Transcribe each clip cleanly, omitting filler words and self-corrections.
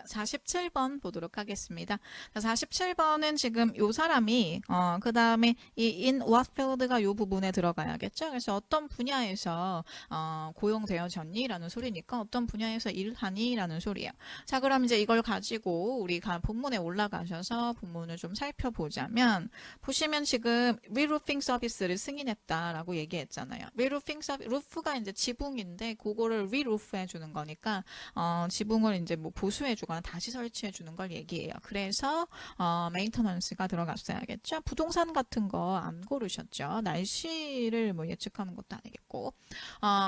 자, 47번 보도록 하겠습니다. 자, 47번은 지금 요 사람이 그 다음에 이 in what field가 요 부분에 들어가야겠죠. 그래서 어떤 분야에서 고용되어졌니? 라는 소리니까 어떤 분야에서 일하니? 라는 소리예요. 자, 그럼 이제 이걸 가지고 우리가 본문에 올라가셔서 본문을 좀 살펴보자면 보시면 지금 reroofing 서비스를 승인했다라고 얘기했잖아요. reroofing 서비스, roof가 이제 지붕인데 그거를 re-roof 해주는 거니까 지붕을 이제 뭐 보수해 주거나 다시 설치해 주는 걸 얘기해요. 그래서 메인터넌스가 들어갔어야겠죠. 부동산 같은 거 안 고르셨죠. 날씨를 뭐 예측하는 것도 아니겠고.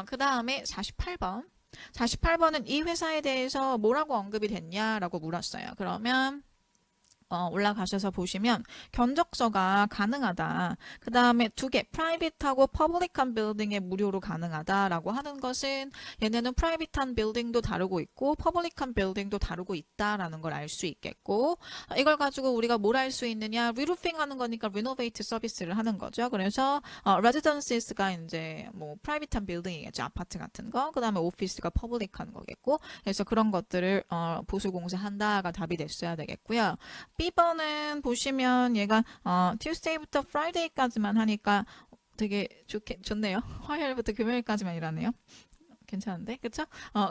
그 다음에 48번. 48번은 이 회사에 대해서 뭐라고 언급이 됐냐라고 물었어요. 그러면 올라가셔서 보시면 견적서가 가능하다. 그 다음에 두 개, 프라이빗하고 퍼블릭한 빌딩에 무료로 가능하다라고 하는 것은 얘네는 프라이빗한 빌딩도 다루고 있고 퍼블릭한 빌딩도 다루고 있다라는 걸 알 수 있겠고 이걸 가지고 우리가 뭘 할 수 있느냐 리루핑 하는 거니까 리노베이트 서비스를 하는 거죠. 그래서 레지던시스가 이제 뭐 프라이빗한 빌딩이겠죠. 아파트 같은 거. 그 다음에 오피스가 퍼블릭한 거겠고 그래서 그런 것들을 보수공사한다가 답이 됐어야 되겠고요. B번은 보시면 얘가 Tuesday부터 Friday까지만 하니까 되게 좋네요. 화요일부터 금요일까지만 일하네요. 괜찮은데, 그쵸?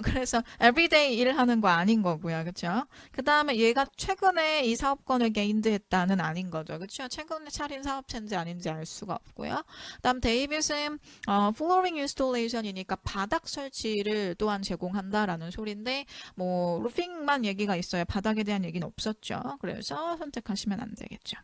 그래서 everyday 일하는 거 아닌 거고요, 그쵸? 그 다음에 얘가 최근에 이 사업권을 게인드했다는 아닌 거죠, 그쵸? 최근에 차린 사업체인지 아닌지 알 수가 없고요. 그 다음 데이빗은 flooring installation이니까 바닥 설치를 또한 제공한다라는 소리인데 뭐 루핑만 얘기가 있어요. 바닥에 대한 얘기는 없었죠. 그래서 선택하시면 안 되겠죠.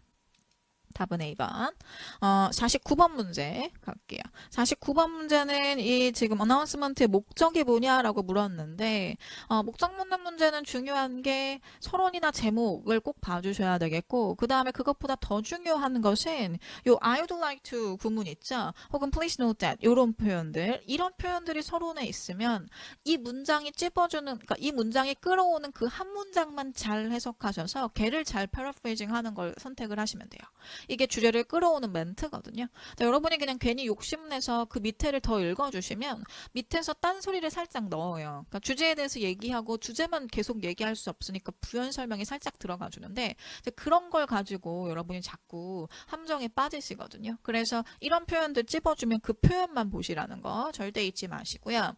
답은 A번. 49번 문제 갈게요. 49번 문제는 이 지금 어나운스먼트의 목적이 뭐냐라고 물었는데 목적 묻는 문제는 중요한 게 서론이나 제목을 꼭 봐주셔야 되겠고 그 다음에 그것보다 더 중요한 것은 요 I would like to 구문 있죠? 혹은 please note that 이런 표현들 이런 표현들이 서론에 있으면 이 문장이 찝어주는 그러니까 이 문장이 끌어오는 그 한 문장만 잘 해석하셔서 걔를 잘 패러프레이징 하는 걸 선택을 하시면 돼요. 이게 주제를 끌어오는 멘트거든요. 여러분이 그냥 괜히 욕심내서 그 밑에를 더 읽어주시면 밑에서 딴소리를 살짝 넣어요. 그러니까 주제에 대해서 얘기하고 주제만 계속 얘기할 수 없으니까 부연 설명이 살짝 들어가 주는데 그런 걸 가지고 여러분이 자꾸 함정에 빠지시거든요. 그래서 이런 표현들 찝어주면 그 표현만 보시라는 거 절대 잊지 마시고요.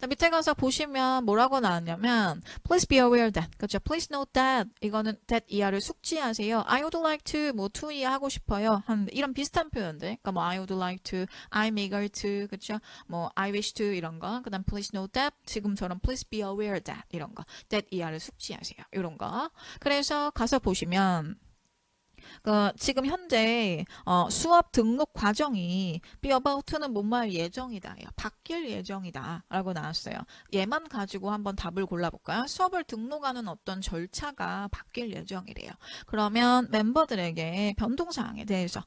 밑에 가서 보시면 뭐라고 나왔냐면 Please be aware that 그렇죠. Please note that 이거는 that 이하를 숙지하세요. I would like to 뭐 to 이하 하고 싶어요. 이런 비슷한 표현들. 그러니까 뭐 I would like to, I'm eager to, 그렇죠? 뭐 I wish to 이런 거. 그다음 please note that 지금처럼 please be aware that 이런 거. that 이하를 숙지하세요. 이런 거. 그래서 가서 보시면 지금 현재 수업 등록 과정이 be about to는 뭔말 예정이다. 바뀔 예정이다. 라고 나왔어요. 얘만 가지고 한번 답을 골라볼까요? 수업을 등록하는 어떤 절차가 바뀔 예정이래요. 그러면 멤버들에게 변동사항에 대해서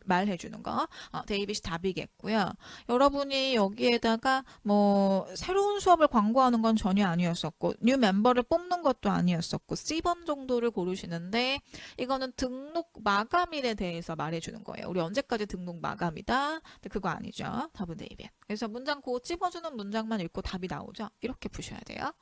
말해주는 거 데이빗이 답이겠고요. 여러분이 여기에다가 뭐 새로운 수업을 광고하는 건 전혀 아니었었고 뉴 멤버를 뽑는 것도 아니었었고 C번 정도를 고르시는데 이거는 등록 마감일에 대해서 말해주는 거예요. 우리 언제까지 등록 마감이다? 근데 그거 아니죠. 답은 데이빗. 그래서 문장 고 찝어주는 문장만 읽고 답이 나오죠. 이렇게 푸셔야 돼요.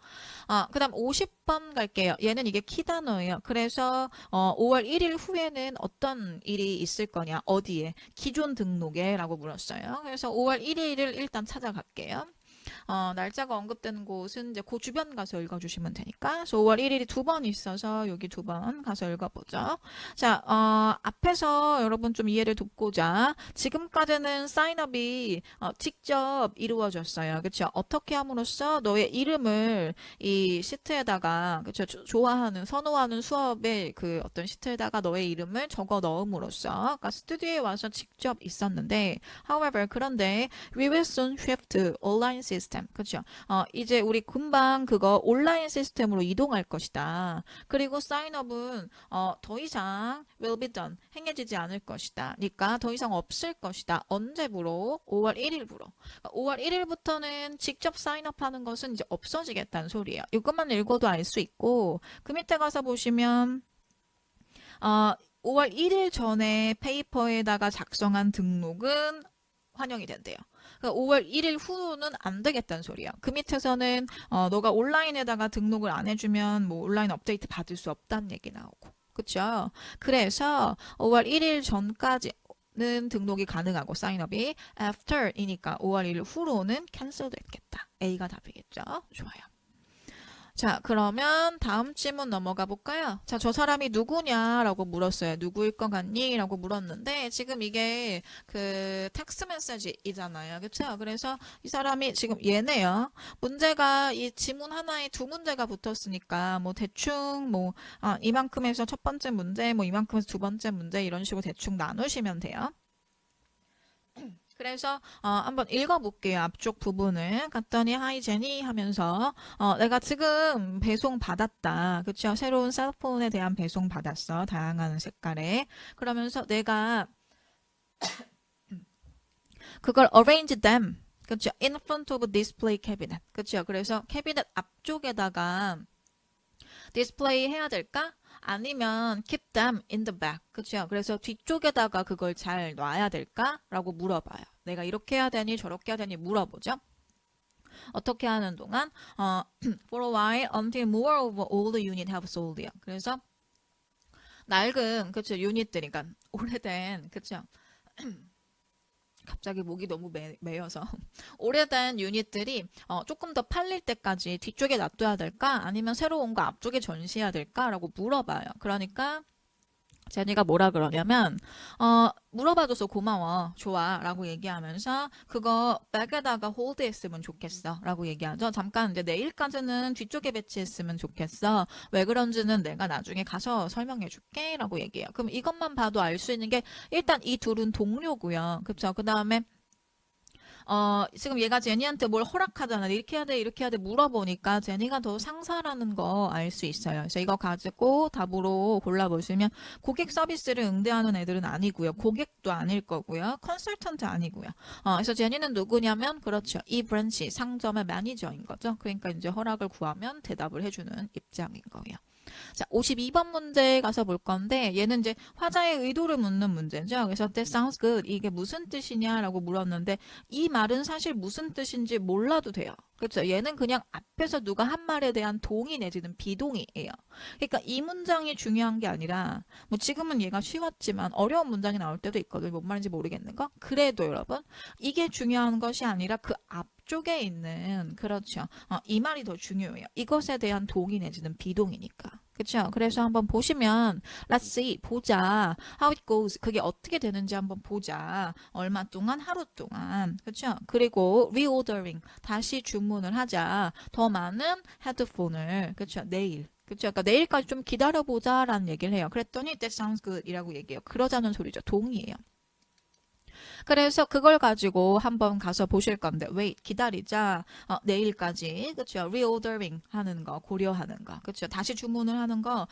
그 다음 50번 갈게요. 얘는 이게 키단어예요. 그래서 5월 1일 후에는 어떤 일이 있을 거냐? 어디에? 기존 등록에 라고 물었어요. 그래서 5월 1일을 일단 찾아갈게요. 날짜가 언급되는 곳은 이제 그 주변 가서 읽어주시면 되니까. 그래서 5월 1일이 두 번 있어서 여기 두 번 가서 읽어보죠. 자, 앞에서 여러분 좀 이해를 돕고자 지금까지는 사인업이 직접 이루어졌어요. 그렇죠? 어떻게 함으로써 너의 이름을 이 시트에다가 그렇죠? 좋아하는 선호하는 수업의 그 어떤 시트에다가 너의 이름을 적어 넣음으로써 그러니까 스튜디오에 와서 직접 있었는데 however 그런데 we will soon shift online 시스템. 그렇죠? 이제 우리 금방 그거 온라인 시스템으로 이동할 것이다. 그리고 사인업은 더 이상 will be done. 행해지지 않을 것이다. 그러니까 더 이상 없을 것이다. 언제부로? 5월 1일부로. 5월 1일부터는 직접 사인업하는 것은 이제 없어지겠다는 소리예요. 이것만 읽어도 알 수 있고 그 밑에 가서 보시면 5월 1일 전에 페이퍼에다가 작성한 등록은 환영이 된대요. 그러니까 5월 1일 후는 안 되겠다는 소리야. 그 밑에서는 너가 온라인에다가 등록을 안 해주면 뭐 온라인 업데이트 받을 수 없다는 얘기 나오고. 그쵸? 그래서 5월 1일 전까지는 등록이 가능하고 사인업이 after이니까 5월 1일 후로는 캔슬 됐겠다. A가 답이겠죠? 좋아요. 자, 그러면 다음 질문 넘어가 볼까요? 자, 저 사람이 누구냐라고 물었어요. 누구일 것 같니? 라고 물었는데 지금 이게 그 텍스트 메시지이잖아요. 그쵸? 그래서 이 사람이 지금 얘네요. 문제가 이 지문 하나에 두 문제가 붙었으니까 뭐 대충 뭐 이만큼에서 첫 번째 문제, 뭐 이만큼에서 두 번째 문제 이런 식으로 대충 나누시면 돼요. 그래서 한번 읽어볼게요. 앞쪽 부분을 갔더니 하이 제니 하면서 내가 지금 배송 받았다. 그쵸? 새로운 셀폰에 대한 배송 받았어. 다양한 색깔에. 그러면서 내가 그걸 arrange them. 그쵸? in front of display cabinet. 그쵸? 그래서 캐비넷 앞쪽에다가 디스플레이 해야 될까? 아니면 keep them in the back. 그쵸? 그래서 뒤쪽에다가 그걸 잘 놔야 될까? 라고 물어봐요. 내가 이렇게 해야 되니 저렇게 해야 되니 물어보죠. 어떻게 하는 동안 for a while until more of all the unit have sold. 그래서 낡은 그쵸? 유닛들이 그러니까 오래된 그쵸? 갑자기 목이 너무 메여서 오래된 유닛들이 조금 더 팔릴 때까지 뒤쪽에 놔둬야 될까? 아니면 새로 온 거 앞쪽에 전시해야 될까? 라고 물어봐요. 그러니까 제니가 뭐라 그러냐면 물어봐줘서 고마워 좋아 라고 얘기하면서 그거 백에다가 홀드 했으면 좋겠어 라고 얘기하죠. 잠깐 이제 내일까지는 뒤쪽에 배치했으면 좋겠어. 왜 그런지는 내가 나중에 가서 설명해 줄게 라고 얘기해요. 그럼 이것만 봐도 알 수 있는 게 일단 이 둘은 동료고요. 그쵸? 그 다음에 지금 얘가 제니한테 뭘 허락하잖아. 이렇게 해야 돼, 이렇게 해야 돼 물어보니까 제니가 더 상사라는 거 알 수 있어요. 그래서 이거 가지고 답으로 골라보시면 고객 서비스를 응대하는 애들은 아니고요. 고객도 아닐 거고요. 컨설턴트 아니고요. 그래서 제니는 누구냐면 그렇죠. 이 브랜치 상점의 매니저인 거죠. 그러니까 이제 허락을 구하면 대답을 해주는 입장인 거예요. 자, 52번 문제 가서 볼 건데 얘는 이제 화자의 의도를 묻는 문제죠. 그래서 that sounds good. 이게 무슨 뜻이냐라고 물었는데 이 말은 사실 무슨 뜻인지 몰라도 돼요. 그렇죠? 얘는 그냥 앞에서 누가 한 말에 대한 동의 내지는 비동의예요. 그러니까 이 문장이 중요한 게 아니라 뭐 지금은 얘가 쉬웠지만 어려운 문장이 나올 때도 있거든요. 뭔 말인지 모르겠는 거. 그래도 여러분 이게 중요한 것이 아니라 그 앞쪽에 있는 그렇죠. 이 말이 더 중요해요. 이것에 대한 동의 내지는 비동의니까. 그렇죠? 그래서 한번 보시면 let's see 보자. how it goes. 그게 어떻게 되는지 한번 보자. 얼마 동안? 하루 동안. 그렇죠? 그리고 reordering. 다시 주문을 하자. 더 많은 헤드폰을. 그렇죠? 내일. 그렇죠? 그러니까 내일까지 좀 기다려보자라는 얘기를 해요. 그랬더니 that sounds good 이라고 얘기해요. 그러자는 소리죠. 동의해요. 그래서 그걸 가지고 한번 가서 보실 건데 wait 기다리자 내일까지 그렇죠 reordering 하는 거 고려하는 거 그렇죠 다시 주문을 하는 거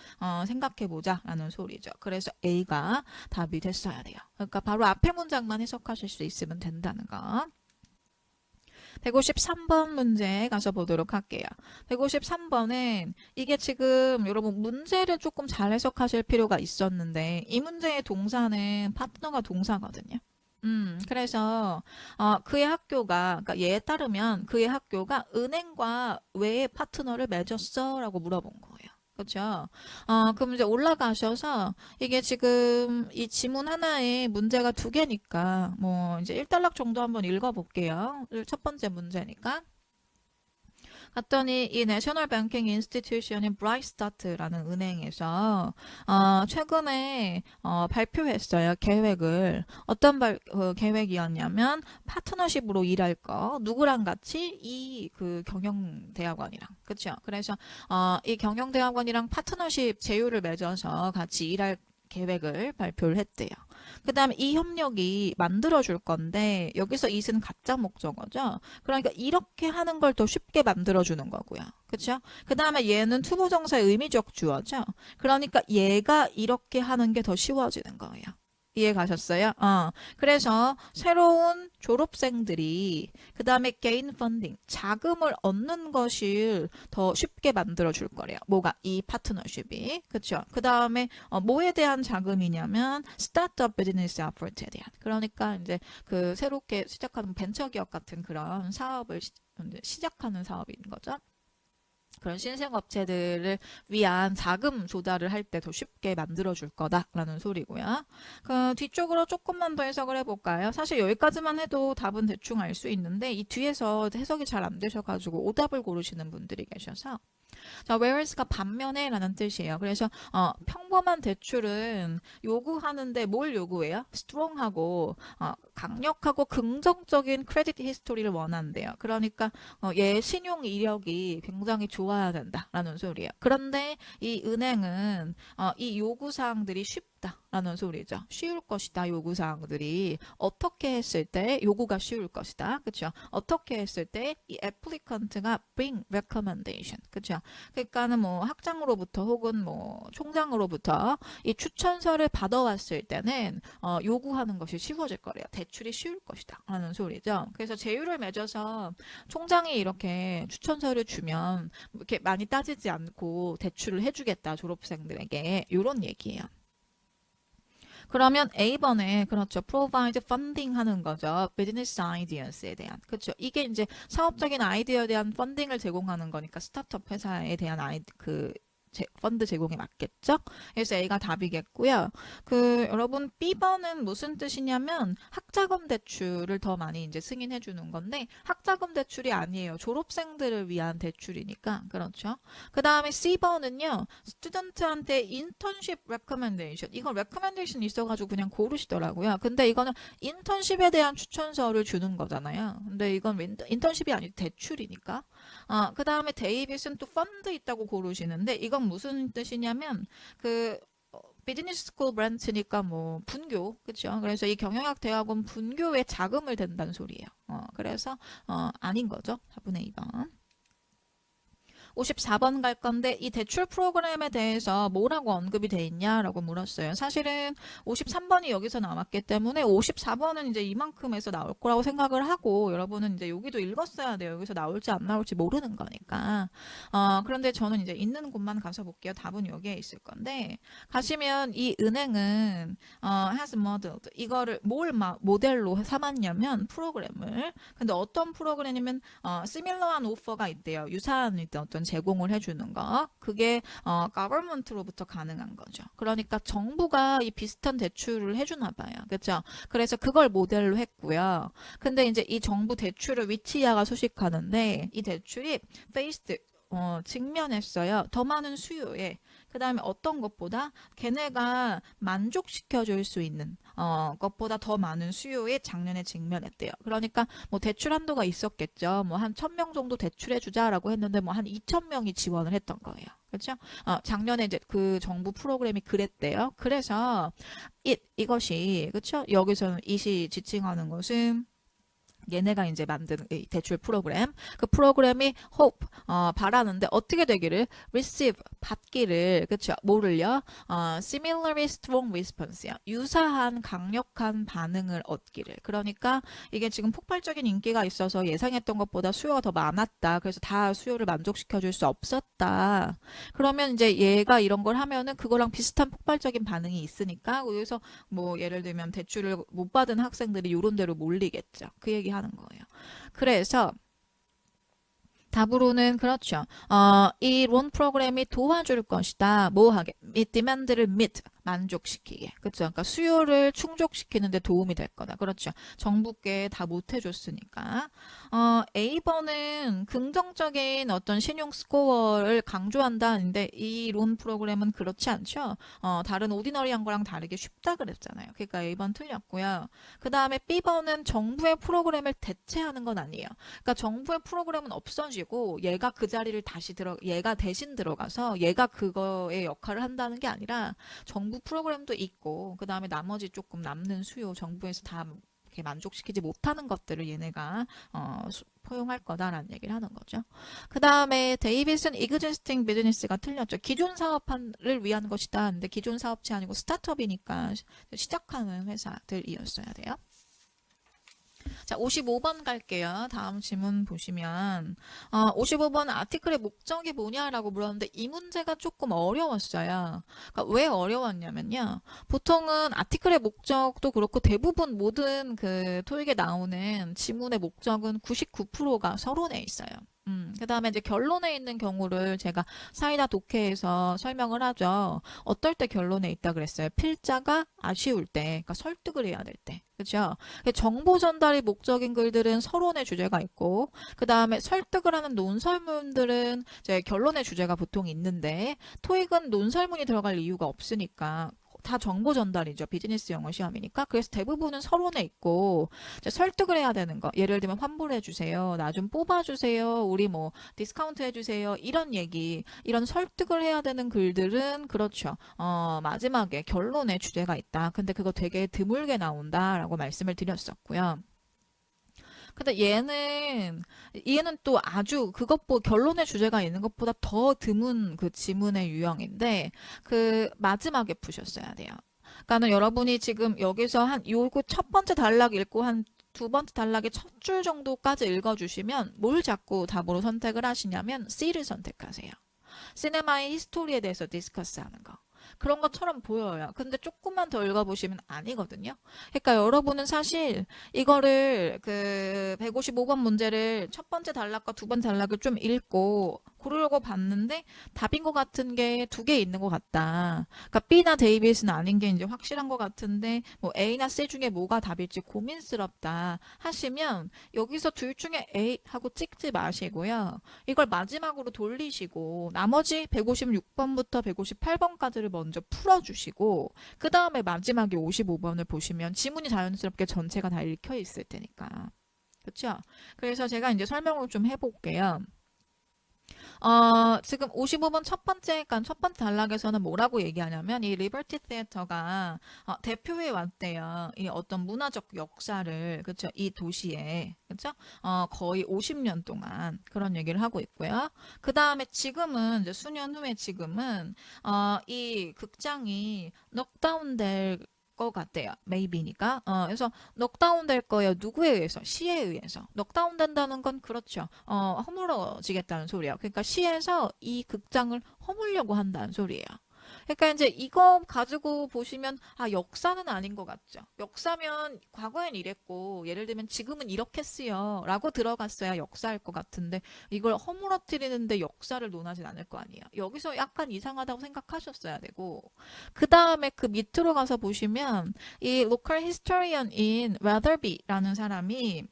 생각해 보자 라는 소리죠. 그래서 A가 답이 됐어야 돼요. 그러니까 바로 앞에 문장만 해석하실 수 있으면 된다는 거. 153번 문제 가서 보도록 할게요. 153번은 이게 지금 여러분 문제를 조금 잘 해석하실 필요가 있었는데 이 문제의 동사는 파트너가 동사거든요. 그래서 그의 학교가 그러니까 얘에 따르면 그의 학교가 은행과 왜 파트너를 맺었어? 라고 물어본 거예요. 그렇죠? 그럼 이제 올라가셔서 이게 지금 이 지문 하나에 문제가 두 개니까 뭐 이제 1단락 정도 한번 읽어볼게요. 첫 번째 문제니까. 갔더니 이 내셔널 뱅킹 인스티튜션인 브라이스타트라는 은행에서 최근에 발표했어요. 계획을. 어떤 계획이었냐면 파트너십으로 일할 거. 누구랑 같이? 이 그 경영대학원이랑. 그렇죠? 그래서 이 경영대학원이랑 파트너십 제휴를 맺어서 같이 일할 계획을 발표를 했대요. 그 다음에 이 협력이 만들어줄 건데 여기서 it은 가짜 목적어죠. 그러니까 이렇게 하는 걸 더 쉽게 만들어주는 거고요. 그렇죠? 그 다음에 얘는 투부정사의 의미적 주어죠. 그러니까 얘가 이렇게 하는 게 더 쉬워지는 거예요. 이해 가셨어요? 그래서 새로운 졸업생들이 그 다음에 개인 펀딩, 자금을 얻는 것을 더 쉽게 만들어 줄 거래요. 뭐가? 이 파트너십이. 그쵸? 그 다음에 뭐에 대한 자금이냐면 스타트업 비즈니스 어포트에 대한. 그러니까 이제 그 새롭게 시작하는 벤처기업 같은 그런 사업을 시작하는 사업인 거죠. 그런 신생업체들을 위한 자금 조달을 할 때 더 쉽게 만들어줄 거다라는 소리고요. 그 뒤쪽으로 조금만 더 해석을 해볼까요? 사실 여기까지만 해도 답은 대충 알 수 있는데 이 뒤에서 해석이 잘 안 되셔가지고 오답을 고르시는 분들이 계셔서 자, whereas가 반면에 라는 뜻이에요. 그래서 평범한 대출은 요구하는데 뭘 요구해요? strong하고 강력하고 긍정적인 크레딧 히스토리를 원한대요. 그러니까 얘 신용 이력이 굉장히 좋아야 된다라는 소리예요. 그런데 이 은행은 이 요구사항들이 쉽다라는 소리죠. 쉬울 것이다 요구사항들이. 어떻게 했을 때 요구가 쉬울 것이다. 그렇죠? 어떻게 했을 때 이 애플리컨트가 bring recommendation. 그렇죠? 그러니까는 뭐 학장으로부터 혹은 뭐 총장으로부터 이 추천서를 받아왔을 때는 요구하는 것이 쉬워질 거래요. 대출이 쉬울 것이다 라는 소리죠. 그래서 제휴를 맺어서 총장이 이렇게 추천서를 주면 이렇게 많이 따지지 않고 대출을 해주겠다 졸업생들에게 이런 얘기예요. 그러면 A번에 그렇죠. provide funding 하는 거죠. business ideas에 대한. 그렇죠. 이게 이제 사업적인 아이디어에 대한 펀딩을 제공하는 거니까 스타트업 회사에 대한 펀드 제공에 맞겠죠? 그래서 A가 답이겠고요. 여러분 B번은 무슨 뜻이냐면 학자금 대출을 더 많이 이제 승인해 주는 건데 학자금 대출이 아니에요. 졸업생들을 위한 대출이니까. 그렇죠? 그 다음에 C번은요. 스튜던트한테 인턴십 레커멘데이션. 이건 레커멘데이션 있어가지고 그냥 고르시더라고요. 근데 이거는 인턴십에 대한 추천서를 주는 거잖아요. 근데 이건 인턴십이 아니고 대출이니까. 그 다음에 데이빗은 또 펀드 있다고 고르시는데 이건 무슨 뜻이냐면 비즈니스 스쿨 브랜치니까 뭐 분교 그렇죠. 그래서 이 경영학 대학원 분교에 자금을 댄다는 소리예요. 그래서 아닌 거죠. 4분의 2번. 54번 갈 건데 이 대출 프로그램에 대해서 뭐라고 언급이 돼 있냐라고 물었어요. 사실은 53번이 여기서 나왔기 때문에 54번은 이제 이만큼에서 나올 거라고 생각을 하고 여러분은 이제 여기도 읽었어야 돼요. 여기서 나올지 안 나올지 모르는 거니까. 그런데 저는 이제 있는 곳만 가서 볼게요. 답은 여기에 있을 건데 가시면 이 은행은 has modeled 이거를 뭘 모델로 삼았냐면 프로그램을. 근데 어떤 프로그램이면 similar한 오퍼가 있대요. 유사한 어떤 제공을 해주는 거. 그게 government로부터 가능한 거죠. 그러니까 정부가 이 비슷한 대출을 해주나 봐요. 그렇죠? 그래서 그걸 모델로 했고요. 근데 이제 이 정부 대출을 위치야가 수식하는데 이 대출이 faced 직면했어요. 더 많은 수요에. 그 다음에 어떤 것보다 걔네가 만족시켜줄 수 있는 것보다 더 많은 수요에 작년에 직면했대요. 그러니까 뭐 대출 한도가 있었겠죠. 뭐 한 1000명 정도 대출해주자라고 했는데 뭐 한 2000명이 지원을 했던 거예요. 그렇죠? 작년에 이제 그 정부 프로그램이 그랬대요. 그래서 이것이 그렇죠? 여기서는 it이 지칭하는 것은 얘네가 이제 만든 이 대출 프로그램, 그 프로그램이 hope, 바라는데 어떻게 되기를 receive, 받기를, 그쵸? 뭐를요? similarly strong response요. 유사한 강력한 반응을 얻기를. 그러니까 이게 지금 폭발적인 인기가 있어서 예상했던 것보다 수요가 더 많았다. 그래서 다 수요를 만족시켜 줄 수 없었다. 그러면 이제 얘가 이런 걸 하면은 그거랑 비슷한 폭발적인 반응이 있으니까 여기서 뭐 예를 들면 대출을 못 받은 학생들이 요런 데로 몰리겠죠. 그 얘기 하는 거예요. 그래서 답으로는 그렇죠. 이 론 프로그램이 도와줄 것이다. 뭐 하게? 디만드를 meet, 만족시키게. 그렇죠. 그러니까 수요를 충족시키는데 도움이 될 거다. 그렇죠. 정부께 다 못 해줬으니까. A번은 긍정적인 어떤 신용 스코어를 강조한다는데 이 론 프로그램은 그렇지 않죠. 다른 오디너리한 거랑 다르게 쉽다 그랬잖아요. 그러니까 A번 틀렸고요. 그 다음에 B번은 정부의 프로그램을 대체하는 건 아니에요. 그러니까 정부의 프로그램은 없어지고 얘가 그 자리를 얘가 대신 들어가서 얘가 그거의 역할을 한다는 게 아니라 정부 프로그램도 있고 그 다음에 나머지 조금 남는 수요 정부에서 다 이렇게 만족시키지 못하는 것들을 얘네가 포용할 거다라는 얘기를 하는 거죠. 그 다음에 데이빗은 existing business가 틀렸죠. 기존 사업을 위한 것이다. 근데 기존 사업체 아니고 스타트업이니까 시작하는 회사들이었어야 돼요. 자, 55번 갈게요. 다음 질문 보시면 55번 아티클의 목적이 뭐냐라고 물었는데 이 문제가 조금 어려웠어요. 그러니까 왜 어려웠냐면요. 보통은 아티클의 목적도 그렇고 대부분 모든 그 토익에 나오는 지문의 목적은 99%가 서론에 있어요. 그 다음에 이제 결론에 있는 경우를 제가 사이다 독해에서 설명을 하죠. 어떨 때 결론에 있다 그랬어요. 필자가 아쉬울 때, 그러니까 설득을 해야 될 때. 그렇죠? 정보 전달이 목적인 글들은 서론의 주제가 있고, 그 다음에 설득을 하는 논설문들은 이제 결론의 주제가 보통 있는데, 토익은 논설문이 들어갈 이유가 없으니까. 다 정보 전달이죠. 비즈니스 영어 시험이니까. 그래서 대부분은 서론에 있고 이제 설득을 해야 되는 거. 예를 들면 환불해 주세요. 나 좀 뽑아 주세요. 우리 뭐 디스카운트 해 주세요. 이런 얘기. 이런 설득을 해야 되는 글들은 그렇죠. 마지막에 결론에 주제가 있다. 근데 그거 되게 드물게 나온다라고 말씀을 드렸었고요. 근데 얘는 또 아주 결론의 주제가 있는 것보다 더 드문 그 지문의 유형인데, 그 마지막에 푸셨어야 돼요. 그러니까는 여러분이 지금 여기서 요거 첫 번째 단락 읽고 한 두 번째 단락의 첫 줄 정도까지 읽어주시면 뭘 자꾸 답으로 선택을 하시냐면 C를 선택하세요. 시네마의 히스토리에 대해서 디스커스하는 거. 그런 것처럼 보여요. 근데 조금만 더 읽어보시면 아니거든요. 그러니까 여러분은 사실 이거를 그 155번 문제를 첫 번째 단락과 두 번째 단락을 좀 읽고 고르려고 봤는데 답인 것 같은 게 두 개 있는 것 같다. 그러니까 B나 데이빗은 아닌 게 이제 확실한 것 같은데 뭐 A나 C 중에 뭐가 답일지 고민스럽다 하시면 여기서 둘 중에 A 하고 찍지 마시고요. 이걸 마지막으로 돌리시고 나머지 156번부터 158번까지를 먼저 풀어주시고 그 다음에 마지막에 55번을 보시면 지문이 자연스럽게 전체가 다 읽혀 있을 테니까. 그렇죠? 그래서 제가 이제 설명을 좀 해볼게요. 지금 55번 첫 번째 단락에서는 뭐라고 얘기하냐면 이 리버티 시애터가 대표해 왔대요. 이 어떤 문화적 역사를 그렇죠? 이 도시에 그렇죠? 거의 50년 동안 그런 얘기를 하고 있고요. 그 다음에 지금은 이제 수년 후에 지금은 이 극장이 넉다운될 것 같대요. maybe니까. 그래서 넉다운 될 거예요. 누구에 의해서? 시에 의해서. 넉다운 된다는 건 그렇죠. 허물어지겠다는 소리예요. 그러니까 시에서 이 극장을 허물려고 한다는 소리예요. 그러니까 이제 이거 가지고 보시면 역사는 아닌 것 같죠. 역사면 과거엔 이랬고 예를 들면 지금은 이렇게 쓰여 라고 들어갔어야 역사일 것 같은데 이걸 허물어뜨리는데 역사를 논하진 않을 거 아니에요. 여기서 약간 이상하다고 생각하셨어야 되고 그 다음에 그 밑으로 가서 보시면 이 local historian인 Weatherby라는 사람이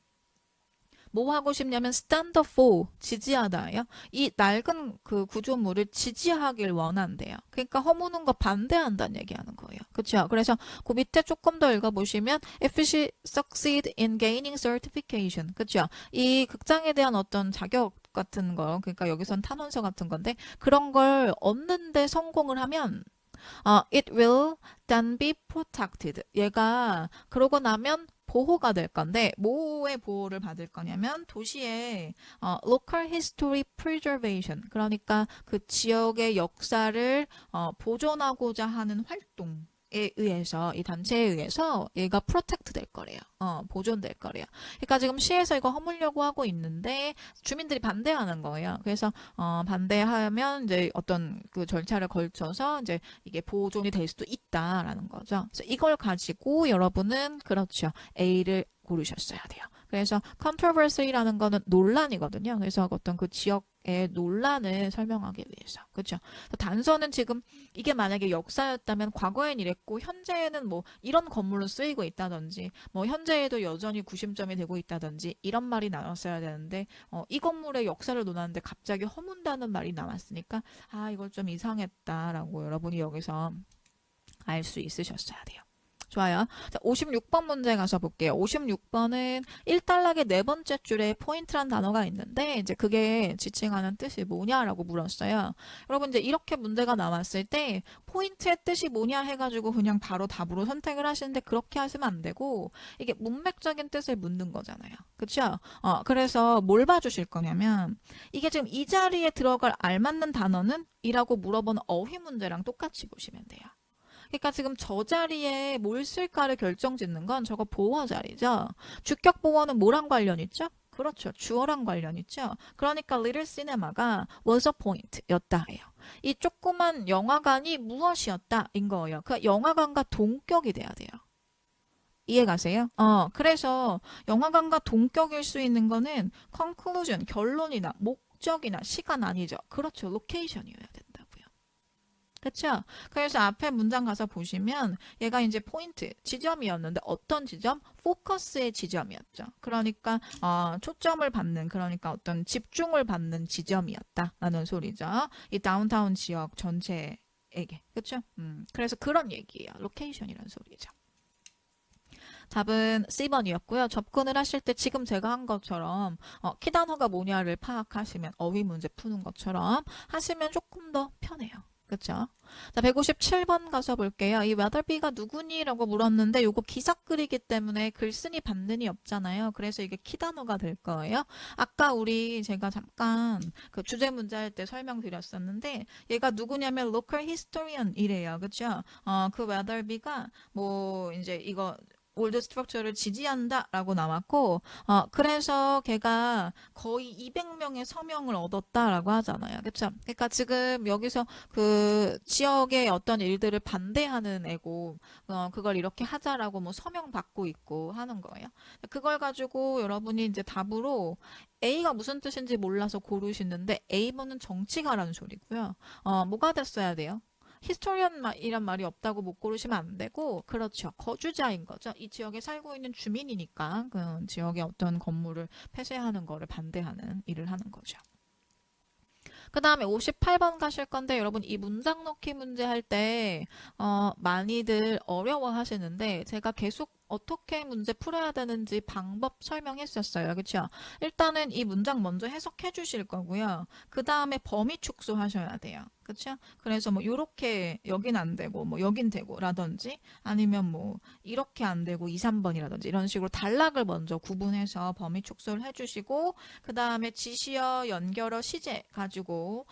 뭐 하고 싶냐면 stand for, 지지하다예요. 이 낡은 그 구조물을 지지하길 원한대요. 그러니까 허무는 거 반대한다는 얘기하는 거예요. 그렇죠? 그래서 그 밑에 조금 더 읽어보시면 if she succeed in gaining certification. 그렇죠? 이 극장에 대한 어떤 자격 같은 거, 그러니까 여기선 탄원서 같은 건데 그런 걸 얻는데 성공을 하면 it will then be protected. 얘가 그러고 나면 보호가 될 건데 뭐의 보호를 받을 거냐면 도시의 local history preservation 그러니까 그 지역의 역사를 보존하고자 하는 활동 에 의해서 이 단체에 의해서 얘가 프로텍트 될 거래요. 보존될 거래요. 그러니까 지금 시에서 이거 허물려고 하고 있는데 주민들이 반대하는 거예요. 그래서 반대하면 이제 어떤 그 절차를 걸쳐서 이제 이게 보존이 될 수도 있다라는 거죠. 그래서 이걸 가지고 여러분은 그렇죠. A를 고르셨어야 돼요. 그래서 controversy라는 거는 논란이거든요. 그래서 어떤 그 지역의 논란을 설명하기 위해서. 그렇죠? 단서는 지금 이게 만약에 역사였다면 과거엔 이랬고 현재에는 뭐 이런 건물로 쓰이고 있다든지 뭐 현재에도 여전히 구심점이 되고 있다든지 이런 말이 나왔어야 되는데 이 건물의 역사를 논하는데 갑자기 허문다는 말이 나왔으니까 이걸 좀 이상했다라고 여러분이 여기서 알 수 있으셨어야 돼요. 좋아요. 자, 56번 문제 가서 볼게요. 56번은 1단락의 네 번째 줄에 포인트란 단어가 있는데 이제 그게 지칭하는 뜻이 뭐냐라고 물었어요. 여러분 이제 이렇게 문제가 나왔을 때 포인트의 뜻이 뭐냐 해가지고 그냥 바로 답으로 선택을 하시는데 그렇게 하시면 안 되고 이게 문맥적인 뜻을 묻는 거잖아요. 그쵸? 그래서 뭘 봐주실 거냐면 이게 지금 이 자리에 들어갈 알맞는 단어는? 이라고 물어본 어휘 문제랑 똑같이 보시면 돼요. 그러니까 지금 저 자리에 뭘 쓸까를 결정짓는 건 저거 보어 자리죠. 주격 보어는 뭐랑 관련 있죠? 그렇죠. 주어랑 관련 있죠. 그러니까 Little Cinema가 was a point였다 해요. 이 조그만 영화관이 무엇이었다 인 거예요. 그 영화관과 동격이 돼야 돼요. 이해 가세요? 그래서 영화관과 동격일 수 있는 거는 conclusion, 결론이나 목적이나 시간 아니죠. 그렇죠. 로케이션이어야 된다고요. 그렇죠? 그래서 앞에 문장 가서 보시면 얘가 이제 포인트, 지점이었는데 어떤 지점? 포커스의 지점이었죠. 그러니까 초점을 받는, 그러니까 어떤 집중을 받는 지점이었다라는 소리죠. 이 다운타운 지역 전체에게. 그렇죠? 그래서 그런 얘기예요. 로케이션이라는 소리죠. 답은 C번이었고요. 접근을 하실 때 지금 제가 한 것처럼 키 단어가 뭐냐를 파악하시면 어휘 문제 푸는 것처럼 하시면 조금 더 편해요. 그렇죠? 자, 157번 가서 볼게요. 이 웨더비가 누구니? 라고 물었는데 요거 기사글이기 때문에 글쓴이 받는이 없잖아요. 그래서 이게 키 단어가 될 거예요. 아까 제가 잠깐 그 주제 문제 할 때 설명드렸었는데 얘가 누구냐면 local historian이래요. 그렇죠? 그 웨더비가 뭐 이제 이거 올드 스트럭처를 지지한다라고 나왔고 그래서 걔가 거의 200명의 서명을 얻었다라고 하잖아요. 그렇죠? 그러니까 지금 여기서 그 지역의 어떤 일들을 반대하는 애고 그걸 이렇게 하자라고 뭐 서명 받고 있고 하는 거예요. 그걸 가지고 여러분이 이제 답으로 A가 무슨 뜻인지 몰라서 고르시는데 A번은 정치가라는 소리고요. 뭐가 됐어야 돼요? 히스토리언이란 말이 없다고 못 고르시면 안 되고 그렇죠. 거주자인 거죠. 이 지역에 살고 있는 주민이니까 그 지역의 어떤 건물을 폐쇄하는 거를 반대하는 일을 하는 거죠. 그 다음에 58번 가실 건데 여러분 이 문장 넣기 문제 할 때 많이들 어려워 하시는데 제가 계속 어떻게 문제 풀어야 되는지 방법 설명했었어요. 그렇죠? 일단은 이 문장 먼저 해석해 주실 거고요. 그 다음에 범위 축소하셔야 돼요. 그렇죠? 그래서 뭐 요렇게 여긴 안 되고 뭐 여긴 되고 라든지 아니면 뭐 이렇게 안 되고 2, 3번이라든지 이런 식으로 단락을 먼저 구분해서 범위 축소를 해주시고 그 다음에 지시어, 연결어, 시제 가지고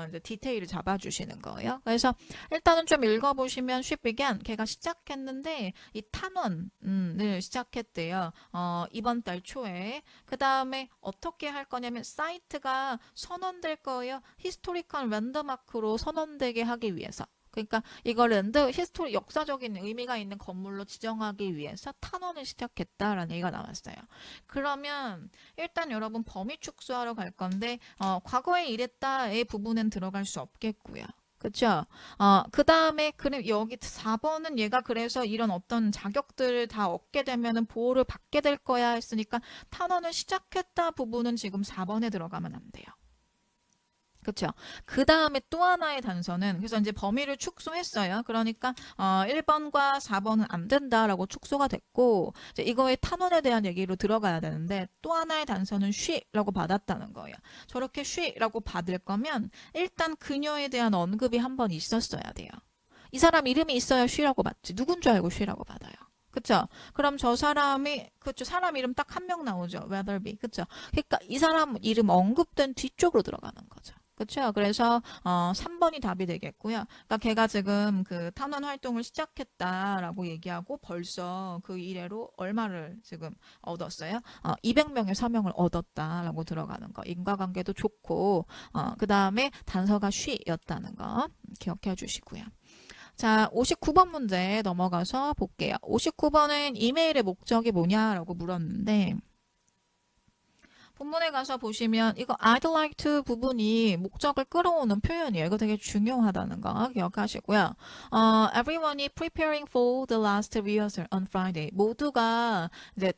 이제 디테일을 잡아주시는 거예요. 그래서 일단은 좀 읽어보시면 she began 걔가 시작했는데 이 탄원을 시작했대요. 이번 달 초에 그 다음에 어떻게 할 거냐면 사이트가 선언될 거예요. 히스토리컬 랜드마크 로 선언되게 하기 위해서 그러니까 이걸 히스토리 역사적인 의미가 있는 건물로 지정하기 위해서 탄원을 시작했다라는 얘기가 나왔어요. 그러면 일단 여러분 범위 축소하러 갈 건데 과거에 이랬다의 부분은 들어갈 수 없겠고요. 그쵸? 그 다음에, 여기 4번은 얘가 그래서 이런 어떤 자격들을 다 얻게 되면은 보호를 받게 될 거야 했으니까 탄원을 시작했다 부분은 지금 4번에 들어가면 안 돼요. 그렇죠. 그 다음에 또 하나의 단서는 그래서 이제 범위를 축소했어요. 그러니까 1번과 4번은 안 된다라고 축소가 됐고 이제 이거의 탄원에 대한 얘기로 들어가야 되는데 또 하나의 단서는 she라고 받았다는 거예요. 저렇게 she라고 받을 거면 일단 그녀에 대한 언급이 한 번 있었어야 돼요. 이 사람 이름이 있어야 she라고 받지. 누군 줄 알고 she라고 받아요. 그쵸? 그럼 저 사람이, 그쵸? 사람 이름 딱 한 명 나오죠. Weatherby. 그쵸? 그러니까 이 사람 이름 언급된 뒤쪽으로 들어가는 거죠. 그쵸? 그래서 3번이 답이 되겠고요. 그러니까 걔가 지금 그 탄원 활동을 시작했다라고 얘기하고 벌써 그 이래로 얼마를 지금 얻었어요? 200명의 서명을 얻었다라고 들어가는 거. 인과관계도 좋고 그 다음에 단서가 she였다는 거 기억해 주시고요. 자, 59번 문제 넘어가서 볼게요. 59번은 이메일의 목적이 뭐냐라고 물었는데 본문에 가서 보시면 이거 I'd like to 부분이 목적을 끌어오는 표현이에요. 이거 되게 중요하다는 거 기억하시고요. Everyone이 preparing for the last rehearsal on Friday. 모두가 이제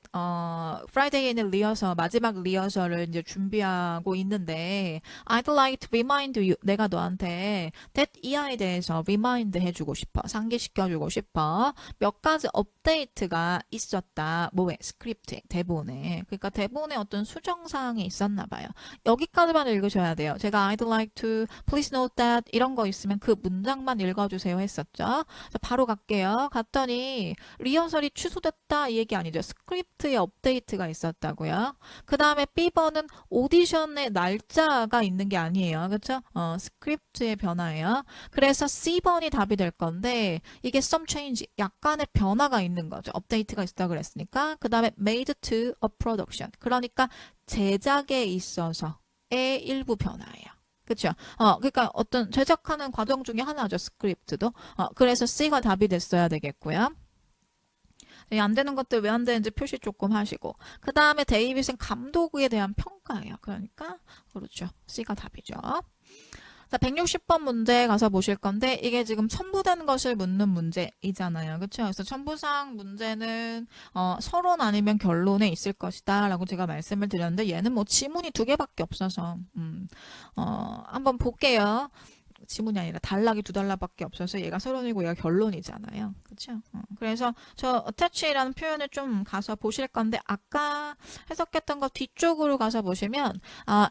Friday에 있는 리허설, 마지막 리허설을 이제 준비하고 있는데 I'd like to remind you. 내가 너한테 that 이하에 대해서 remind 해주고 싶어. 상기시켜주고 싶어. 몇 가지 업데이트가 있었다. 뭐에? 스크립트에, 대본에. 그러니까 대본에 어떤 수정사항이 있었나 봐요. 여기까지만 읽으셔야 돼요. 제가 I'd like to please note that 이런 거 있으면 그 문장만 읽어주세요 했었죠. 자, 바로 갈게요. 갔더니 리허설이 취소됐다 이 얘기 아니죠. 스크립트에 업데이트가 있었다고요. 그 다음에 B번은 오디션의 날짜가 있는 게 아니에요. 그렇죠? 스크립트의 변화예요. 그래서 C번이 답이 될 건데 이게 some change, 약간의 변화가 있는 거죠. 업데이트가 있다 그랬으니까. 그 다음에 made to a production. 그러니까 제작에 있어서의 일부 변화예요. 그렇죠? 그러니까 어떤 제작하는 과정 중에 하나죠. 스크립트도. 그래서 C가 답이 됐어야 되겠고요. 안 되는 것들 왜 안 되는지 표시 조금 하시고. 그 다음에 데이빗은 감독에 대한 평가예요. 그러니까 그렇죠. C가 답이죠. 자, 160번 문제 가서 보실 건데 이게 지금 첨부된 것을 묻는 문제이잖아요. 그렇죠? 그래서 첨부사항 문제는 서론 아니면 결론에 있을 것이다 라고 제가 말씀을 드렸는데 얘는 뭐 지문이 2개밖에 없어서 한번 볼게요. 지문이 아니라 단락이 2단락밖에 없어서 얘가 서론이고 얘가 결론이잖아요. 그렇죠? 그래서 저 attach라는 표현을 좀 가서 보실 건데 아까 해석했던 거 뒤쪽으로 가서 보시면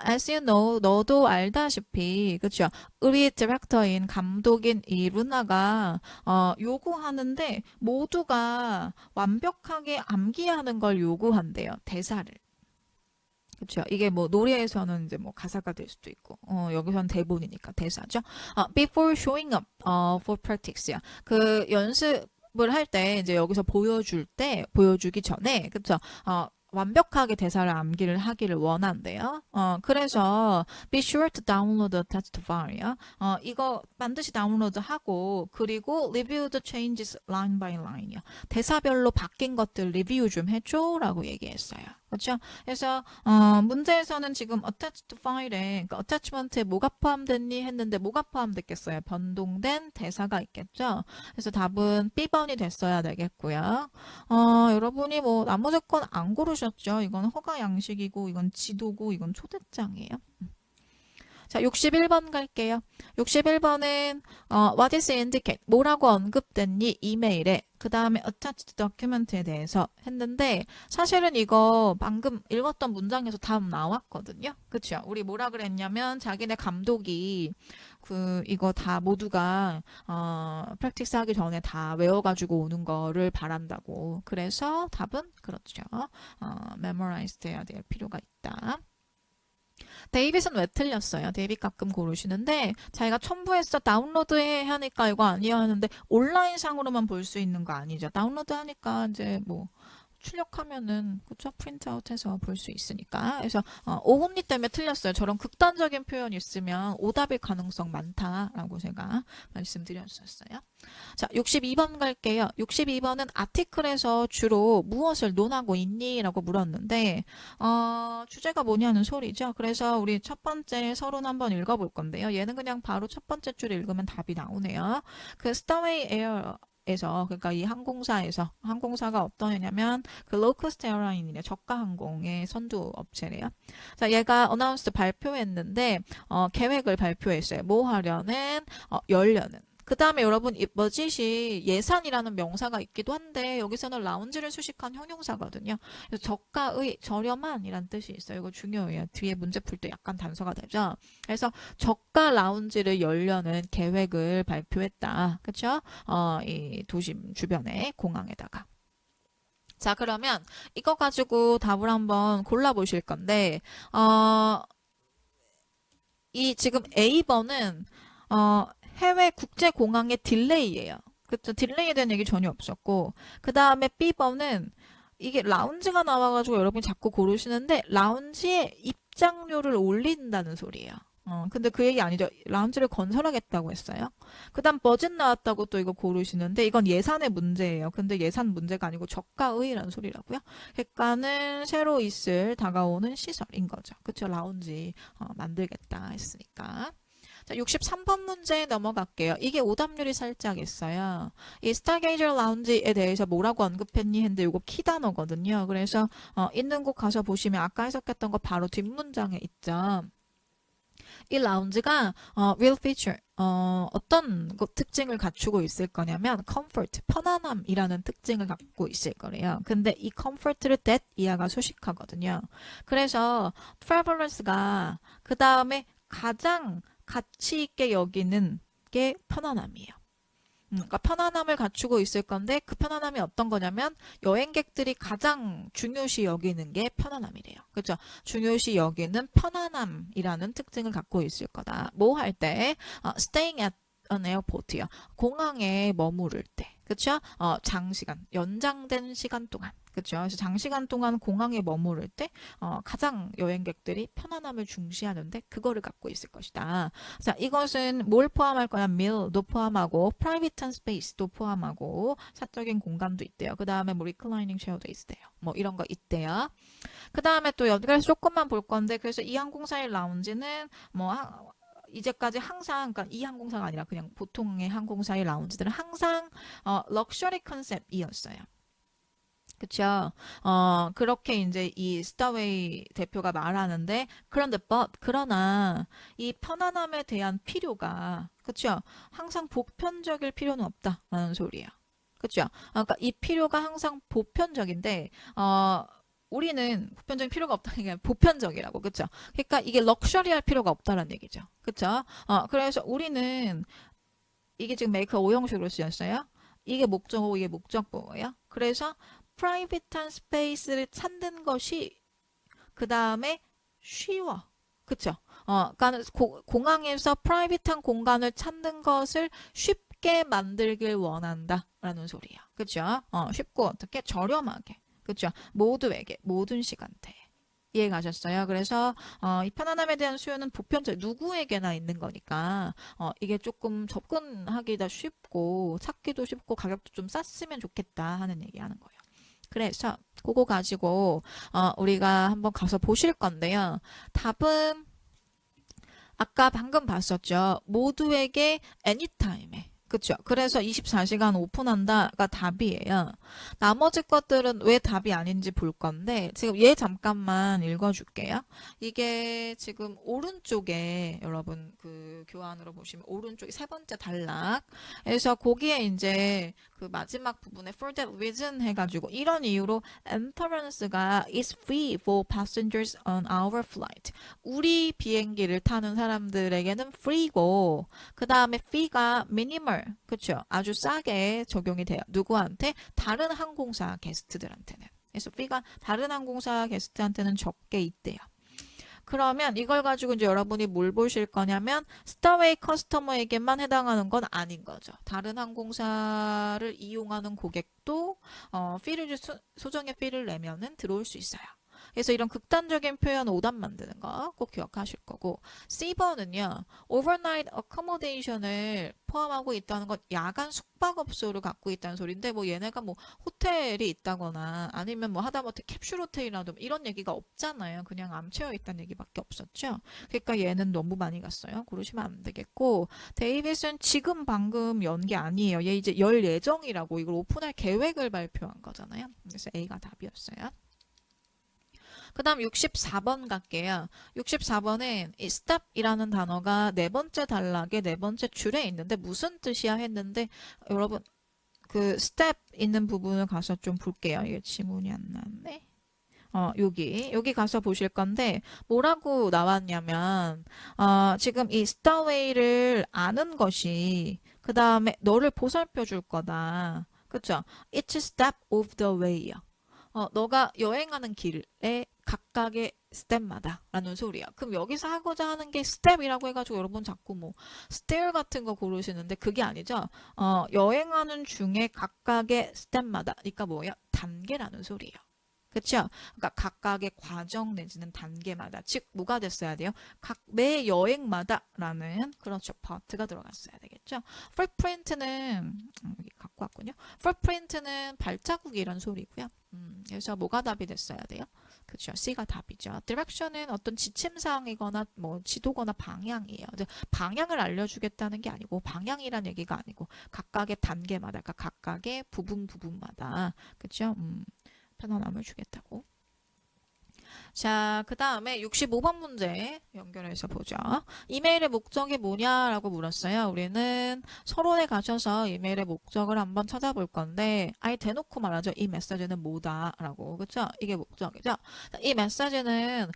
as you know, 너도 알다시피 그렇죠? 우리 디렉터인 감독인 이 루나가 요구하는데 모두가 완벽하게 암기하는 걸 요구한대요. 대사를. 그렇죠. 이게 뭐 노래에서는 이제 뭐 가사가 될 수도 있고, 여기서는 대본이니까 대사죠. Before showing up for practice야. 그 연습을 할 때 이제 여기서 보여주기 전에, 그렇죠. 완벽하게 대사를 암기를 하기를 원한대요. 그래서 be sure to download the test file이요. 이거 반드시 다운로드하고 그리고 review the changes line by line이요. 대사별로 바뀐 것들 리뷰 좀 해줘라고 얘기했어요. 그렇죠? 그래서 문제에서는 지금 attached file에 그러니까 attachment에 뭐가 포함됐니 했는데 뭐가 포함됐겠어요? 변동된 대사가 있겠죠? 그래서 답은 B번이 됐어야 되겠고요. 여러분이 뭐 나머지건 안 고르셨죠? 이건 허가 양식이고 이건 지도고 이건 초대장이에요. 자, 61번 갈게요. 61번은 what is indicate? 뭐라고 언급됐니? 이메일에. 그 다음에 attached document에 대해서 했는데 사실은 이거 방금 읽었던 문장에서 답 나왔거든요. 그쵸? 우리 뭐라 그랬냐면 자기네 감독이 이거 다 모두가 프랙티스 하기 전에 다 외워가지고 오는 거를 바란다고. 그래서 답은 그렇죠. memorized 해야 될 필요가 있다. 데이빗은 왜 틀렸어요? 데이빗 가끔 고르시는데 자기가 첨부해서 다운로드해 하니까 이거 아니야 하는데 온라인상으로만 볼 수 있는 거 아니죠. 다운로드 하니까 이제 뭐 출력하면은 그쵸? 프린트아웃해서 볼 수 있으니까. 그래서 오금니 때문에 틀렸어요. 저런 극단적인 표현이 있으면 오답일 가능성 많다라고 제가 말씀드렸었어요. 자, 62번 갈게요. 62번은 아티클에서 주로 무엇을 논하고 있니? 라고 물었는데 주제가 뭐냐는 소리죠. 그래서 우리 첫 번째 서론 한번 읽어볼 건데요. 얘는 그냥 바로 첫 번째 줄 읽으면 답이 나오네요. 그 스타웨이 에어 에서 그러니까 이 항공사가 어떤 애냐면 그 로커스트 에어라인이래. 저가 항공의 선두 업체래요. 자, 얘가 어나운스 발표했는데 계획을 발표했어요. 뭐 하려는 열려는. 그 다음에 여러분 버짓이 예산이라는 명사가 있기도 한데 여기서는 라운지를 수식한 형용사거든요. 그래서 저가의 저렴한이란 뜻이 있어요. 이거 중요해요. 뒤에 문제 풀 때 약간 단서가 되죠. 그래서 저가 라운지를 열려는 계획을 발표했다. 그렇죠? 이 도심 주변에 공항에다가. 자, 그러면 이거 가지고 답을 한번 골라보실 건데 이 지금 A번은 해외 국제공항의 딜레이예요. 그쵸? 딜레이에 대한 얘기 전혀 없었고 그 다음에 B번은 이게 라운지가 나와가지고 여러분이 자꾸 고르시는데 라운지에 입장료를 올린다는 소리예요. 근데 그 얘기 아니죠. 라운지를 건설하겠다고 했어요. 그 다음 버짓 나왔다고 또 이거 고르시는데 이건 예산의 문제예요. 근데 예산 문제가 아니고 저가의라는 소리라고요. 그러니까는 새로 있을 다가오는 시설인 거죠. 그쵸? 라운지 만들겠다 했으니까. 자, 63번 문제 넘어갈게요. 이게 오답률이 살짝 있어요. 이 스타게이저 라운지에 대해서 뭐라고 언급했니 했는데 이거 키 단어거든요. 그래서 있는 곳 가서 보시면 아까 해석했던 거 바로 뒷문장에 있죠. 이 라운지가 real feature 어떤 특징을 갖추고 있을 거냐면 comfort 편안함이라는 특징을 갖고 있을 거래요. 근데 이 comfort를 that 이하가 수식하거든요. 그래서 travelors가 그 다음에 가장 가치 있게 여기는 게 편안함이에요. 그러니까 편안함을 갖추고 있을 건데 그 편안함이 어떤 거냐면 여행객들이 가장 중요시 여기는 게 편안함이래요. 그렇죠? 중요시 여기는 편안함이라는 특징을 갖고 있을 거다. 뭐 할 때? staying at an airport요. 공항에 머무를 때. 그렇죠? 장시간, 연장된 시간 동안. 그렇죠? 그래서 장시간 동안 공항에 머무를 때 가장 여행객들이 편안함을 중시하는데 그거를 갖고 있을 것이다. 자, 이것은 뭘 포함할 거냐? meal도 포함하고 private space도 포함하고 사적인 공간도 있대요. 그 다음에 뭐 reclining chair도 있대요. 뭐 이런 거 있대요. 그 다음에 또 여기서 조금만 볼 건데 그래서 이 항공사의 라운지는 뭐 이제까지 항상 그러니까 이 항공사가 아니라 그냥 보통의 항공사의 라운지들은 항상 럭셔리 컨셉이었어요. 그쵸? 그렇게 이제 이 스타웨이 대표가 말하는데, 그러나 이 편안함에 대한 필요가, 그쵸? 항상 보편적일 필요는 없다라는 소리예요. 그쵸? 그러니까 이 필요가 항상 보편적인데, 우리는 보편적인 필요가 없다는 게 아니라 보편적이라고. 그쵸? 그러니까 이게 럭셔리할 필요가 없다는 얘기죠. 그쵸? 그래서 우리는 이게 지금 메이커 5형식으로 쓰였어요. 이게 목적어고 이게 목적보예요. 그래서 프라이빗한 스페이스를 찾는 것이 그 다음에 쉬워. 그쵸? 그러니까 공항에서 프라이빗한 공간을 찾는 것을 쉽게 만들길 원한다 라는 소리야. 그쵸? 쉽고 어떻게? 저렴하게. 그쵸? 모두에게, 모든 시간대에. 이해 가셨어요? 그래서 이 편안함에 대한 수요는 보편적 누구에게나 있는 거니까 이게 조금 접근하기가 쉽고 찾기도 쉽고 가격도 좀 쌌으면 좋겠다 하는 얘기하는 거예요. 그래서 그거 가지고 우리가 한번 가서 보실 건데요. 답은 아까 방금 봤었죠. 모두에게 anytime에. 그쵸? 그래서 24시간 오픈한다가 답이에요. 나머지 것들은 왜 답이 아닌지 볼 건데 지금 얘 잠깐만 읽어줄게요. 이게 지금 오른쪽에 여러분 그 교환으로 보시면 오른쪽에 세 번째 단락 그래서 거기에 이제 그 마지막 부분에 for that reason 해가지고 이런 이유로 enterance가 is free for passengers on our flight. 우리 비행기를 타는 사람들에게는 free고 그 다음에 fee가 minimal 그렇죠. 아주 싸게 적용이 돼요. 누구한테? 다른 항공사 게스트들한테는. 그래서 fee가 다른 항공사 게스트한테는 적게 있대요. 그러면 이걸 가지고 이제 여러분이 뭘 보실 거냐면 스타웨이 커스터머에게만 해당하는 건 아닌 거죠. 다른 항공사를 이용하는 고객도 피를 소정의 피를 내면은 들어올 수 있어요. 그래서 이런 극단적인 표현 오답 만드는 거 꼭 기억하실 거고 C번은요. overnight accommodation을 포함하고 있다는 건 야간 숙박업소를 갖고 있다는 소리인데 뭐 얘네가 뭐 호텔이 있다거나 아니면 뭐 하다못해 캡슐 호텔이라도 이런 얘기가 없잖아요. 그냥 암체어 있다는 얘기밖에 없었죠. 그러니까 얘는 너무 많이 갔어요. 그러시면 안 되겠고 데이빗은 지금 방금 연 게 아니에요. 얘 이제 열 예정이라고 이걸 오픈할 계획을 발표한 거잖아요. 그래서 A가 답이었어요. 그 다음 64번 갈게요. 64번은 이 stop이라는 단어가 네 번째 단락의 네 번째 줄에 있는데 무슨 뜻이야 했는데 여러분 그 step 있는 부분을 가서 좀 볼게요. 이게 지문이 안 나왔네. 여기 가서 보실 건데 뭐라고 나왔냐면 지금 이 stowaway를 아는 것이 그 다음에 너를 보살펴 줄 거다. 그쵸? It's a step of the way요. 너가 여행하는 길에 각각의 스텝마다 라는 소리야. 그럼 여기서 하고자 하는 게 스텝이라고 해가지고 여러분 자꾸 뭐 스테어 같은 거 고르시는데 그게 아니죠. 여행하는 중에 각각의 스텝마다 그러니까 뭐야? 단계라는 소리예요. 그쵸? 그러니까 각각의 과정 내지는 단계마다, 즉 뭐가 됐어야 돼요? 각 매 여행마다라는 그렇죠 part가 들어갔어야 되겠죠? footprint는 여기 갖고 왔군요. footprint는 발자국이란 소리고요. 그래서 뭐가 답이 됐어야 돼요? 그렇죠. C가 답이죠. direction은 어떤 지침사항이거나 뭐 지도거나 방향이에요. 근데 방향을 알려주겠다는 게 아니고 방향이란 얘기가 아니고 각각의 단계마다, 그러니까 각각의 부분마다 그렇죠. 편안함을 주겠다고. 자, 그 다음에 65번 문제 연결해서 보죠. 이메일의 목적이 뭐냐라고 물었어요. 우리는 서론에 가셔서 이메일의 목적을 한번 찾아볼 건데 아예 대놓고 말하죠. 이 메시지는 뭐다라고. 그렇죠? 이게 목적이죠. 이 메시지는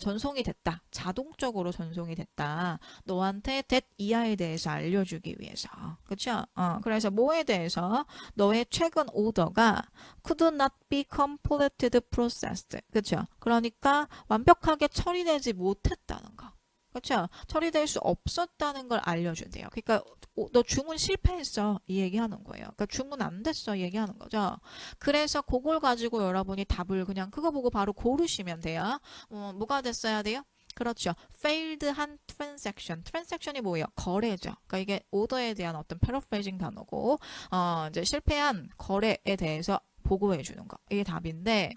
전송이 됐다. 자동적으로 전송이 됐다. 너한테 that 이하에 대해서 알려주기 위해서. 그렇죠? 그래서 뭐에 대해서 너의 최근 오더가 could not be completed processed. 그렇죠? 그러니까 완벽하게 처리되지 못했다는 거. 그렇죠? 처리될 수 없었다는 걸 알려준대요. 그러니까 너 주문 실패했어. 이 얘기하는 거예요. 그러니까 주문 안 됐어. 이 얘기하는 거죠. 그래서 그걸 가지고 여러분이 답을 그냥 그거 보고 바로 고르시면 돼요. 뭐가 됐어야 돼요? 그렇죠. failed 한 transaction. transaction이 뭐예요? 거래죠. 그러니까 이게 오더에 대한 어떤 paraphrasing 단어고 이제 실패한 거래에 대해서 보고해 주는 거. 이게 답인데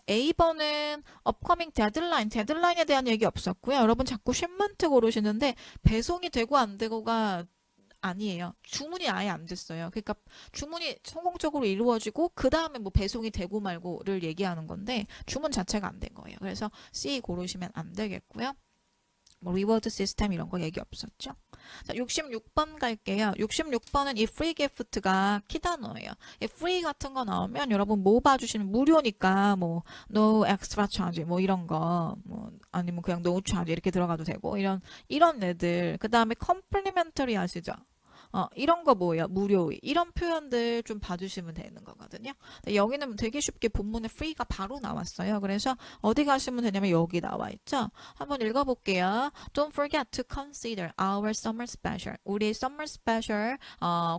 A번은 upcoming deadline, 데드라인에 대한 얘기 없었고요. 여러분 자꾸 shipment 고르시는데 배송이 되고 안 되고가 아니에요. 주문이 아예 안 됐어요. 그러니까 주문이 성공적으로 이루어지고 그 다음에 뭐 배송이 되고 말고를 얘기하는 건데 주문 자체가 안 된 거예요. 그래서 C 고르시면 안 되겠고요. 뭐 리워드 시스템 이런 거 얘기 없었죠. 자, 66번 갈게요. 66번은 이 free gift가 키단어예요. 이 free 같은 거 나오면 여러분 뭐 봐주시면 무료니까 뭐 no extra charge 뭐 이런 거 뭐 아니면 그냥 no charge 이렇게 들어가도 되고 이런 애들. 그 다음에 complimentary 아시죠? 이런 거 뭐예요? 무료의. 이런 표현들 좀 봐주시면 되는 거거든요. 여기는 되게 쉽게 본문에 free가 바로 나왔어요. 그래서 어디 가시면 되냐면 여기 나와 있죠. 한번 읽어볼게요. Don't forget to consider our summer special. 우리 summer special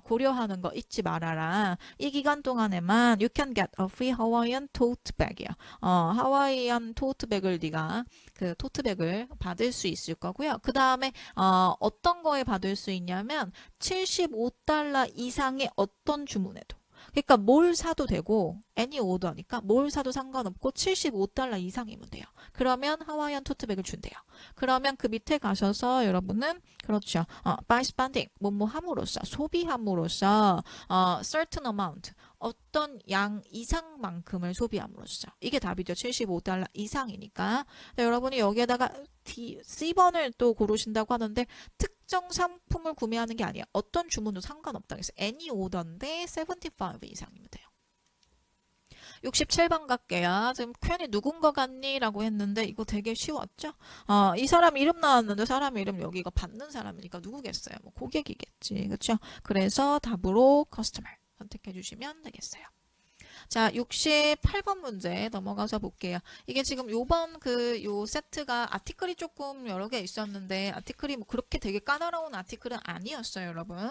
고려하는 거 잊지 말아라. 이 기간 동안에만 you can get a free Hawaiian tote bag이요. 하와이안 토트백을 네가 그 토트백을 받을 수 있을 거고요. 그 다음에 어떤 거에 받을 수 있냐면 75달러 이상의 어떤 주문에도. 그러니까 뭘 사도 되고 any order니까 뭘 사도 상관없고 75달러 이상이면 돼요. 그러면 하와이안 토트백을 준대요. 그러면 그 밑에 가셔서 여러분은 그렇죠. by spending 뭐뭐 함으로써 소비함으로써 certain amount 어떤 양 이상만큼을 소비함으로써 이게 답이죠. 75달러 이상이니까. 여러분이 여기에다가 C번을 또 고르신다고 하는데 특정 상품을 구매하는 게 아니야. 어떤 주문도 상관없다. 그래서 any order인데 75 이상이면 돼요. 67번 갈게요. 지금 퀸이 누군 거 같니? 라고 했는데 이거 되게 쉬웠죠? 이 사람 이름 나왔는데 사람 이름 여기가 받는 사람이니까 누구겠어요? 뭐 고객이겠지. 그렇죠? 그래서 답으로 customer 선택해 주시면 되겠어요. 자, 68번 문제 넘어가서 볼게요. 이게 지금 요번 요 세트가 아티클이 조금 여러 개 있었는데 아티클이 뭐 그렇게 되게 까다로운 아티클은 아니었어요, 여러분.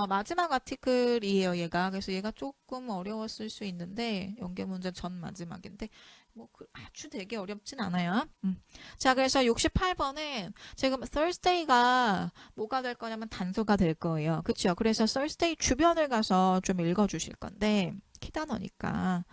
마지막 아티클이에요, 얘가. 그래서 얘가 조금 어려웠을 수 있는데 연계 문제 전 마지막인데 뭐 아주 되게 어렵진 않아요. 자, 그래서 68번은 지금 Thursday가 뭐가 될 거냐면 단서가 될 거예요. 그렇죠? 그래서 Thursday 주변을 가서 좀 읽어주실 건데 키단어니까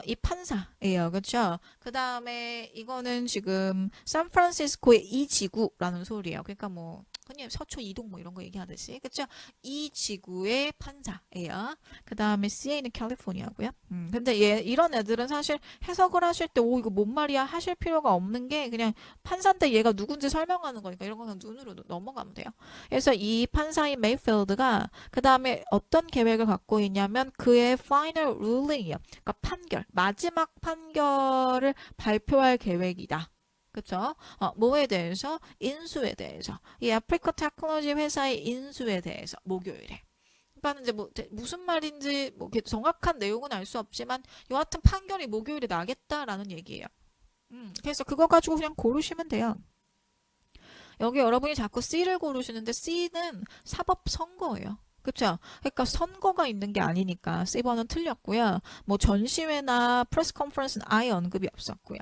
이 판사예요. 그렇죠? 그 다음에 이거는 지금 샌프란시스코의 이 지구라는 소리예요. 그러니까 뭐 흔히 서초 이동 뭐 이런 거 얘기하듯이 그렇죠? 이 지구의 판사예요. 그 다음에 CA는 캘리포니아고요. 근데 이런 애들은 사실 해석을 하실 때 오 이거 뭔 말이야 하실 필요가 없는 게 그냥 판사인데 얘가 누군지 설명하는 거니까 이런 거는 눈으로 넘어가면 돼요. 그래서 이 판사인 메이필드가 그 다음에 어떤 계획을 갖고 있냐면 그의 final ruling이요. 그러니까 판결, 마지막 판결을 발표할 계획이다. 그쵸? 뭐에 대해서? 인수에 대해서. 이 아프리카 테크놀로지 회사의 인수에 대해서 목요일에. 그러니까 이제 뭐 무슨 말인지 뭐 정확한 내용은 알 수 없지만 여하튼 판결이 목요일에 나겠다라는 얘기예요. 그래서 그거 가지고 그냥 고르시면 돼요. 여기 여러분이 자꾸 C를 고르시는데 C는 사법선거예요. 그쵸? 그러니까 선거가 있는 게 아니니까 C번은 틀렸고요. 뭐 전시회나 프레스 컨퍼런스는 아예 언급이 없었고요.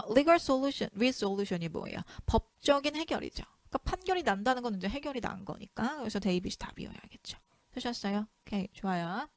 legal solution, resolution이 뭐예요? 법적인 해결이죠. 그러니까 판결이 난다는 건 이제 해결이 난 거니까. 그래서 데이빗이 답이어야겠죠. 되셨어요? 오케이, 좋아요.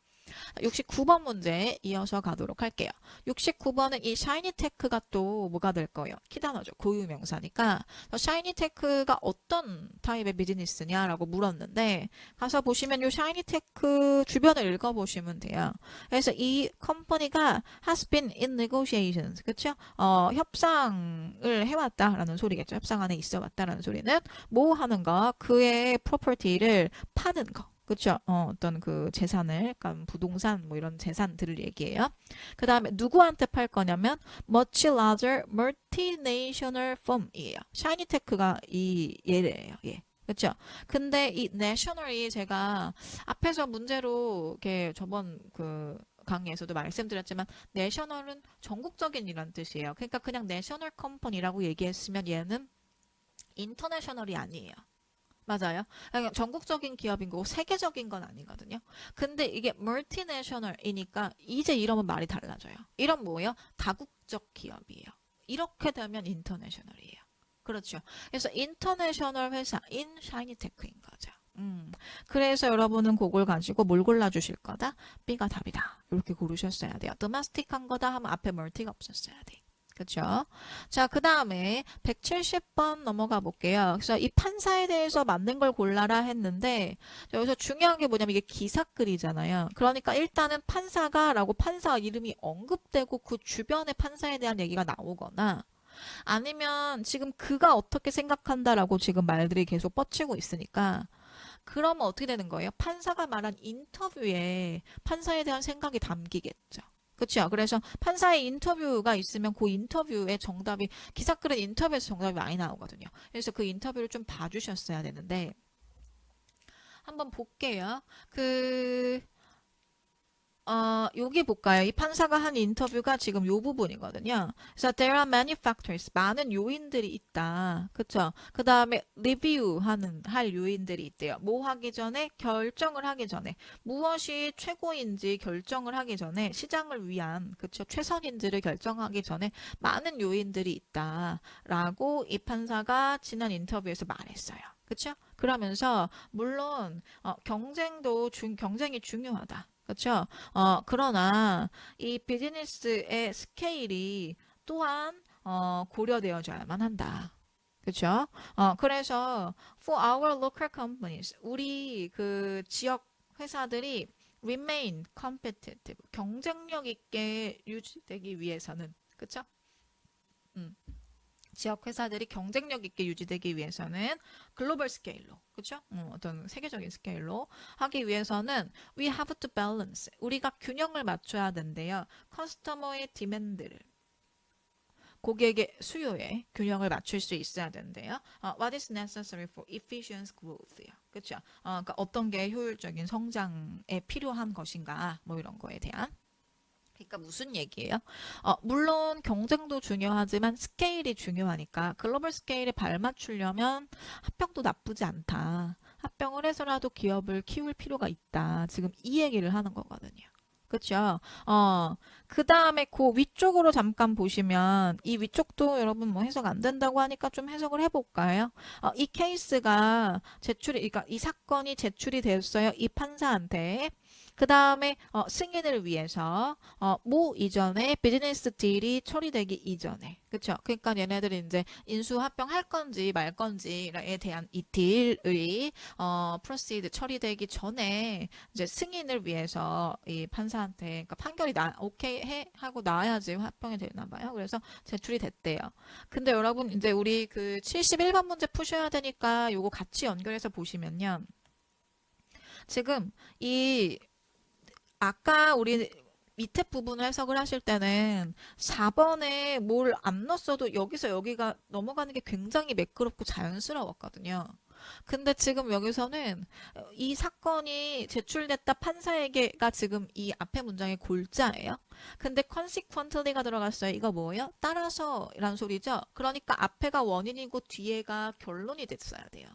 69번 문제 이어서 가도록 할게요. 69번은 이 샤이니테크가 또 뭐가 될 거예요? 키단어죠. 고유명사니까 샤이니테크가 어떤 타입의 비즈니스냐라고 물었는데 가서 보시면 이 샤이니테크 주변을 읽어보시면 돼요. 그래서 이 컴퍼니가 has been in negotiations. 그쵸? 협상을 해왔다라는 소리겠죠. 협상 안에 있어왔다라는 소리는 뭐 하는 거? 그의 프로퍼티를 파는 거. 그쵸? 어떤 그 재산을, 그러니까 부동산 뭐 이런 재산들을 얘기해요. 그 다음에 누구한테 팔 거냐면 much larger multinational firm이에요. 샤이니테크가 이 예래예요. 예. 그렇죠? 근데 이 national이 제가 앞에서 문제로 이렇게 저번 그 강의에서도 말씀드렸지만 national은 전국적인이란 뜻이에요. 그러니까 그냥 national company라고 얘기했으면 얘는 international이 아니에요. 맞아요. 그러니까 전국적인 기업인 거고 세계적인 건 아니거든요. 근데 이게 멀티내셔널이니까 이제 이러면 말이 달라져요. 이런 뭐예요? 다국적 기업이에요. 이렇게 되면 인터내셔널이에요. 그렇죠. 그래서 인터내셔널 회사인 샤이니테크인 거죠. 그래서 여러분은 그걸 가지고 뭘 골라주실 거다? B가 답이다. 이렇게 고르셨어야 돼요. 도메스틱한 거다 하면 앞에 멀티가 없었어야 돼. 그쵸? 자, 그 다음에 170번 넘어가 볼게요. 그래서 이 판사에 대해서 맞는 걸 골라라 했는데 여기서 중요한 게 뭐냐면 이게 기사글이잖아요. 그러니까 일단은 판사가 라고 판사 이름이 언급되고 그 주변의 판사에 대한 얘기가 나오거나 아니면 지금 그가 어떻게 생각한다라고 지금 말들이 계속 뻗치고 있으니까 그러면 어떻게 되는 거예요? 판사가 말한 인터뷰에 판사에 대한 생각이 담기겠죠. 그렇죠. 그래서 판사의 인터뷰가 있으면 그 인터뷰의 정답이 기사글은 인터뷰에서 정답이 많이 나오거든요. 그래서 그 인터뷰를 좀 봐주셨어야 되는데 한번 볼게요. 여기 볼까요? 이 판사가 한 인터뷰가 지금 요 부분이거든요. 그래서 there are many factors. 많은 요인들이 있다. 그쵸? 그 다음에 할 요인들이 있대요. 뭐 하기 전에? 결정을 하기 전에. 무엇이 최고인지 결정을 하기 전에 시장을 위한, 그쵸? 최선인지를 결정하기 전에 많은 요인들이 있다. 라고 이 판사가 지난 인터뷰에서 말했어요. 그쵸? 그러면서 물론 경쟁이 중요하다. 그렇죠? 그러나 이 비즈니스의 스케일이 또한 고려되어져야만 한다. 그렇죠? 그래서 for our local companies 우리 그 지역 회사들이 remain competitive 경쟁력 있게 유지되기 위해서는 그렇죠? 지역 회사들이 경쟁력 있게 유지되기 위해서는 글로벌 스케일로, 그렇죠? 어떤 세계적인 스케일로 하기 위해서는 we have to balance. 우리가 균형을 맞춰야 된대요. 커스터머의 디맨드를 고객의 수요에 균형을 맞출 수 있어야 된대요. What is necessary for efficient growth요. 그렇죠? 그러니까 어떤 게 효율적인 성장에 필요한 것인가, 뭐 이런 거에 대한. 그러니까 무슨 얘기예요? 물론 경쟁도 중요하지만 스케일이 중요하니까 글로벌 스케일에 발맞추려면 합병도 나쁘지 않다. 합병을 해서라도 기업을 키울 필요가 있다. 지금 이 얘기를 하는 거거든요. 그렇죠? 그 다음에 그 위쪽으로 잠깐 보시면 이 위쪽도 여러분 뭐 해석 안 된다고 하니까 좀 해석을 해볼까요? 이 케이스가 그러니까 이 사건이 제출이 되었어요. 이 판사한테. 그 다음에 승인을 위해서 뭐 이전에 비즈니스 딜이 처리되기 이전에 그쵸? 그러니까 얘네들이 이제 인수합병할 건지 말 건지에 대한 이 딜의 프로시드 처리되기 전에 이제 승인을 위해서 이 판사한테 그러니까 판결이 오케이 하고 나야지 합병이 되나 봐요. 그래서 제출이 됐대요. 근데 여러분 이제 우리 그 71번 문제 푸셔야 되니까 요거 같이 연결해서 보시면요. 지금 이 아까 우리 밑에 부분을 해석을 하실 때는 4번에 뭘 안 넣었어도 여기서 여기가 넘어가는 게 굉장히 매끄럽고 자연스러웠거든요. 근데 지금 여기서는 이 사건이 제출됐다 판사에게가 지금 이 앞에 문장의 골자예요. 근데 consequently가 들어갔어요. 이거 뭐예요? 따라서 라는 소리죠. 그러니까 앞에가 원인이고 뒤에가 결론이 됐어야 돼요.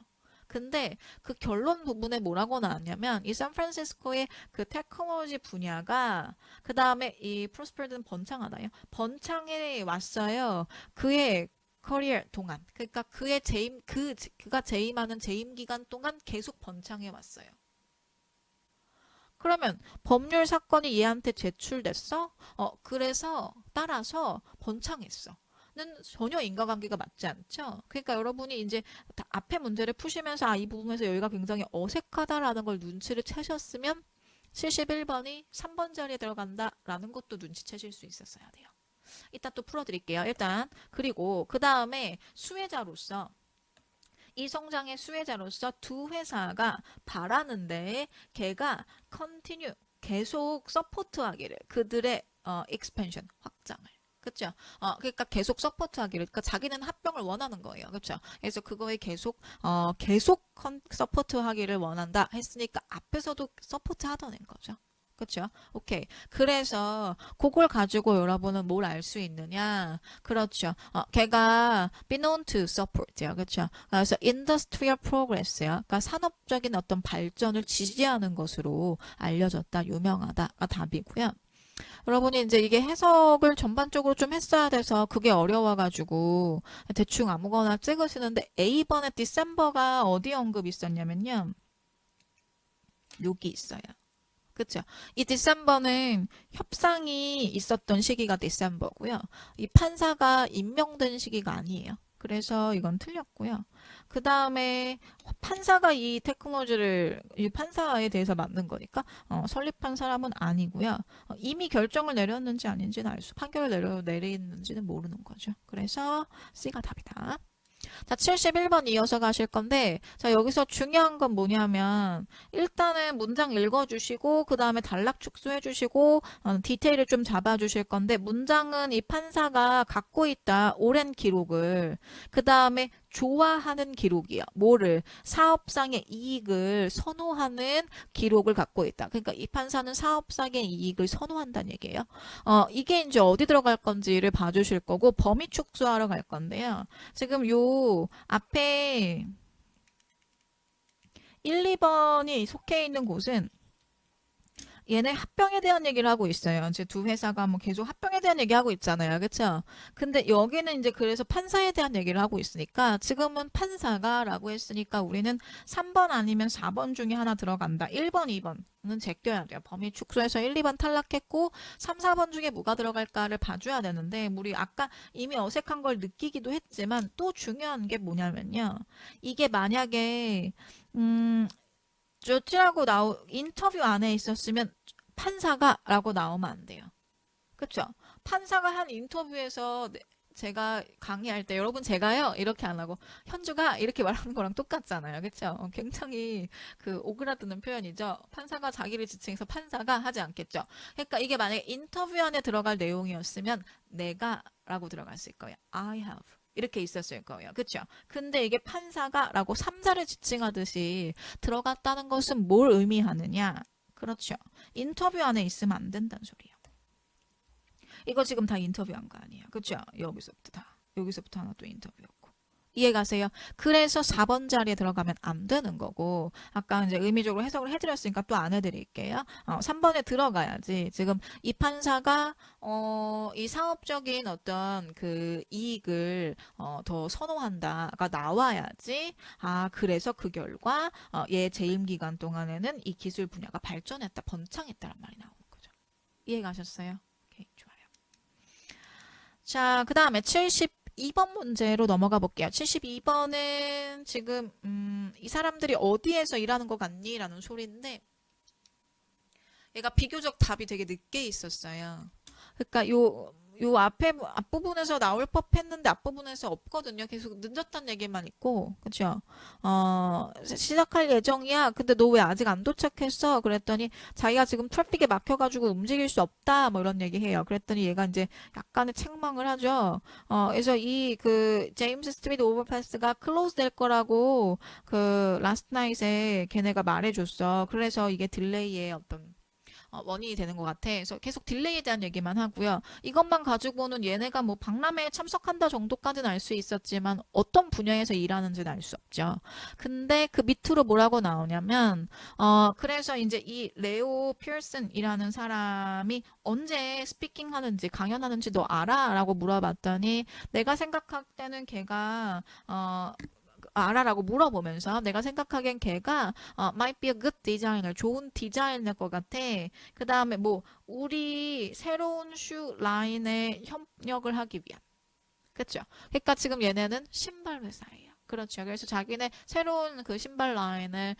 근데 그 결론 부분에 뭐라고 나왔냐면 이 샌프란시스코의 그 테크놀로지 분야가 그 다음에 이 프로스퍼드는 번창하다요. 번창에 왔어요. 그의 커리어 동안. 그러니까 그가 재임하는 재임 기간 동안 계속 번창해 왔어요. 그러면 법률 사건이 얘한테 제출됐어? 그래서 따라서 번창했어. 는 전혀 인과관계가 맞지 않죠. 그러니까 여러분이 이제 앞에 문제를 푸시면서 이 부분에서 여기가 굉장히 어색하다라는 걸 눈치를 채셨으면 71번이 3번 자리에 들어간다라는 것도 눈치채실 수 있었어야 돼요. 이따 또 풀어드릴게요. 일단 그리고 그 다음에 수혜자로서 이 성장의 수혜자로서 두 회사가 바라는데 걔가 continue 계속 서포트하기를 그들의 expansion 확장을 그렇죠? 그러니까 계속 서포트하기를 그러니까 자기는 합병을 원하는 거예요. 그렇죠? 그래서 그거에 계속 서포트하기를 원한다 했으니까 앞에서도 서포트하던 애인 거죠. 그렇죠? 오케이. 그래서 그걸 가지고 여러분은 뭘 알 수 있느냐? 그렇죠. 걔가 be known to support요. 그렇죠? 그래서 industrial progress요. 그러니까 산업적인 어떤 발전을 지지하는 것으로 알려졌다, 유명하다가 답이고요. 여러분이 이제 이게 해석을 전반적으로 좀 했어야 돼서 그게 어려워가지고 대충 아무거나 찍으시는데 A번에 디셈버가 어디 언급 있었냐면요. 여기 있어요. 그쵸? 이 디셈버는 협상이 있었던 시기가 디셈버고요. 이 판사가 임명된 시기가 아니에요. 그래서 이건 틀렸고요. 그 다음에 판사가 이 테크놀로지를 이 판사에 대해서 만든 거니까 설립한 사람은 아니고요. 이미 결정을 내렸는지 아닌지는 판결을 내리는지는 모르는 거죠. 그래서 C가 답이다. 자, 71번 이어서 가실 건데, 자, 여기서 중요한 건 뭐냐면, 일단은 문장 읽어주시고, 그 다음에 단락 축소해주시고, 디테일을 좀 잡아주실 건데, 문장은 이 판사가 갖고 있다, 오랜 기록을, 그 다음에 좋아하는 기록이요. 뭐를? 사업상의 이익을 선호하는 기록을 갖고 있다. 그러니까 이 판사는 사업상의 이익을 선호한다는 얘기예요. 이게 이제 어디 들어갈 건지를 봐주실 거고, 범위 축소하러 갈 건데요. 지금 요 앞에 1, 2번이 속해 있는 곳은 얘네 합병에 대한 얘기를 하고 있어요. 이제 두 회사가 뭐 계속 합병에 대한 얘기하고 있잖아요. 그쵸? 근데 여기는 이제 그래서 판사에 대한 얘기를 하고 있으니까 지금은 판사가라고 했으니까 우리는 3번 아니면 4번 중에 하나 들어간다. 1번, 2번은 제껴야 돼요. 범위 축소해서 1, 2번 탈락했고 3, 4번 중에 뭐가 들어갈까를 봐줘야 되는데 우리 아까 이미 어색한 걸 느끼기도 했지만 또 중요한 게 뭐냐면요. 이게 만약에 조치라고 인터뷰 안에 있었으면 판사가 라고 나오면 안 돼요. 그쵸? 판사가 한 인터뷰에서 제가 강의할 때 여러분 제가요 이렇게 안 하고 현주가 이렇게 말하는 거랑 똑같잖아요. 그쵸? 굉장히 그 오그라드는 표현이죠. 판사가 자기를 지칭해서 판사가 하지 않겠죠. 그러니까 이게 만약에 인터뷰 안에 들어갈 내용이었으면 내가 라고 들어갔을 거예요. I have. 이렇게 있었을 거예요. 그렇죠? 근데 이게 판사가 라고 3자를 지칭하듯이 들어갔다는 것은 뭘 의미하느냐? 그렇죠. 인터뷰 안에 있으면 안 된다는 소리예요. 이거 지금 다 인터뷰한 거 아니에요. 그렇죠? 여기서부터 하나 또 인터뷰였고. 이해가세요? 그래서 4번 자리에 들어가면 안 되는 거고 아까 이제 의미적으로 해석을 해드렸으니까 또 안 해드릴게요. 3번에 들어가야지. 지금 이 판사가 이 사업적인 어떤 그 이익을 더 선호한다가 나와야지. 그래서 그 결과 얘 재임 기간 동안에는 이 기술 분야가 발전했다, 번창했다란 말이 나오는 거죠. 이해가셨어요? 오케이, 좋아요. 자, 그 다음에 72번 문제로 넘어가 볼게요. 72번은 지금 이 사람들이 어디에서 일하는 것 같니? 라는 소리인데 얘가 비교적 답이 되게 늦게 있었어요. 그러니까 요 앞부분에서 나올 법했는데 앞부분에서 없거든요. 계속 늦었다는 얘기만 있고, 그쵸? 시작할 예정이야. 근데 너 왜 아직 안 도착했어? 그랬더니 자기가 지금 트래픽에 막혀가지고 움직일 수 없다. 뭐 이런 얘기해요. 그랬더니 얘가 이제 약간의 책망을 하죠. 그래서 그 제임스 스트리트 오버패스가 클로즈 될 거라고 라스트 나잇에 걔네가 말해줬어. 그래서 이게 딜레이의 어떤 원인이 되는 것 같아. 그래서 계속 딜레이에 대한 얘기만 하고요. 이것만 가지고는 얘네가 뭐 박람회에 참석한다 정도까지는 알 수 있었지만 어떤 분야에서 일하는지는 알 수 없죠. 근데 그 밑으로 뭐라고 나오냐면 그래서 이제 이 레오 피어슨이라는 사람이 언제 스피킹 하는지 강연하는지 너 알아? 라고 물어봤더니 내가 생각할 때는 걔가 알아라고 물어보면서 내가 생각하기엔 걔가 might be a good designer 좋은 디자이너일 것 같아. 그 다음에 뭐 우리 새로운 슈 라인에 협력을 하기 위한 그렇죠? 그러니까 지금 얘네는 신발 회사예요. 그렇죠. 그래서 자기네 새로운 그 신발 라인을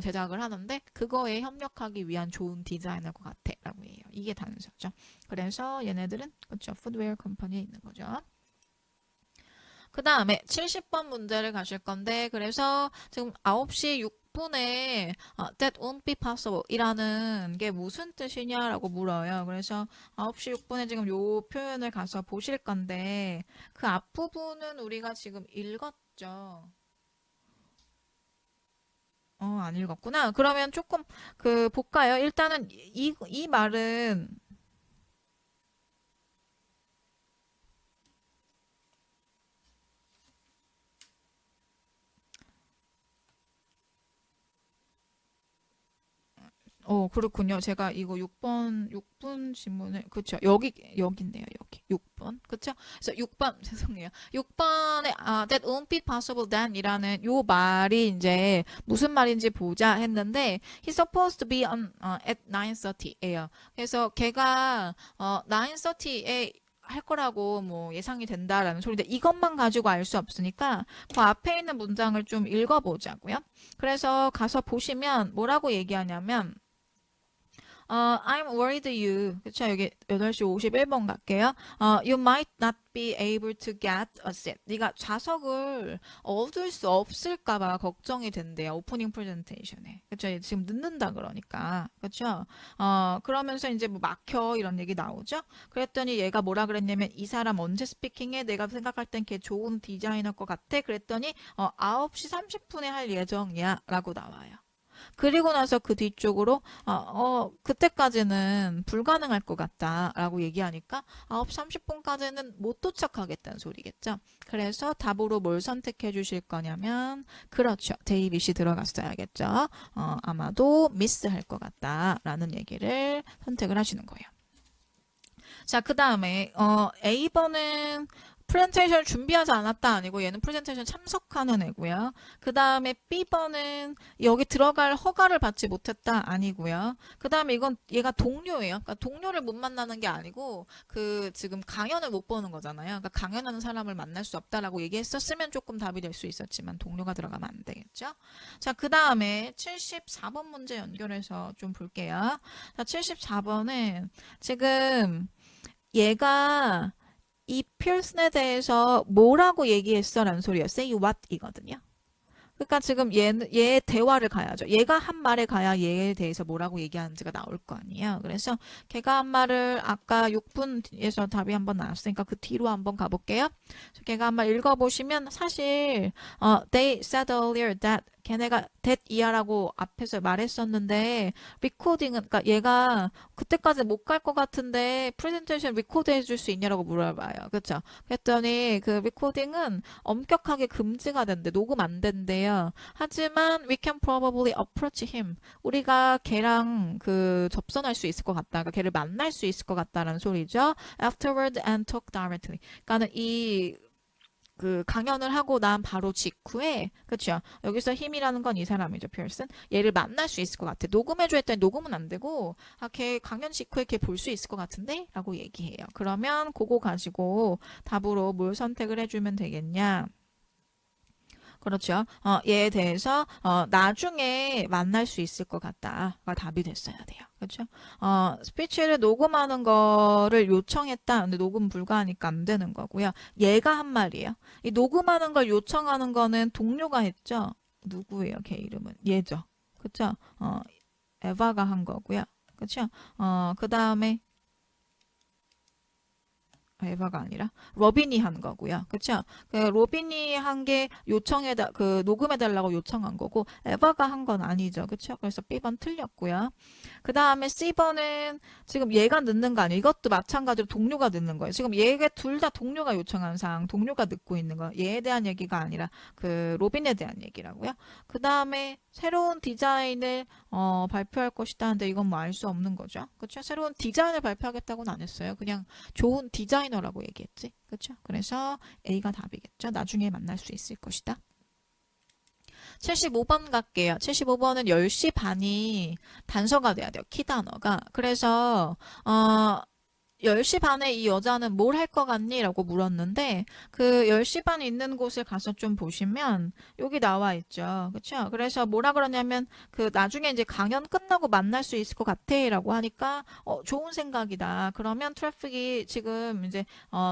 제작을 하는데 그거에 협력하기 위한 좋은 디자인일 것 같아 라고 해요. 이게 단서죠. 그래서 얘네들은 그렇죠. 푸드웨어 컴퍼니에 있는 거죠. 그 다음에 70번 문제를 가실 건데 그래서 지금 9시 6분에 that won't be possible 이라는 게 무슨 뜻이냐라고 물어요. 그래서 9시 6분에 지금 요 표현을 가서 보실 건데 그 앞부분은 우리가 지금 읽었죠. 안 읽었구나. 그러면 조금 볼까요? 일단은 이 말은 그렇군요. 제가 이거 6분 질문을, 그쵸. 여기인데요, 여기. 6번. 그쵸? 그래서 6번, 죄송해요. 6번에, that won't be possible then 이라는 요 말이 이제 무슨 말인지 보자 했는데, he's supposed to be on, at 9:30에요. 그래서 걔가, 9:30에 할 거라고 뭐 예상이 된다라는 소리인데 이것만 가지고 알 수 없으니까 그 앞에 있는 문장을 좀 읽어보자고요. 그래서 가서 보시면 뭐라고 얘기하냐면 I'm worried you. 그쵸? 여기 8시 51번 갈게요. You might not be able to get a seat. 네가 좌석을 얻을 수 없을까봐 걱정이 된대요. 오프닝 프레젠테이션에. 그쵸? 지금 늦는다 그러니까. 그쵸? 그러면서 이제 뭐 막혀 이런 얘기 나오죠? 그랬더니 얘가 뭐라 그랬냐면 이 사람 언제 스피킹해? 내가 생각할 땐 걔 좋은 디자이너일 것 같아. 그랬더니 9시 30분에 할 예정이야. 라고 나와요. 그리고 나서 그 뒤쪽으로 그때까지는 불가능할 것 같다라고 얘기하니까 9시 30분까지는 못 도착하겠다는 소리겠죠. 그래서 답으로 뭘 선택해 주실 거냐면 그렇죠. 데이빗이 들어갔어야겠죠. 아마도 미스할 것 같다라는 얘기를 선택을 하시는 거예요. 자, 그 다음에 A번은 프레젠테이션을 준비하지 않았다 아니고 얘는 프레젠테이션 참석하는 애고요. 그 다음에 B번은 여기 들어갈 허가를 받지 못했다 아니고요. 그 다음에 이건 얘가 동료예요. 그러니까 동료를 못 만나는 게 아니고 지금 강연을 못 보는 거잖아요. 그러니까 강연하는 사람을 만날 수 없다라고 얘기했었으면 조금 답이 될 수 있었지만 동료가 들어가면 안 되겠죠. 자, 그 다음에 74번 문제 연결해서 좀 볼게요. 자, 74번은 지금 얘가 이 피어슨에 대해서 뭐라고 얘기했어? 라는 소리예요. say what 이거든요. 그러니까 지금 얘 대화를 가야죠. 얘가 한 말에 가야 얘에 대해서 뭐라고 얘기하는지가 나올 거 아니에요. 그래서 걔가 한 말을 아까 6분에서 답이 한번 나왔으니까 그 뒤로 한번 가볼게요. 걔가 한 말 읽어보시면 사실 they said earlier that 걔네가 that 이하라고 앞에서 말했었는데 리코딩은 그러니까 얘가 그때까지 못 갈 것 같은데 프레젠테이션 리코드 해줄 수 있냐라고 물어봐요. 그렇죠? 그랬더니 그 리코딩은 엄격하게 금지가 된대. 녹음 안 된대요. 하지만 we can probably approach him. 우리가 걔랑 접선할 수 있을 것 같다. 그러니까 걔를 만날 수 있을 것 같다라는 소리죠. afterward and talk directly. 그러니까는 강연을 하고 난 바로 직후에 그쵸 여기서 힘이라는 건 이 사람이죠 피어슨 얘를 만날 수 있을 것 같아 녹음해줘 했더니 녹음은 안 되고 걔 강연 직후에 걔 볼 수 있을 것 같은데 라고 얘기해요 그러면 그거 가지고 답으로 뭘 선택을 해주면 되겠냐 그렇죠. 얘에 대해서 나중에 만날 수 있을 것 같다가 답이 됐어야 돼요. 그렇죠? 스피치를 녹음하는 거를 요청했다. 근데 녹음 불가하니까 안 되는 거고요. 얘가 한 말이에요. 이 녹음하는 걸 요청하는 거는 동료가 했죠. 누구예요? 걔 이름은 얘죠. 그렇죠? 에바가 한 거고요. 그렇죠? 그 다음에 에바가 아니라 로빈이 한 거고요. 그쵸? 그 로빈이 한 게 녹음해달라고 요청한 거고, 에바가 한 건 아니죠. 그쵸? 그래서 B번 틀렸고요. 그 다음에 C번은 지금 얘가 넣는 거 아니에요. 이것도 마찬가지로 동료가 넣는 거예요. 지금 얘가 둘 다 동료가 요청한 사항, 동료가 넣고 있는 거. 얘에 대한 얘기가 아니라 그 로빈에 대한 얘기라고요. 그 다음에 새로운 디자인을 발표할 것이다 하는데 이건 뭐 알 수 없는 거죠. 그렇죠? 새로운 디자인을 발표하겠다고는 안 했어요. 그냥 좋은 디자이너라고 얘기했지. 그렇죠? 그래서 A가 답이겠죠. 나중에 만날 수 있을 것이다. 75번 갈게요. 75번은 10시 반이 단서가 돼야 돼요. 키 단어가. 그래서 10시 반에 이 여자는 뭘 할 것 같니? 라고 물었는데 그 10시 반에 있는 곳을 가서 좀 보시면 여기 나와 있죠. 그렇죠? 그래서 뭐라 그러냐면 그 나중에 이제 강연 끝나고 만날 수 있을 것 같아 라고 하니까 좋은 생각이다. 그러면 트래픽이 지금 이제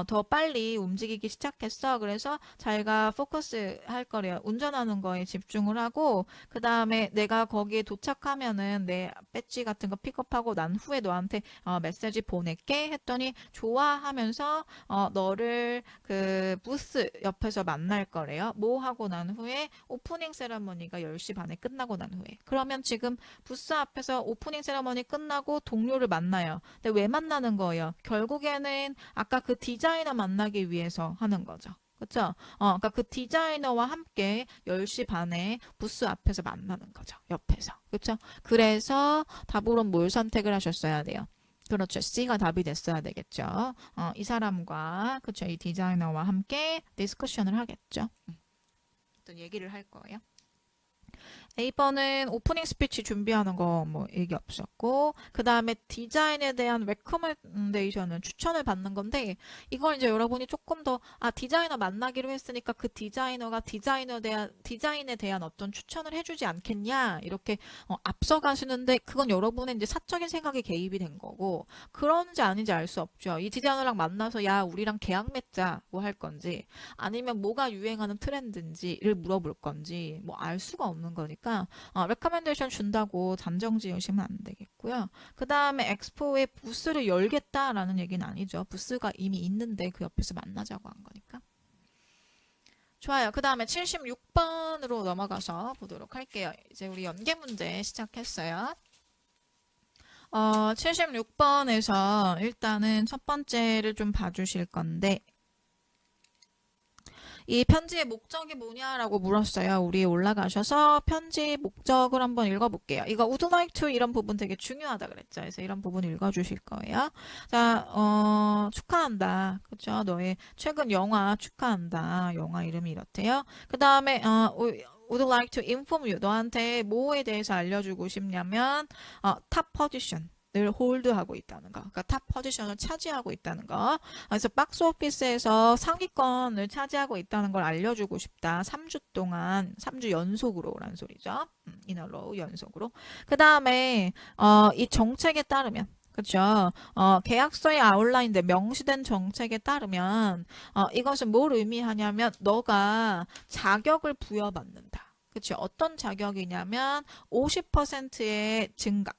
더 빨리 움직이기 시작했어. 그래서 자기가 포커스 할 거래요. 운전하는 거에 집중을 하고 그 다음에 내가 거기에 도착하면은 내 배지 같은 거 픽업하고 난 후에 너한테 메시지 보낼게 했더니 좋아하면서 너를 그 부스 옆에서 만날 거래요. 뭐 하고 난 후에 오프닝 세러머니가 10시 반에 끝나고 난 후에. 그러면 지금 부스 앞에서 오프닝 세러머니 끝나고 동료를 만나요. 근데 왜 만나는 거예요? 결국에는 아까 그 디자이너 만나기 위해서 하는 거죠. 그렇죠? 그러니까 그 디자이너와 함께 10시 반에 부스 앞에서 만나는 거죠. 옆에서. 그렇죠? 그래서 답으로 뭘 선택을 하셨어야 돼요? 그렇죠. C가 답이 됐어야 되겠죠. 이 사람과 그렇죠. 이 디자이너와 함께 디스커션을 하겠죠. 어떤 얘기를 할 거예요. A번은 오프닝 스피치 준비하는 거 뭐 얘기 없었고 그 다음에 디자인에 대한 레커멘데이션은 추천을 받는 건데 이걸 이제 여러분이 조금 더 디자이너 만나기로 했으니까 그 디자이너가 디자인에 대한 어떤 추천을 해주지 않겠냐 이렇게 앞서가시는데 그건 여러분의 이제 사적인 생각이 개입이 된 거고 그런지 아닌지 알 수 없죠. 이 디자이너랑 만나서 야 우리랑 계약 맺자고 할 건지 아니면 뭐가 유행하는 트렌드인지를 물어볼 건지 뭐 알 수가 없는 거니까 레커멘데이션 준다고 단정 지으시면 안 되겠고요. 그 다음에 엑스포에 부스를 열겠다라는 얘기는 아니죠. 부스가 이미 있는데 그 옆에서 만나자고 한 거니까. 좋아요. 그 다음에 76번으로 넘어가서 보도록 할게요. 이제 우리 연계 문제 시작했어요. 76번에서 일단은 첫 번째를 좀 봐주실 건데 이 편지의 목적이 뭐냐라고 물었어요. 우리 올라가셔서 편지 목적을 한번 읽어볼게요. 이거 would like to 이런 부분 되게 중요하다 그랬죠. 그래서 이런 부분 읽어주실 거예요. 자, 축하한다. 그죠? 너의 최근 영화 축하한다. 영화 이름이 이렇대요. 그 다음에 would like to inform you. 너한테 뭐에 대해서 알려주고 싶냐면 top position. 을 홀드하고 있다는 거. 그러니까 탑 포지션을 차지하고 있다는 거. 그래서 박스 오피스에서 상위권을 차지하고 있다는 걸 알려주고 싶다. 3주 동안, 3주 연속으로라는 소리죠. 이너로 연속으로. 그 다음에 이 정책에 따르면 그렇죠. 계약서에 아웃라인돼 명시된 정책에 따르면 이것은 뭘 의미하냐면 너가 자격을 부여받는다. 그렇죠. 어떤 자격이냐면 50%의 증가.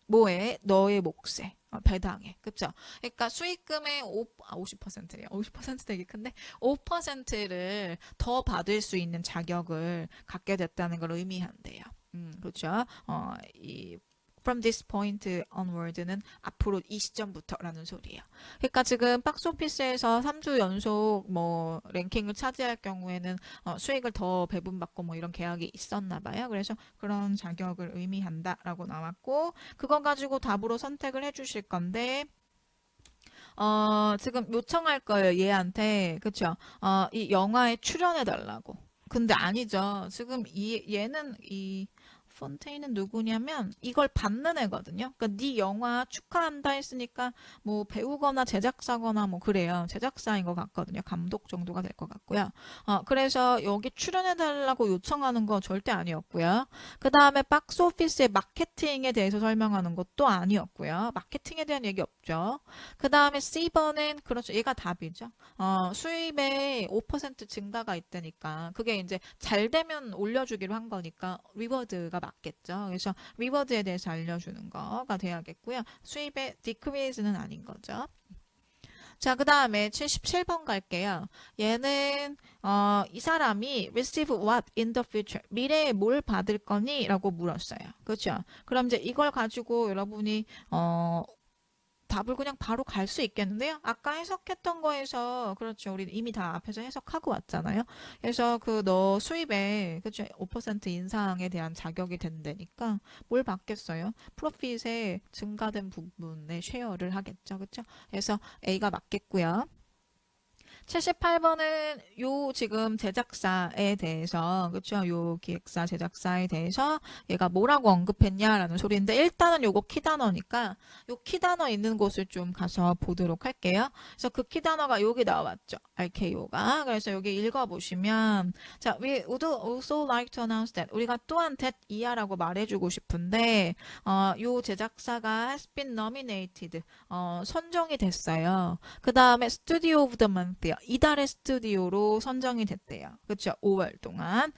뭐에? 너의 몫에. 배당에. 그쵸? 그러니까 수익금의 50%래요. 50% 되게 큰데 5%를 더 받을 수 있는 자격을 갖게 됐다는 걸 의미한대요. 그렇죠? 이 from this point onward는 앞으로 이 시점부터라는 소리예요. 그러니까 지금 박스오피스에서 3주 연속 뭐 랭킹을 차지할 경우에는 수익을 더 배분받고 뭐 이런 계약이 있었나 봐요. 그래서 그런 자격을 의미한다라고 나왔고 그거 가지고 답으로 선택을 해주실 건데 지금 요청할 거예요. 얘한테. 그쵸? 이 영화에 출연해달라고. 근데 아니죠. 지금 얘는 이 폰테인은 누구냐면 이걸 받는 애거든요. 그러니까 네 영화 축하한다 했으니까 뭐 배우거나 제작사거나 뭐 그래요. 제작사인 것 같거든요. 감독 정도가 될 것 같고요. 그래서 여기 출연해달라고 요청하는 거 절대 아니었고요. 그 다음에 박스 오피스의 마케팅에 대해서 설명하는 것도 아니었고요. 마케팅에 대한 얘기 없죠. 그 다음에 C번은 그렇죠. 얘가 답이죠. 수입에 5% 증가가 있다니까 그게 이제 잘 되면 올려주기로 한 거니까 리워드가 맞겠죠. 그래서 리워드에 대해서 알려주는 거가 돼야겠고요. 수입의 decrease는 아닌 거죠. 자, 그 다음에 77번 갈게요. 얘는 이 사람이 receive what in the future? 미래에 뭘 받을 거니? 라고 물었어요. 그렇죠? 그럼 이제 이걸 가지고 여러분이 답을 그냥 바로 갈 수 있겠는데요. 아까 해석했던 거에서 그렇죠. 우리 이미 다 앞에서 해석하고 왔잖아요. 그래서 그 너 수입에 그렇죠. 5% 인상에 대한 자격이 된다니까 뭘 받겠어요? 프로핏에 증가된 부분에 쉐어를 하겠죠. 그렇죠? 그래서 A가 맞겠고요. 78번은 요 지금 제작사에 대해서 그렇죠? 요 기획사 제작사에 대해서 얘가 뭐라고 언급했냐라는 소리인데 일단은 요거 키단어니까 요 키단어 있는 곳을 좀 가서 보도록 할게요. 그래서 그 키단어가 여기 나왔죠. RKO가. 그래서 여기 읽어보시면 자, we would also like to announce that 우리가 또한 that 이하라고 말해주고 싶은데 요 제작사가 has been nominated 선정이 됐어요. 그 다음에 스튜디오 오브 더 먼스요. 이달의 스튜디오로 선정이 됐대요. 그렇죠? 5월 동안.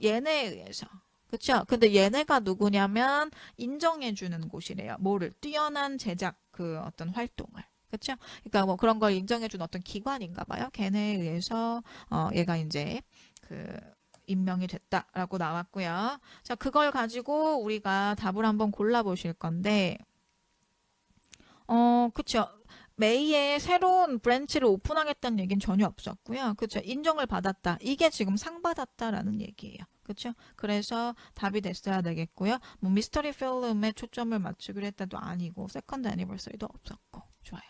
얘네에 의해서. 그렇죠? 근데 얘네가 누구냐면 인정해주는 곳이래요. 뭐를? 뛰어난 제작 그 어떤 활동을. 그렇죠? 그러니까 뭐 그런 걸 인정해준 어떤 기관인가 봐요. 걔네에 의해서 얘가 이제 그 임명이 됐다라고 나왔고요. 자, 그걸 가지고 우리가 답을 한번 골라보실 건데 그쵸. 메이에 새로운 브랜치를 오픈하겠다는 얘기는 전혀 없었고요. 그쵸. 인정을 받았다. 이게 지금 상 받았다라는 얘기예요. 그쵸. 그래서 답이 됐어야 되겠고요. 뭐 미스터리 필름에 초점을 맞추기로 했다도 아니고 세컨드 애니버서리도 없었고. 좋아요.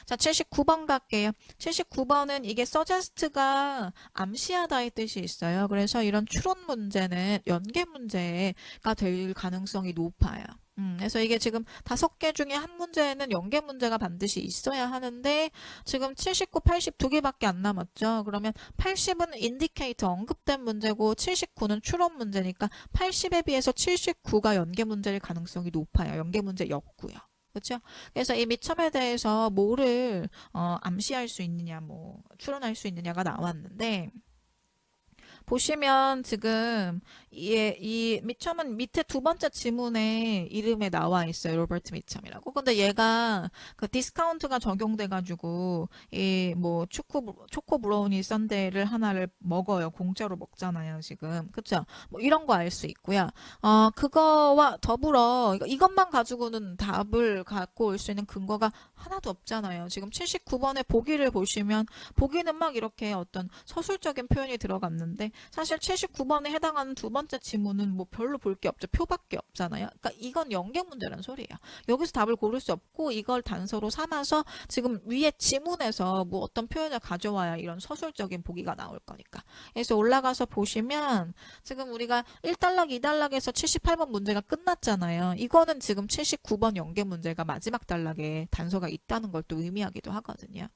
자, 79번 갈게요. 79번은 이게 서제스트가 암시하다의 뜻이 있어요. 그래서 이런 추론 문제는 연계 문제가 될 가능성이 높아요. 그래서 이게 지금 5개 중에 한 문제에는 연계 문제가 반드시 있어야 하는데 지금 79, 80 2개밖에 안 남았죠. 그러면 80은 인디케이터 언급된 문제고 79는 추론 문제니까 80에 비해서 79가 연계 문제일 가능성이 높아요. 연계 문제였고요. 그렇죠? 그래서 이 미첨에 대해서 뭐를 암시할 수 있느냐, 뭐 추론할 수 있느냐가 나왔는데 보시면 지금 이 미첨은 밑에 두 번째 지문에 이름에 나와 있어요. 로버트 미첨이라고. 근데 얘가 그 디스카운트가 적용돼가지고 이 뭐 초코 브라우니 썬데이를 하나를 먹어요. 공짜로 먹잖아요. 지금. 그쵸? 뭐 이런 거 알 수 있고요. 그거와 더불어 이것만 가지고는 답을 갖고 올 수 있는 근거가 하나도 없잖아요. 지금 79번의 보기를 보시면 보기는 막 이렇게 어떤 서술적인 표현이 들어갔는데 사실 79번에 해당하는 두 번째 지문은 뭐 별로 볼 게 없죠. 표밖에 없잖아요. 그러니까 이건 연계 문제라는 소리예요. 여기서 답을 고를 수 없고 이걸 단서로 삼아서 지금 위에 지문에서 뭐 어떤 표현을 가져와야 이런 서술적인 보기가 나올 거니까. 그래서 올라가서 보시면 지금 우리가 1단락, 2단락에서 78번 문제가 끝났잖아요. 이거는 지금 79번 연계 문제가 마지막 단락에 단서가 있다는 걸 또 의미하기도 하거든요.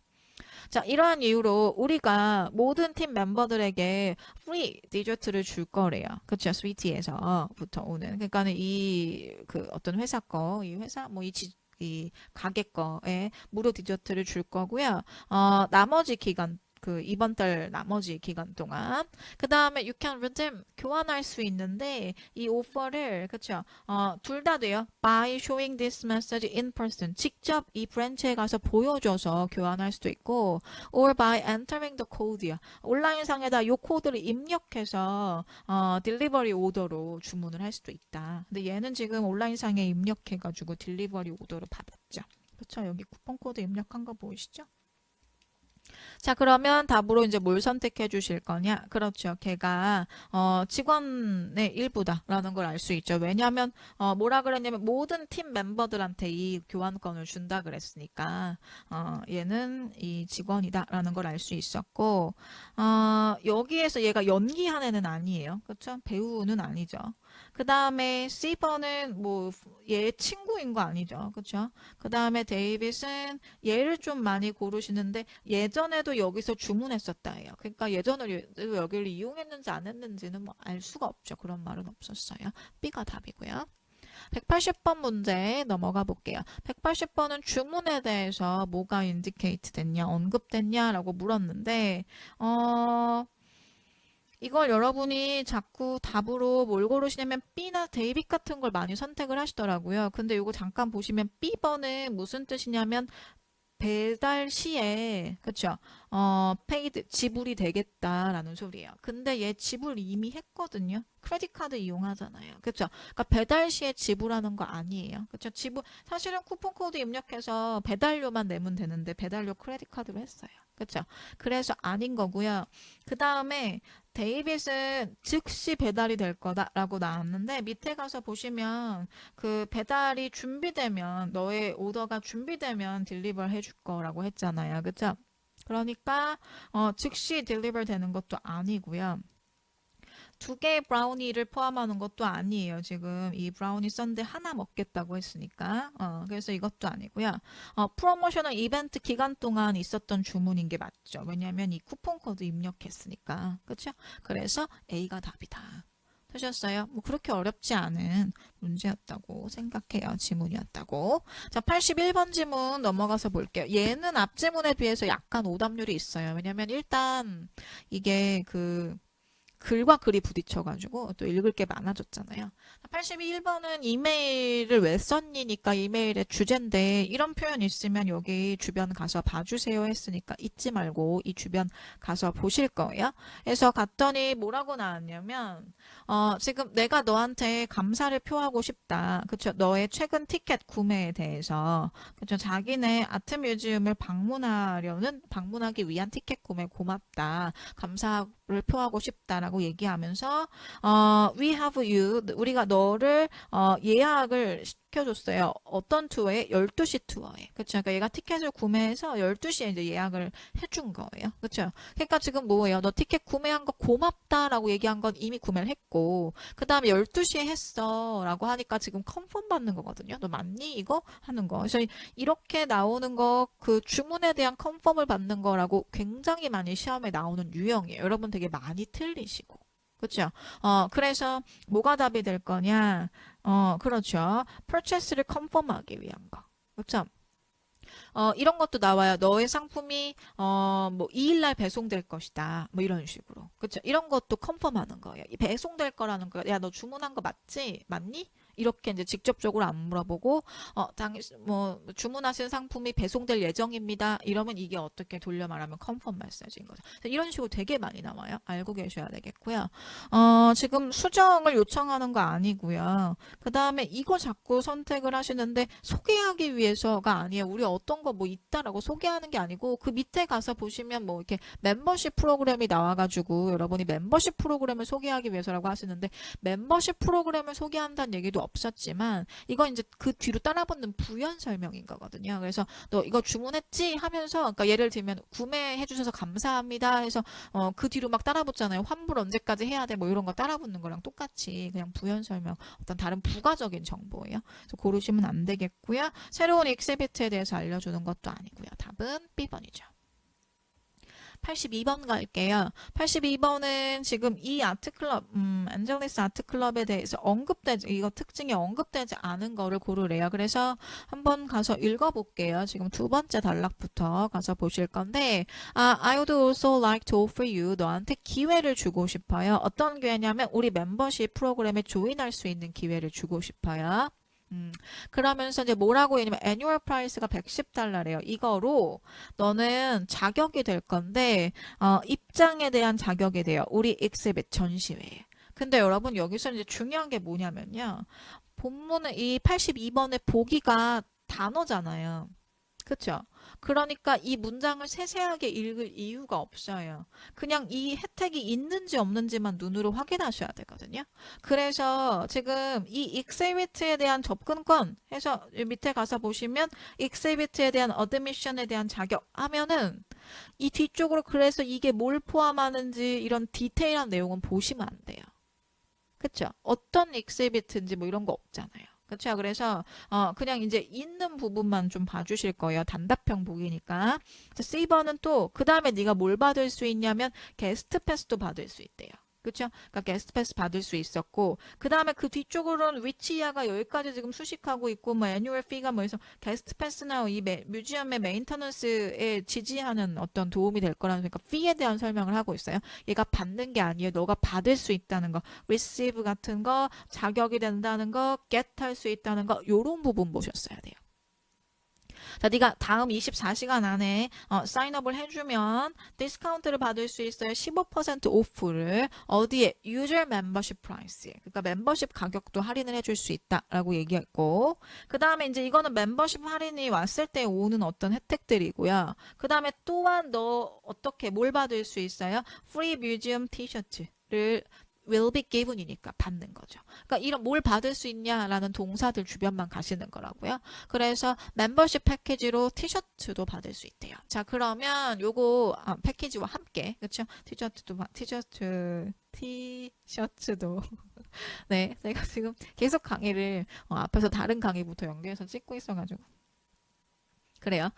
자, 이러한 이유로 우리가 모든 팀 멤버들에게 free 디저트를 줄 거래요. 그렇죠? 스위티에서부터 오는. 그러니까는 이 그 어떤 회사 거, 이 회사 뭐 이 가게 거에 무료 디저트를 줄 거고요. 나머지 기간 그 이번 달 나머지 기간 동안 그 다음에 you can redeem 교환할 수 있는데 이 오퍼를 그쵸 둘 다 돼요. by showing this message in person 직접 이 브랜치에 가서 보여줘서 교환할 수도 있고 or by entering the code야 온라인상에다 이 코드를 입력해서 딜리버리 오더로 주문을 할 수도 있다. 근데 얘는 지금 온라인상에 입력해가지고 딜리버리 오더로 받았죠. 그쵸 여기 쿠폰 코드 입력한 거 보이시죠? 자, 그러면 답으로 이제 뭘 선택해 주실 거냐? 그렇죠. 걔가 직원의 일부다라는 걸 알 수 있죠. 왜냐하면 뭐라 그랬냐면 모든 팀 멤버들한테 이 교환권을 준다 그랬으니까 얘는 이 직원이다라는 걸 알 수 있었고 여기에서 얘가 연기한 애는 아니에요. 그렇죠? 배우는 아니죠. 그 다음에 C번은 뭐 얘 친구인 거 아니죠. 그렇죠? 그 다음에 데이빗은 얘를 좀 많이 고르시는데 예전에도 여기서 주문했었다 해요. 그러니까 예전에도 여기를 이용했는지 안 했는지는 뭐 알 수가 없죠. 그런 말은 없었어요. B가 답이고요. 180번 문제 넘어가 볼게요. 180번은 주문에 대해서 뭐가 인디케이트 됐냐, 언급됐냐라고 물었는데 이걸 여러분이 자꾸 답으로 뭘 고르시냐면 B나 데이빗 같은 걸 많이 선택을 하시더라고요. 근데 이거 잠깐 보시면 B번은 무슨 뜻이냐면 배달 시에 그쵸? 페이드 지불이 되겠다라는 소리예요. 근데 얘 지불 이미 했거든요. 크레딧 카드 이용하잖아요. 그쵸? 그러니까 배달 시에 지불하는 거 아니에요. 그쵸? 지불 사실은 쿠폰 코드 입력해서 배달료만 내면 되는데 배달료 크레딧 카드로 했어요. 그쵸? 그래서 아닌 거고요. 그 다음에 데이빗은 즉시 배달이 될 거다라고 나왔는데 밑에 가서 보시면 그 배달이 준비되면 너의 오더가 준비되면 딜리버 해줄 거라고 했잖아요. 그쵸? 그러니까 즉시 딜리버 되는 것도 아니고요. 두 개의 브라우니를 포함하는 것도 아니에요. 지금 이 브라우니 썬데 하나 먹겠다고 했으니까. 그래서 이것도 아니고요. 프로모셔널 이벤트 기간 동안 있었던 주문인 게 맞죠. 왜냐하면 이 쿠폰 코드 입력했으니까. 그렇죠? 그래서 A가 답이다. 되셨어요? 뭐 그렇게 어렵지 않은 문제였다고 생각해요. 지문이었다고. 자, 81번 지문 넘어가서 볼게요. 얘는 앞 지문에 비해서 약간 오답률이 있어요. 왜냐면 일단 이게 그 글과 글이 부딪혀가지고 또 읽을 게 많아졌잖아요. 81번은 이메일을 왜 썼니니까 이메일의 주제인데 이런 표현 있으면 여기 주변 가서 봐주세요 했으니까 잊지 말고 이 주변 가서 보실 거예요. 그래서 갔더니 뭐라고 나왔냐면 지금 내가 너한테 감사를 표하고 싶다. 그쵸? 너의 최근 티켓 구매에 대해서 그쵸? 자기네 아트 뮤지엄을 방문하기 위한 티켓 구매 고맙다. 감사를 표하고 싶다라고 얘기하면서 we have you 우리가 너를 예약을 시켜줬어요. 어떤 투어에? 12시 투어에. 그쵸? 그러니까 얘가 티켓을 구매해서 12시에 이제 예약을 해준 거예요. 그쵸? 그러니까 지금 뭐예요? 너 티켓 구매한 거 고맙다라고 얘기한 건 이미 구매를 했고 그 다음에 12시에 했어 라고 하니까 지금 컨펌 받는 거거든요. 너 맞니? 이거? 하는 거. 그래서 이렇게 나오는 거 그 주문에 대한 컨펌을 받는 거라고 굉장히 많이 시험에 나오는 유형이에요. 여러분 되게 많이 틀리시고. 그렇죠? 그래서 뭐가 답이 될 거냐? 그렇죠. purchase를 컨펌하기 위한 거. 그렇죠? 이런 것도 나와요. 너의 상품이 뭐 2일날 배송될 것이다. 뭐 이런 식으로. 그렇죠? 이런 것도 컨펌하는 거예요. 배송될 거라는 거. 야, 너 주문한 거 맞지? 맞니? 이렇게 이제 직접적으로 안 물어보고 뭐 주문하신 상품이 배송될 예정입니다. 이러면 이게 어떻게 돌려 말하면 컨펌 메시지인 거죠. 이런 식으로 되게 많이 나와요. 알고 계셔야 되겠고요. 지금 수정을 요청하는 거 아니고요. 그 다음에 이거 자꾸 선택을 하시는데 소개하기 위해서가 아니에요. 우리 어떤 거 뭐 있다라고 소개하는 게 아니고 그 밑에 가서 보시면 뭐 이렇게 멤버십 프로그램이 나와가지고 여러분이 멤버십 프로그램을 소개하기 위해서라고 하시는데 멤버십 프로그램을 소개한다는 얘기도 없었지만 이건 이제 그 뒤로 따라붙는 부연 설명인 거거든요. 그래서 너 이거 주문했지? 하면서 그러니까 예를 들면 구매해 주셔서 감사합니다 해서 그 뒤로 막 따라붙잖아요. 환불 언제까지 해야 돼? 뭐 이런 거 따라붙는 거랑 똑같이 그냥 부연 설명 어떤 다른 부가적인 정보예요. 그래서 고르시면 안 되겠고요. 새로운 익스비트에 대해서 알려주는 것도 아니고요. 답은 B번이죠. 82번 갈게요. 82번은 지금 이 아트클럽, 엔젤리스 아트클럽에 대해서 이거 특징이 언급되지 않은 거를 고르래요. 그래서 한번 가서 읽어볼게요. 지금 두 번째 단락부터 가서 보실 건데, I would also like to offer you, 너한테 기회를 주고 싶어요. 어떤 기회냐면, 우리 멤버십 프로그램에 조인할 수 있는 기회를 주고 싶어요. 그러면서 이제 뭐라고 했냐면 애뉴얼 프라이스가 $110래요. 이거로 너는 자격이 될 건데 입장에 대한 자격이 돼요. 우리 익스비트 전시회에. 근데 여러분 여기서 이제 중요한 게 뭐냐면요. 본문은 이 82번의 보기가 단어잖아요. 그쵸? 그러니까 이 문장을 세세하게 읽을 이유가 없어요. 그냥 이 혜택이 있는지 없는지만 눈으로 확인하셔야 되거든요. 그래서 지금 이 익스비트에 대한 접근권 해서 밑에 가서 보시면 익스비트에 대한 어드미션에 대한 자격 하면은 이 뒤쪽으로 그래서 이게 뭘 포함하는지 이런 디테일한 내용은 보시면 안 돼요. 그쵸? 어떤 익스비트인지 뭐 이런 거 없잖아요. 그렇죠. 그래서 그냥 이제 있는 부분만 좀 봐주실 거예요. 단답형 보기니까. C번은 또 그 다음에 네가 뭘 받을 수 있냐면 게스트 패스도 받을 수 있대요. 그렇죠? 그러니까 게스트 패스 받을 수 있었고 그 다음에 그 뒤쪽으로는 위치야가 여기까지 지금 수식하고 있고 뭐 애뉴얼 피가 뭐 해서 게스트 패스나 이 뮤지엄의 메인터넌스에 지지하는 어떤 도움이 될 거라는 그러니까 피에 대한 설명을 하고 있어요. 얘가 받는 게 아니에요. 너가 받을 수 있다는 거, receive 같은 거, 자격이 된다는 거, get 할 수 있다는 거, 요런 부분 보셨어야 돼요. 자, 네가 다음 24시간 안에 사인업을 해주면 디스카운트를 받을 수 있어요. 15% 오프를 어디에? 유저 멤버십 프라이스에. 그러니까 멤버십 가격도 할인을 해줄 수 있다라고 얘기했고, 그 다음에 이제 이거는 멤버십 할인이 왔을 때 오는 어떤 혜택들이고요. 그 다음에 또한 너 어떻게 뭘 받을 수 있어요? 프리 뮤지엄 티셔츠를 will be given이니까 받는 거죠. 그러니까 이런 뭘 받을 수 있냐라는 동사들 주변만 가시는 거라고요. 그래서 멤버십 패키지로 티셔츠도 받을 수 있대요. 자, 그러면 요거 패키지와 함께 그렇죠? 티셔츠도 네, 제가 지금 계속 강의를 앞에서 다른 강의부터 연결해서 찍고 있어가지고 그래요.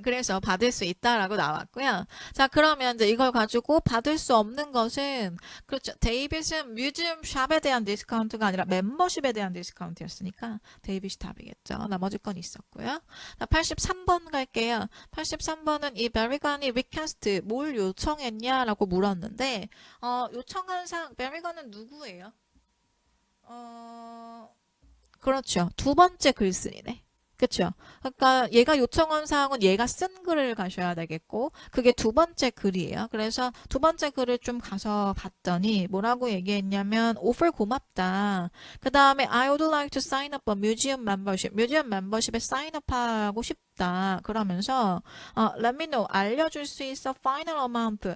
그래서 받을 수 있다라고 나왔고요. 자, 그러면 이제 이걸 가지고 받을 수 없는 것은, 그렇죠. 데이빗은 뮤지엄 샵에 대한 디스카운트가 아니라 멤버십에 대한 디스카운트였으니까 데이빗이 답이겠죠. 나머지 건 있었고요. 자, 83번 갈게요. 83번은 이 베리건이 리퀘스트 뭘 요청했냐라고 물었는데, 요청한 사항, 베리건은 누구예요? 그렇죠. 두 번째 글쓴이네. 그쵸? 그러니까 얘가 요청한 사항은 얘가 쓴 글을 가셔야 되겠고 그게 두 번째 글이에요. 그래서 두 번째 글을 좀 가서 봤더니 뭐라고 얘기했냐면 오퍼 고맙다. 그 다음에 I would like to sign up for museum membership. 뮤지엄 멤버십에 사인업하고 싶다. 그러면서 let me know. 알려줄 수 있어. final amount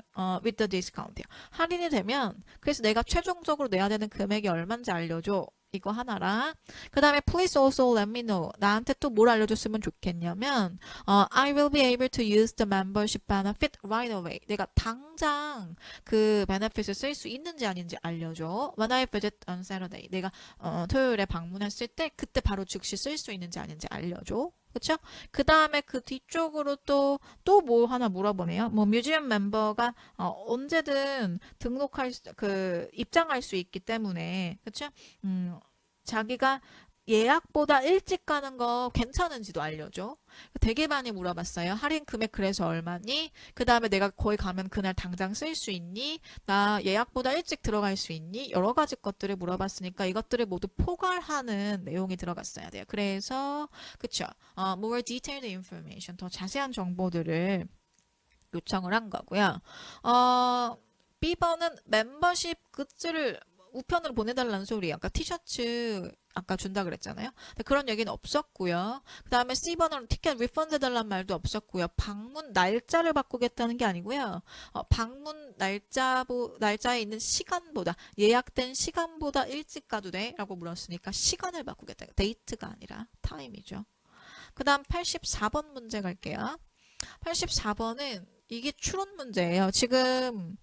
with the discount. 할인이 되면 그래서 내가 최종적으로 내야 되는 금액이 얼마인지 알려줘. 이거 하나랑 그 다음에 please also let me know. 나한테 또 뭘 알려줬으면 좋겠냐면 I will be able to use the membership benefit right away. 내가 당장 그 베네핏을 쓸 수 있는지 아닌지 알려줘. When I visit on Saturday. 내가 토요일에 방문했을 때 그때 바로 즉시 쓸 수 있는지 아닌지 알려줘. 그쵸? 그 다음에 그 뒤쪽으로 또 뭐 하나 물어보네요. 뭐 뮤지엄 멤버가 언제든 입장할 수 있기 때문에 그쵸? 자기가 예약보다 일찍 가는 거 괜찮은지도 알려줘. 되게 많이 물어봤어요. 할인 금액 그래서 얼마니? 그 다음에 내가 거기 가면 그날 당장 쓸 수 있니? 나 예약보다 일찍 들어갈 수 있니? 여러 가지 것들을 물어봤으니까 이것들을 모두 포괄하는 내용이 들어갔어야 돼요. 그래서 그쵸? more detailed information, 더 자세한 정보들을 요청을 한 거고요. B번은 멤버십 굿즈를 우편으로 보내달라는 소리예요. 아까 티셔츠 아까 준다 그랬잖아요. 근데 그런 얘기는 없었고요. 그 다음에 C번은 티켓 리펀드 해달라는 말도 없었고요. 방문 날짜를 바꾸겠다는 게 아니고요. 방문 날짜에 있는 시간보다 예약된 시간보다 일찍 가도 돼? 라고 물었으니까 시간을 바꾸겠다. 데이트가 아니라 타임이죠. 그 다음 84번 문제 갈게요. 84번은 이게 추론 문제예요. 지금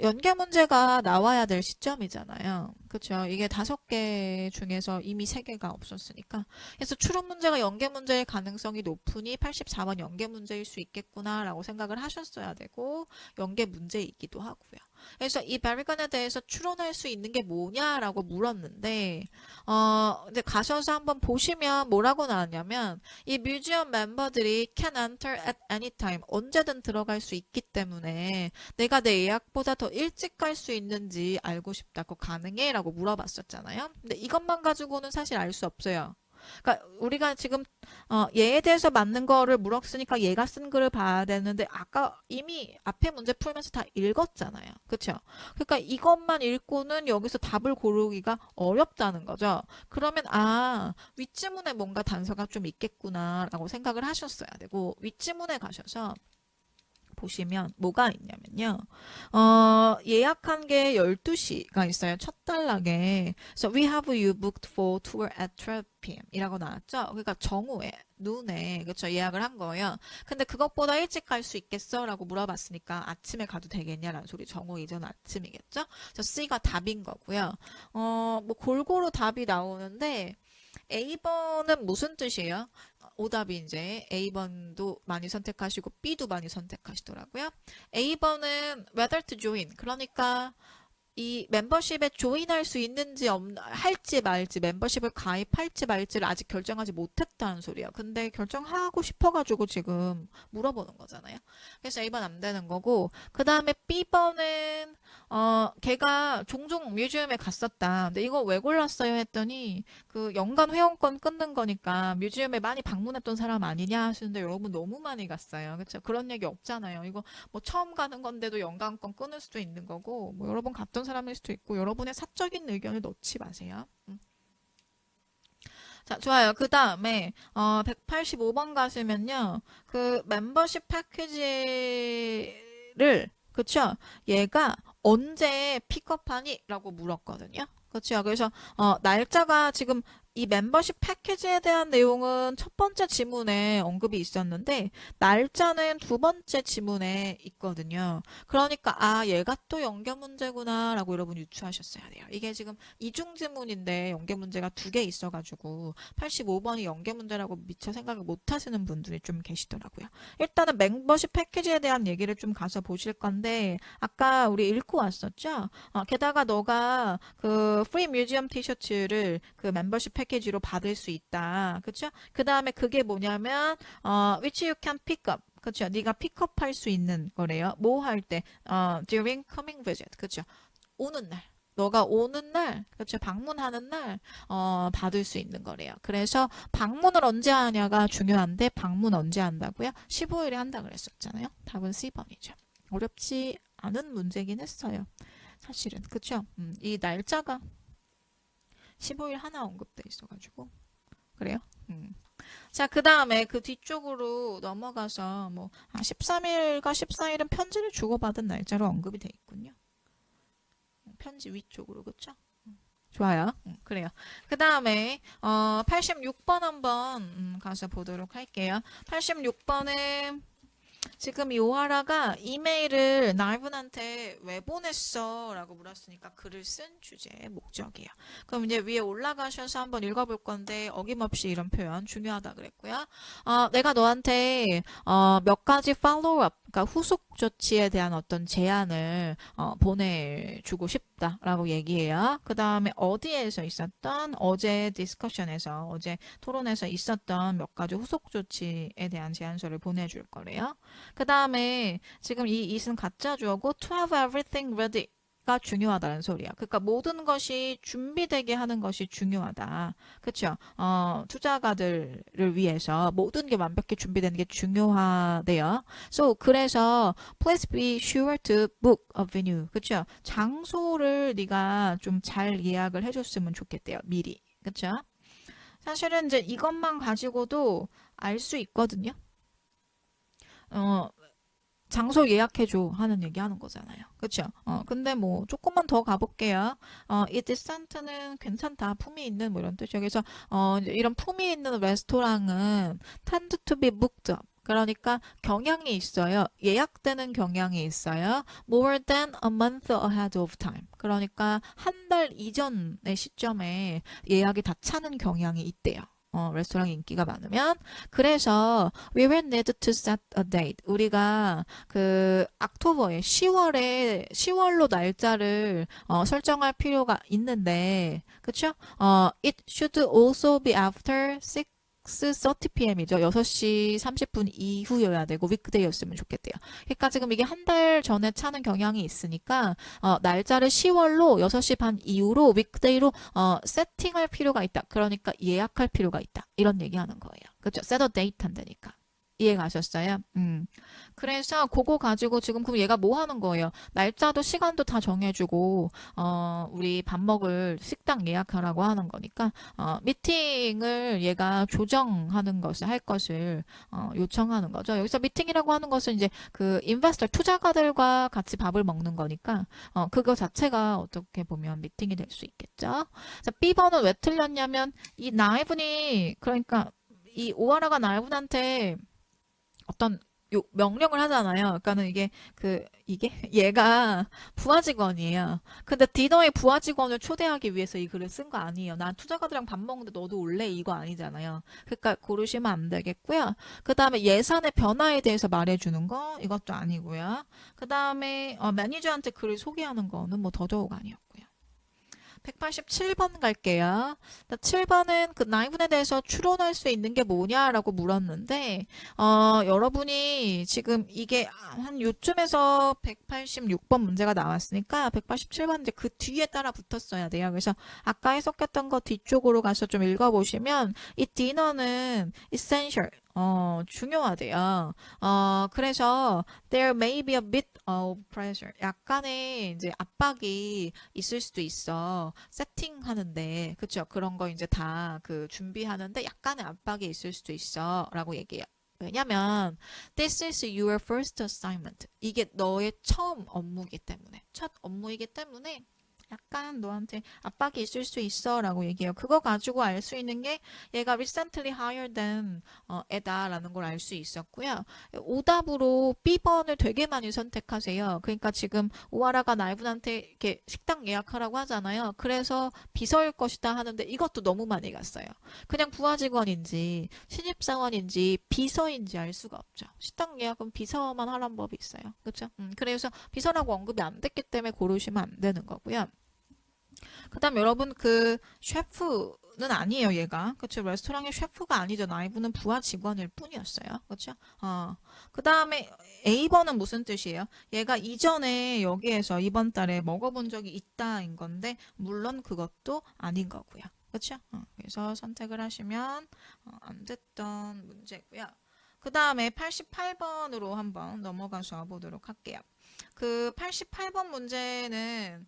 연계 문제가 나와야 될 시점이잖아요. 그렇죠? 이게 5개 중에서 이미 3개가 없었으니까. 그래서 추론 문제가 연계 문제일 가능성이 높으니 84번 연계 문제일 수 있겠구나라고 생각을 하셨어야 되고 연계 문제이기도 하고요. 그래서 이 베리건에 대해서 추론할 수 있는 게 뭐냐라고 물었는데 이제 가셔서 한번 보시면 뭐라고 나왔냐면 이 뮤지엄 멤버들이 can enter at any time 언제든 들어갈 수 있기 때문에 내가 내 예약보다 더 일찍 갈 수 있는지 알고 싶다고 가능해? 라고 물어봤었잖아요. 근데 이것만 가지고는 사실 알 수 없어요. 그러니까 우리가 지금 얘에 대해서 맞는 거를 물었으니까 얘가 쓴 글을 봐야 되는데 아까 이미 앞에 문제 풀면서 다 읽었잖아요. 그렇죠? 그러니까 이것만 읽고는 여기서 답을 고르기가 어렵다는 거죠. 그러면 윗지문에 뭔가 단서가 좀 있겠구나라고 생각을 하셨어야 되고 윗지문에 가셔서 보시면 뭐가 있냐면요. 예약한 게 12시가 있어요. 첫 단락에. So we have you booked for tour at 12 p.m. 이라고 나왔죠. 그러니까 정오에, 눈에 그렇죠. 예약을 한 거예요. 근데 그것보다 일찍 갈 수 있겠어? 라고 물어봤으니까 아침에 가도 되겠냐라는 소리. 정오 이전 아침이겠죠. 그래서 C가 답인 거고요. 뭐 골고루 답이 나오는데 A번은 무슨 뜻이에요? 오답이 이제 A번도 많이 선택하시고 B도 많이 선택하시더라고요. A번은 whether to join. 그러니까 이 멤버십에 조인할 수 있는지 할지 말지 멤버십을 가입할지 말지를 아직 결정하지 못했다는 소리야. 근데 결정하고 싶어가지고 지금 물어보는 거잖아요. 그래서 A번 안 되는 거고 그 다음에 B번은 걔가 종종 뮤지엄에 갔었다. 근데 이거 왜 골랐어요 했더니 그 연간 회원권 끊는 거니까 뮤지엄에 많이 방문했던 사람 아니냐 하시는데 여러분 너무 많이 갔어요. 그렇죠? 그런 얘기 없잖아요. 이거 뭐 처음 가는 건데도 연간권 끊을 수도 있는 거고 뭐 여러 번 갔던 사람일 수도 있고 여러분의 사적인 의견을 넣지 마세요. 자, 좋아요. 그 다음에 185번 가시면요. 그 멤버십 패키지를 그쵸? 얘가 언제 픽업하니? 라고 물었거든요. 그렇죠. 그래서 날짜가 지금 이 멤버십 패키지에 대한 내용은 첫 번째 지문에 언급이 있었는데 날짜는 두 번째 지문에 있거든요. 그러니까 아 얘가 또 연계 문제구나 라고 여러분 유추하셨어야 돼요. 이게 지금 이중 지문인데 연계 문제가 두 개 있어가지고 85번이 연계 문제라고 미처 생각을 못 하시는 분들이 좀 계시더라고요. 일단은 멤버십 패키지에 대한 얘기를 좀 가서 보실 건데 아까 우리 읽고 왔었죠? 게다가 너가 그 프리 뮤지엄 티셔츠를 그 멤버십 패키지로 받을 수 있다. 그쵸? 그 다음에 그게 뭐냐면 which you can pick up. 그쵸? 네가 픽업할 수 있는 거래요. 뭐 할 때? during coming visit. 그쵸? 오는 날. 너가 오는 날, 그렇죠? 방문하는 날, 받을 수 있는 거래요. 그래서 방문을 언제 하냐가 중요한데, 방문 언제 한다고요? 15일에 한다 그랬었잖아요. 답은 C번이죠. 어렵지 않은 문제긴 했어요. 사실은. 그쵸? 이 날짜가 15일 하나 언급돼 있어가지고. 그래요? 자, 그 다음에 그 뒤쪽으로 넘어가서 뭐, 13일과 14일은 편지를 주고받은 날짜로 언급이 돼 있군요. 편지 위쪽으로, 그쵸? 좋아요. 그래요. 그 다음에 86번 한번 가서 보도록 할게요. 86번은 지금 요하라가 이메일을 나이분한테 왜 보냈어? 라고 물었으니까 글을 쓴 주제의 목적이에요. 그럼 이제 위에 올라가셔서 한번 읽어볼 건데 어김없이 이런 표현 중요하다 그랬고요. 내가 너한테 몇 가지 팔로우업, 그러니까 후속 조치에 대한 어떤 제안을 보내주고 싶다라고 얘기해요. 그 다음에 어디에서 있었던 어제 디스커션에서 어제 토론에서 있었던 몇 가지 후속 조치에 대한 제안서를 보내줄 거래요. 그 다음에 지금 이 it은 가짜 주어고 to have everything ready 가 중요하다는 소리야. 그러니까 모든 것이 준비되게 하는 것이 중요하다. 그렇죠? 투자가들을 위해서 모든 게 완벽히 준비되는 게 중요하대요. So 그래서 please be sure to book a venue. 그렇죠? 장소를 네가 좀 잘 예약을 해줬으면 좋겠대요. 미리. 그렇죠? 사실은 이제 이것만 가지고도 알 수 있거든요. 장소 예약해줘 하는 얘기 하는 거잖아요. 그쵸? 근데 뭐 조금만 더 가볼게요. 이 디센트는 괜찮다. 품이 있는 뭐 이런 뜻이요. 그래서 이제 이런 품이 있는 레스토랑은 tend to be booked up. 그러니까 경향이 있어요. 예약되는 경향이 있어요. More than a month ahead of time. 그러니까 한 달 이전의 시점에 예약이 다 차는 경향이 있대요. 레스토랑 인기가 많으면 그래서 we will need to set a date 우리가 그 옥토버에 10월로 날짜를 설정할 필요가 있는데 그쵸? It should also be after 6:30 pm이죠. 6시 30분 이후여야 되고 위크데이였으면 좋겠대요. 그러니까 지금 이게 한 달 전에 차는 경향이 있으니까 날짜를 10월로 6시 반 이후로 위크데이로 세팅할 필요가 있다. 그러니까 예약할 필요가 있다. 이런 얘기하는 거예요. 그렇죠? set a date 한다니까. 이해 가셨어요? 그래서 그거 가지고 지금 그럼 얘가 뭐 하는 거예요? 날짜도 시간도 다 정해주고 우리 밥 먹을 식당 예약하라고 하는 거니까 미팅을 얘가 조정하는 것을 할 것을 요청하는 거죠. 여기서 미팅이라고 하는 것은 이제 그 인베스터 투자가들과 같이 밥을 먹는 거니까 그거 자체가 어떻게 보면 미팅이 될 수 있겠죠. 자, B번은 왜 틀렸냐면 이 나이분이 그러니까 이 오하라가 나이분한테 어떤 명령을 하잖아요. 그러니까는 이게 얘가 부하 직원이에요. 근데 디너에 부하 직원을 초대하기 위해서 이 글을 쓴 거 아니에요. 난 투자가들이랑 밥 먹는데 너도 올래? 이거 아니잖아요. 그러니까 고르시면 안 되겠고요. 그 다음에 예산의 변화에 대해서 말해주는 거 이것도 아니고요. 그 다음에 매니저한테 글을 소개하는 거는 뭐 더더욱 아니었고요. 187번 갈게요. 7번은 그 나이분에 대해서 추론할 수 있는 게 뭐냐라고 물었는데, 여러분이 지금 이게 한 요쯤에서 186번 문제가 나왔으니까 187번 이제 그 뒤에 따라 붙었어야 돼요. 그래서 아까 해석했던 거 뒤쪽으로 가서 좀 읽어보시면 이 디너는 essential, 중요하대요. 그래서 there may be a bit of pressure. 약간의 이제 압박이 있을 수도 있어. 세팅하는데, 그쵸? 그런 거 이제 다 그 준비하는데 약간의 압박이 있을 수도 있어. 라고 얘기해요. 왜냐면 this is your first assignment. 이게 너의 처음 업무이기 때문에, 첫 업무이기 때문에 약간 너한테 압박이 있을 수 있어 라고 얘기해요. 그거 가지고 알 수 있는 게 얘가 recently hired than 애다라는 걸 알 수 있었고요. 오답으로 B번을 되게 많이 선택하세요. 그러니까 지금 오하라가 나이분한테 이렇게 식당 예약하라고 하잖아요. 그래서 비서일 것이다 하는데 이것도 너무 많이 갔어요. 그냥 부하 직원인지 신입사원인지 비서인지 알 수가 없죠. 식당 예약은 비서만 하라는 법이 있어요. 그렇죠? 그래서 비서라고 언급이 안 됐기 때문에 고르시면 안 되는 거고요. 그 다음 여러분 그 셰프는 아니에요 얘가. 그쵸? 레스토랑의 셰프가 아니죠. 나이브는 부하 직원일 뿐이었어요. 그쵸? 그 다음에 A번은 무슨 뜻이에요? 얘가 이전에 여기에서 이번 달에 먹어본 적이 있다인 건데 물론 그것도 아닌 거고요. 그쵸? 그래서 선택을 하시면 안 됐던 문제고요. 그 다음에 88번으로 한번 넘어가서 보도록 할게요. 그 88번 문제는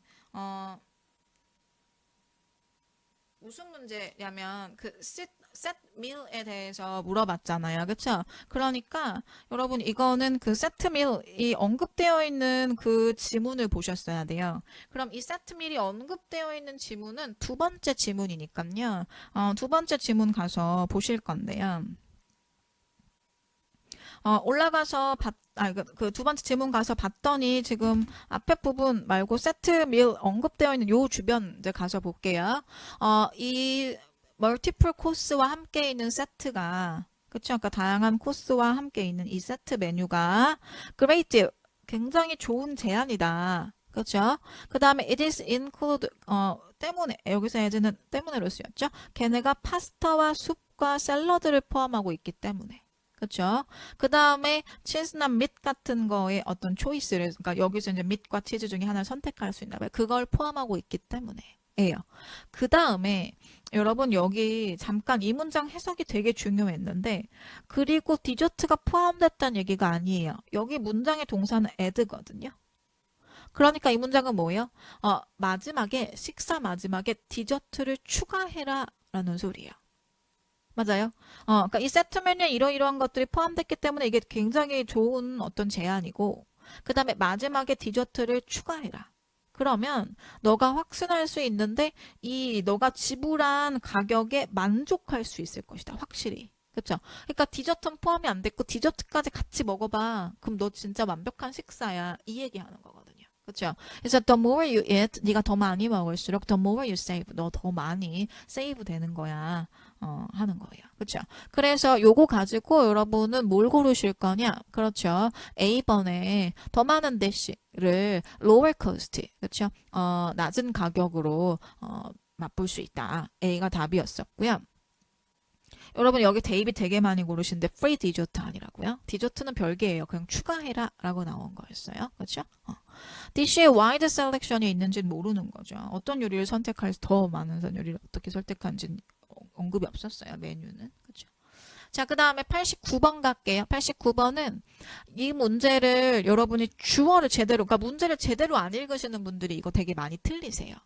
무슨 문제냐면 그 set meal에 대해서 물어봤잖아요. 그쵸? 그러니까 여러분 이거는 그 set meal이 언급되어 있는 그 지문을 보셨어야 돼요. 그럼 이 set meal이 언급되어 있는 지문은 두 번째 지문이니까요. 두 번째 지문 가서 보실 건데요. 올라가서 그 두 번째 질문 가서 봤더니 지금 앞에 부분 말고 세트 밀 언급되어 있는 요 주변 이제 가서 볼게요. 이 멀티플 코스와 함께 있는 세트가 그쵸? 아까 다양한 코스와 함께 있는 이 세트 메뉴가 great deal, 굉장히 좋은 제안이다. 그렇죠? 그 다음에 it is include 때문에 여기서 예제는 때문에로 쓰였죠. 걔네가 파스타와 숲과 샐러드를 포함하고 있기 때문에. 그렇죠? 그 다음에 치즈나 밋 같은 거에 어떤 초이스를 그러니까 여기서 이제 밋과 치즈 중에 하나를 선택할 수 있나 봐요. 그걸 포함하고 있기 때문에예요. 그 다음에 여러분 여기 잠깐 이 문장 해석이 되게 중요했는데 그리고 디저트가 포함됐다는 얘기가 아니에요. 여기 문장의 동사는 add거든요. 그러니까 이 문장은 뭐예요? 마지막에 식사 마지막에 디저트를 추가해라 라는 소리예요. 맞아요. 그러니까 이 세트 메뉴에 이러이러한 것들이 포함됐기 때문에 이게 굉장히 좋은 어떤 제안이고, 그 다음에 마지막에 디저트를 추가해라. 그러면 너가 확신할 수 있는데 이 너가 지불한 가격에 만족할 수 있을 것이다. 확실히. 그렇죠? 그러니까 디저트는 포함이 안 됐고 디저트까지 같이 먹어봐. 그럼 너 진짜 완벽한 식사야. 이 얘기하는 거거든요. 그렇죠? 그래서 the more you eat, 네가 더 많이 먹을수록 the more you save, 너 더 많이 세이브 되는 거야. 하는 거예요. 그렇죠? 그래서 요거 가지고 여러분은 뭘 고르실 거냐? 그렇죠? A번에 더 많은 대시를 lower cost, 그렇죠? 낮은 가격으로 맛볼 수 있다. A가 답이었었고요. 여러분 여기 대입이 되게 많이 고르시는데 free 디저트 아니라고요? 디저트는 별개예요. 그냥 추가해라 라고 나온 거였어요. 그렇죠? DC에 wide selection이 있는지는 모르는 거죠. 어떤 요리를 선택할지 더 많은 요리를 어떻게 선택한지 언급이 없었어요. 메뉴는. 그렇죠? 자, 그 다음에 89번 갈게요. 89번은 이 문제를 여러분이 주어를 제대로, 그러니까 문제를 제대로 안 읽으시는 분들이 이거 되게 많이 틀리세요.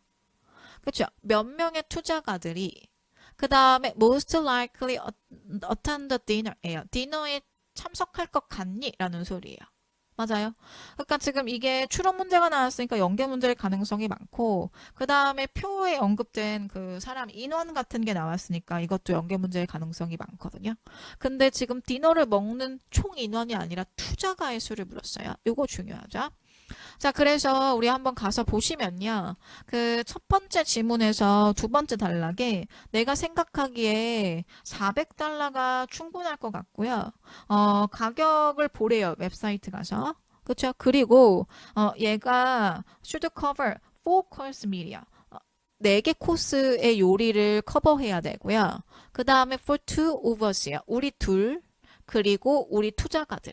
그렇죠? 몇 명의 투자가들이 그 다음에 most likely attend the dinner예요. 디너에 참석할 것 같니? 라는 소리예요. 맞아요. 그러니까 지금 이게 추론 문제가 나왔으니까 연계 문제일 가능성이 많고, 그 다음에 표에 언급된 그 사람 인원 같은 게 나왔으니까 이것도 연계 문제일 가능성이 많거든요. 근데 지금 디너를 먹는 총 인원이 아니라 투자가의 수를 물었어요. 이거 중요하죠. 자, 그래서 우리 한번 가서 보시면요. 그 첫 번째 지문에서 두 번째 단락에 내가 생각하기에 400달러가 충분할 것 같고요. 가격을 보래요. 웹사이트 가서. 그쵸? 그리고, 얘가 should cover 4 course media. 4개 코스의 요리를 커버해야 되고요. 그 다음에 for two of us요. 우리 둘, 그리고 우리 투자가들.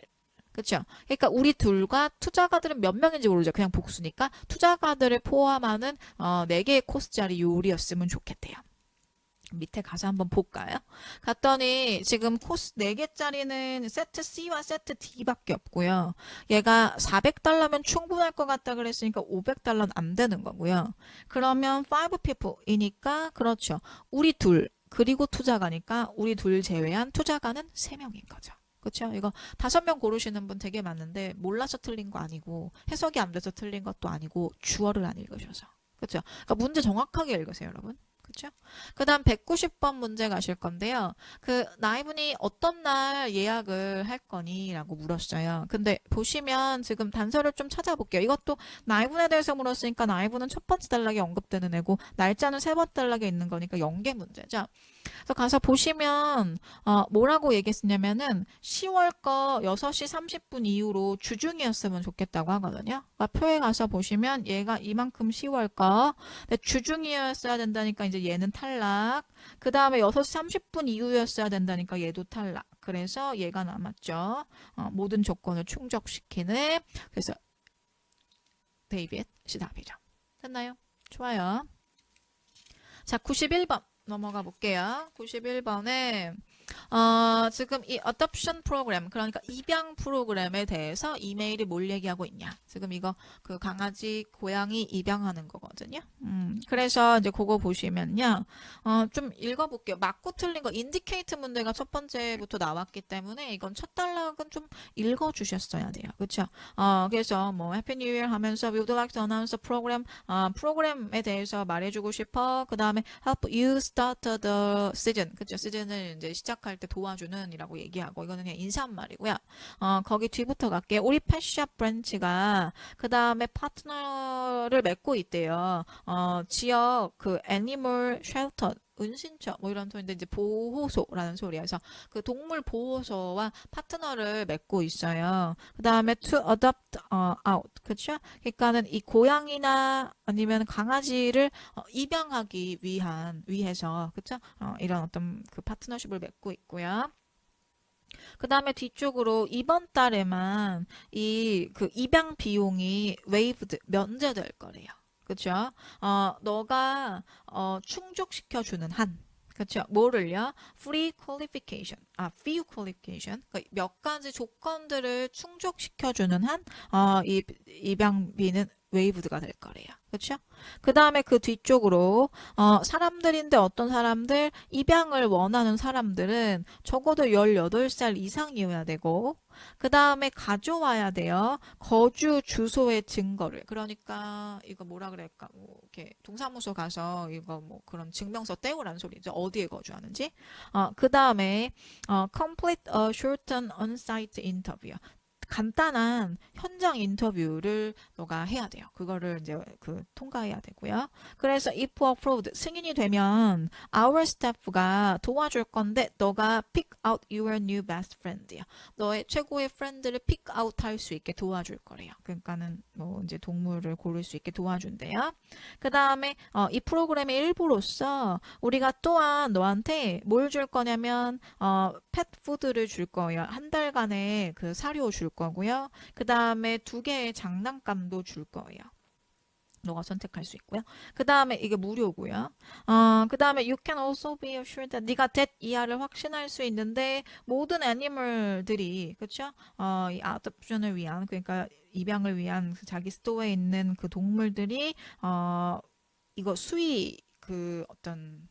그렇죠? 그러니까 우리 둘과 투자가들은 몇 명인지 모르죠. 그냥 복수니까 투자가들을 포함하는 4개의 코스짜리 요리였으면 좋겠대요. 밑에 가서 한번 볼까요? 갔더니 지금 코스 4개짜리는 세트 C와 세트 D밖에 없고요. 얘가 400달러면 충분할 것 같다 그랬으니까 500달러는 안 되는 거고요. 그러면 5 people이니까 그렇죠. 우리 둘 그리고 투자가니까 우리 둘 제외한 투자가는 3명인 거죠. 그렇죠? 이거 5명 고르시는 분 되게 많은데 몰라서 틀린 거 아니고 해석이 안 돼서 틀린 것도 아니고 주어를 안 읽으셔서. 그렇죠? 그러니까 문제 정확하게 읽으세요, 여러분. 그렇죠? 그 다음 190번 문제 가실 건데요. 그 나이분이 어떤 날 예약을 할 거니? 라고 물었어요. 근데 보시면 지금 단서를 좀 찾아볼게요. 이것도 나이분에 대해서 물었으니까 나이분은 첫 번째 단락에 언급되는 애고 날짜는 세 번째 단락에 있는 거니까 연계 문제죠. 그래서 가서 보시면 뭐라고 얘기했냐면은 10월 거 6시 30분 이후로 주중이었으면 좋겠다고 하거든요. 그러니까 표에 가서 보시면 얘가 이만큼 10월 거 근데 주중이었어야 된다니까 이제 얘는 탈락. 그 다음에 6시 30분 이후였어야 된다니까 얘도 탈락. 그래서 얘가 남았죠. 모든 조건을 충족시키는 그래서 데이빗이 답이죠. 됐나요? 좋아요. 자, 91번. 넘어가 볼게요. 91번에 지금 이 adoption 프로그램 그러니까 입양 프로그램에 대해서 이메일이 뭘 얘기하고 있냐. 지금 이거 그 강아지 고양이 입양하는 거거든요. 그래서 이제 그거 보시면요. 좀 읽어볼게요. 맞고 틀린 거 인디케이트 문제가 첫 번째부터 나왔기 때문에 이건 첫 단락은 좀 읽어주셨어야 돼요. 그렇죠? 그래서 뭐 해피 뉴 이어 하면서 we would like to announce a program 프로그램에 대해서 말해주고 싶어. 그 다음에 help you start the season. 그렇죠? 시즌을 이제 시작할 때 도와주는 이라고 얘기하고 이거는 그냥 인사말이고요. 거기 뒤부터 갈게요. 우리 펫샵 브랜치가 그 다음에 파트너를 맺고 있대요. 지역 그 애니멀 쉘터 은신처 뭐 이런 소리인데 이제 보호소라는 소리여서 그 동물 보호소와 파트너를 맺고 있어요. 그 다음에 to adopt out 그렇죠? 그러니까는 이 고양이나 아니면 강아지를 입양하기 위해서 그렇죠? 이런 어떤 그 파트너십을 맺고 있고요. 그 다음에 뒤쪽으로 이번 달에만 이 그 입양 비용이 waived 면제될 거래요. 그쵸? 너가 충족시켜주는 한. 그쵸? 뭐를요? free qualification, fee qualification. 그러니까 몇 가지 조건들을 충족시켜주는 한, 이 입양비는 웨이브드가 될 거래요. 그렇죠? 그 다음에 그 뒤쪽으로 사람들인데 어떤 사람들 입양을 원하는 사람들은 적어도 18살 이상이어야 되고 그 다음에 가져와야 돼요. 거주 주소의 증거를. 그러니까 이거 뭐라 그럴까? 뭐 이렇게 동사무소 가서 이거 뭐 그런 증명서 떼오라는 소리죠. 어디에 거주하는지. 그 다음에 complete a shortened on-site interview. 간단한 현장 인터뷰를 너가 해야 돼요. 그거를 이제 그 통과해야 되고요. 그래서 if approved 승인이 되면 our staff가 도와줄 건데 너가 pick out your new best friend야. 너의 최고의 프렌드를 pick out 할 수 있게 도와줄 거래요. 그러니까는 뭐 이제 동물을 고를 수 있게 도와준대요. 그 다음에 이 프로그램의 일부로서 우리가 또한 너한테 뭘 줄 거냐면 펫푸드를 줄 거예요. 한 달간의 그 사료 줄 거고요. 그 다음에 2개의 장난감도 줄 거예요. 너가 선택할 수 있고요. 그 다음에 이게 무료고요. 그 다음에 you can also be assured that 네가 that 이하를 확신할 수 있는데 모든 애니멀들이 그렇죠? 이 adoption을 위한 그러니까 입양을 위한 자기 스토어에 있는 그 동물들이 이거 수의 그 어떤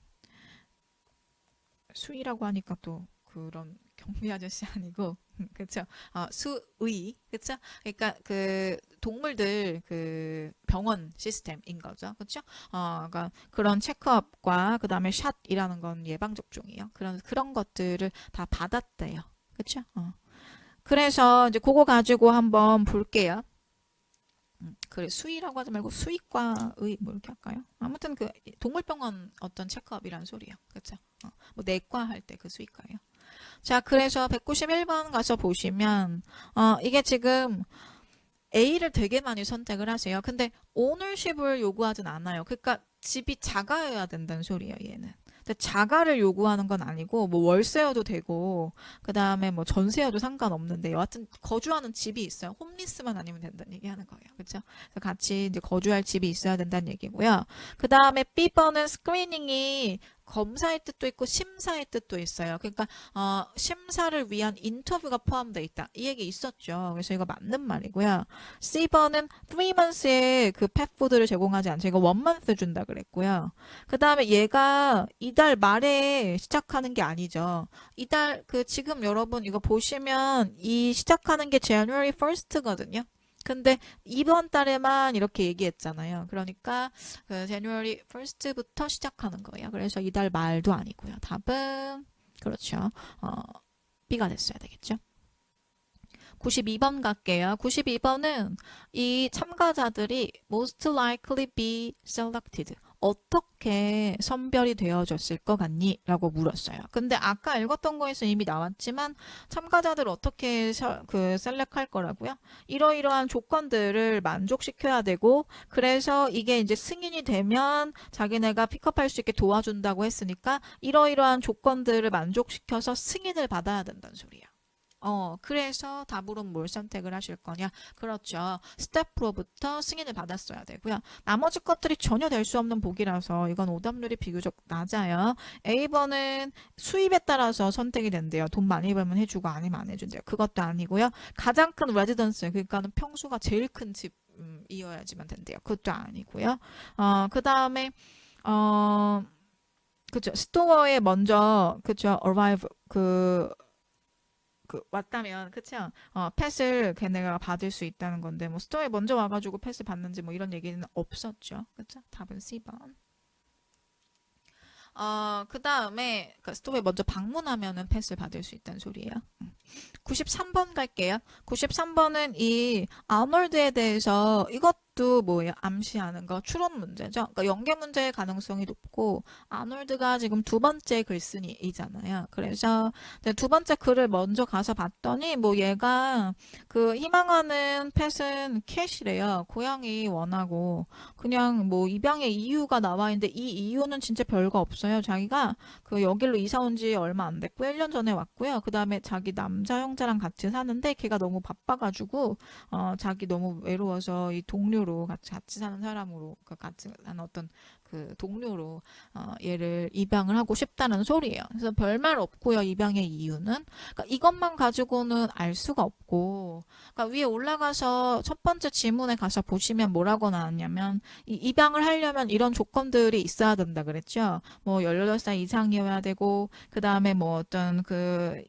수의라고 하니까 또 그런 경비 아저씨 아니고 그쵸? 수의 그쵸? 그러니까 그 동물들 그 병원 시스템인 거죠. 그쵸? 그러니까 그런 체크업과 그다음에 샷이라는 건 예방 접종이에요. 그런 것들을 다 받았대요. 그쵸? 그래서 이제 그거 가지고 한번 볼게요. 그래 수의라고 하지 말고 수의과의 뭐 이렇게 할까요? 아무튼 그 동물병원 어떤 체크업이란 소리예요. 그렇죠? 뭐 내과 할 때 그 수의과예요. 자, 그래서 191번 가서 보시면 이게 지금 A를 되게 많이 선택을 하세요. 근데 오너십을 요구하진 않아요. 그러니까 집이 작아야 된다는 소리예요, 얘는. 근데 자가를 요구하는 건 아니고 뭐 월세여도 되고 그다음에 뭐 전세여도 상관없는데 여하튼 거주하는 집이 있어요. 홈리스만 아니면 된다는 얘기하는 거예요. 그렇죠? 그래서 같이 이제 거주할 집이 있어야 된다는 얘기고요. 그다음에 B번은 스크리닝이 검사의 뜻도 있고 심사의 뜻도 있어요. 그러니까 심사를 위한 인터뷰가 포함되어 있다. 이 얘기 있었죠. 그래서 이거 맞는 말이고요. C번은 3months의 그 펫푸드를 제공하지 않죠. 이거 1month 준다 그랬고요. 그 다음에 얘가 이달 말에 시작하는 게 아니죠. 이달 지금 여러분 이거 보시면 이 시작하는 게 January 1st거든요. 근데 이번 달에만 이렇게 얘기했잖아요. 그러니까 그 January 1st부터 시작하는 거예요. 그래서 이달 말도 아니고요. 답은 그렇죠. B가 됐어야 되겠죠. 92번 갈게요. 92번은 이 참가자들이 most likely be selected. 어떻게 선별이 되어졌을 것 같니? 라고 물었어요. 근데 아까 읽었던 거에서 이미 나왔지만 참가자들 어떻게 셀렉할 거라고요? 이러이러한 조건들을 만족시켜야 되고 그래서 이게 이제 승인이 되면 자기네가 픽업할 수 있게 도와준다고 했으니까 이러이러한 조건들을 만족시켜서 승인을 받아야 된다는 소리예요. 그래서 답으로는 뭘 선택을 하실 거냐? 그렇죠. 스텝 프로부터 승인을 받았어야 되고요. 나머지 것들이 전혀 될 수 없는 복이라서 이건 오답률이 비교적 낮아요. A번은 수입에 따라서 선택이 된대요. 돈 많이 벌면 해주고 아니면 안 해준대요. 그것도 아니고요. 가장 큰 레지던스, 그러니까는 평수가 제일 큰 집이어야지만 된대요. 그것도 아니고요. 그 다음에 그쵸. 스토어에 먼저 그쵸. arrive 왔다면 그쵸? 펫을 걔네가 받을 수 있다는 건데 뭐 스토어에 먼저 와가지고 펫을 받는지 뭐 이런 얘기는 없었죠. 그쵸? 답은 C번. 그 다음에 그 스토어에 먼저 방문하면은 펫을 받을 수 있다는 소리예요. 93번 갈게요. 93번은 이 아놀드에 대해서 이것도 뭐예요? 암시하는 거 추론 문제죠. 그러니까 연계 문제의 가능성이 높고 아놀드가 지금 두 번째 글쓴이잖아요. 그래서 두 번째 글을 먼저 가서 봤더니 뭐 얘가 그 희망하는 펫은 캣이래요. 고양이 원하고 그냥 뭐 입양의 이유가 나와 있는데 이 이유는 진짜 별거 없어요. 자기가 그 여기로 이사 온 지 얼마 안 됐고 1년 전에 왔고요. 그 다음에 자기 남자 형제랑 같이 사는데 걔가 너무 바빠가지고 자기 너무 외로워서 이 동료로 같이 사는 사람으로 같이 사는 어떤 그 동료로 얘를 입양을 하고 싶다는 소리예요. 그래서 별말 없고요. 입양의 이유는 그러니까 이것만 가지고는 알 수가 없고 그러니까 위에 올라가서 첫 번째 지문에 가서 보시면 뭐라고 나왔냐면 이 입양을 하려면 이런 조건들이 있어야 된다 그랬죠. 뭐 18살 이상이어야 되고 그 다음에 뭐 어떤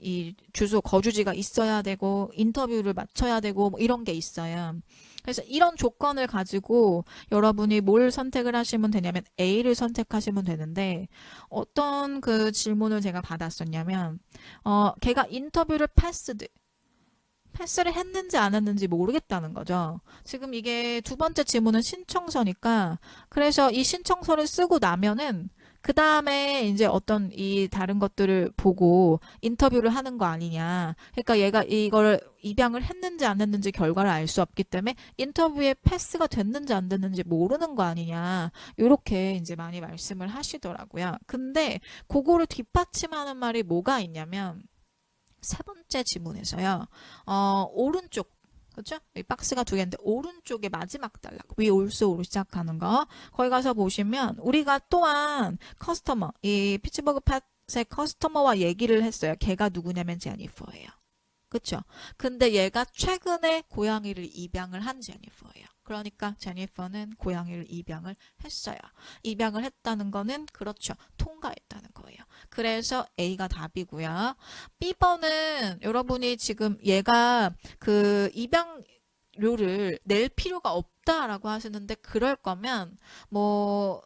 이 주소 거주지가 있어야 되고 인터뷰를 마쳐야 되고 뭐 이런 게 있어요. 그래서 이런 조건을 가지고 여러분이 뭘 선택을 하시면 되냐면 A를 선택하시면 되는데 어떤 그 질문을 제가 받았었냐면 걔가 인터뷰를 패스를 했는지 안 했는지 모르겠다는 거죠. 지금 이게 두 번째 질문은 신청서니까 그래서 이 신청서를 쓰고 나면은 그 다음에 이제 어떤 이 다른 것들을 보고 인터뷰를 하는 거 아니냐. 그러니까 얘가 이걸 입양을 했는지 안 했는지 결과를 알 수 없기 때문에 인터뷰에 패스가 됐는지 안 됐는지 모르는 거 아니냐. 이렇게 이제 많이 말씀을 하시더라고요. 근데 그거를 뒷받침하는 말이 뭐가 있냐면 세 번째 지문에서요. 오른쪽 그렇죠? 이 박스가 두 개인데 오른쪽에 마지막 단락 위 올소로 시작하는 거 거기 가서 보시면 우리가 또한 커스터머 이 피츠버그 펫의 커스터머와 얘기를 했어요. 걔가 누구냐면 제니퍼예요. 그렇죠? 근데 얘가 최근에 고양이를 입양을 한 제니퍼예요. 그러니까 제니퍼는 고양이를 입양을 했어요. 입양을 했다는 거는 그렇죠. 통과했다는 거예요. 그래서 A가 답이고요. B번은 여러분이 지금 얘가 그 입양료를 낼 필요가 없다라고 하시는데 그럴 거면 뭐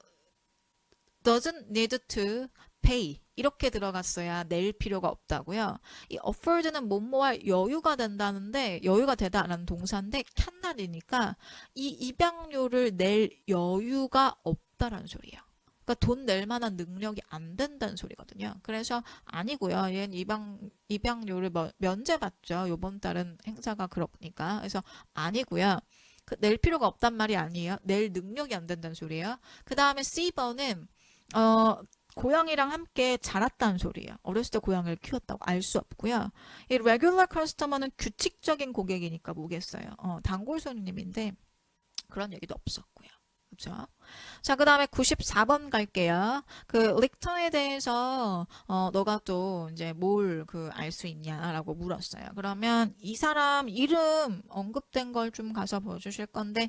doesn't need to pay 이렇게 들어갔어야 낼 필요가 없다고요. 이 afford는 뭐뭐할 여유가 된다는데 여유가 되다라는 동사인데 캔날이니까 이 입양료를 낼 여유가 없다라는 소리예요. 그러니까 돈 낼 만한 능력이 안 된다는 소리거든요. 그래서 아니고요. 얘는 입양료를 면제받죠. 요번 달은 행사가 그러니까. 그래서 아니고요. 낼 필요가 없단 말이 아니에요. 낼 능력이 안 된다는 소리예요. 그 다음에 C번은 고양이랑 함께 자랐다는 소리예요. 어렸을 때 고양이를 키웠다고 알 수 없고요. 이 regular customer는 규칙적인 고객이니까 뭐겠어요. 단골 손님인데 그런 얘기도 없었고요. 그렇죠? 자, 그 다음에 94번 갈게요. 그 릭턴에 대해서 너가 또 이제 뭘 알 수 있냐라고 물었어요. 그러면 이 사람 이름 언급된 걸 좀 가서 보여주실 건데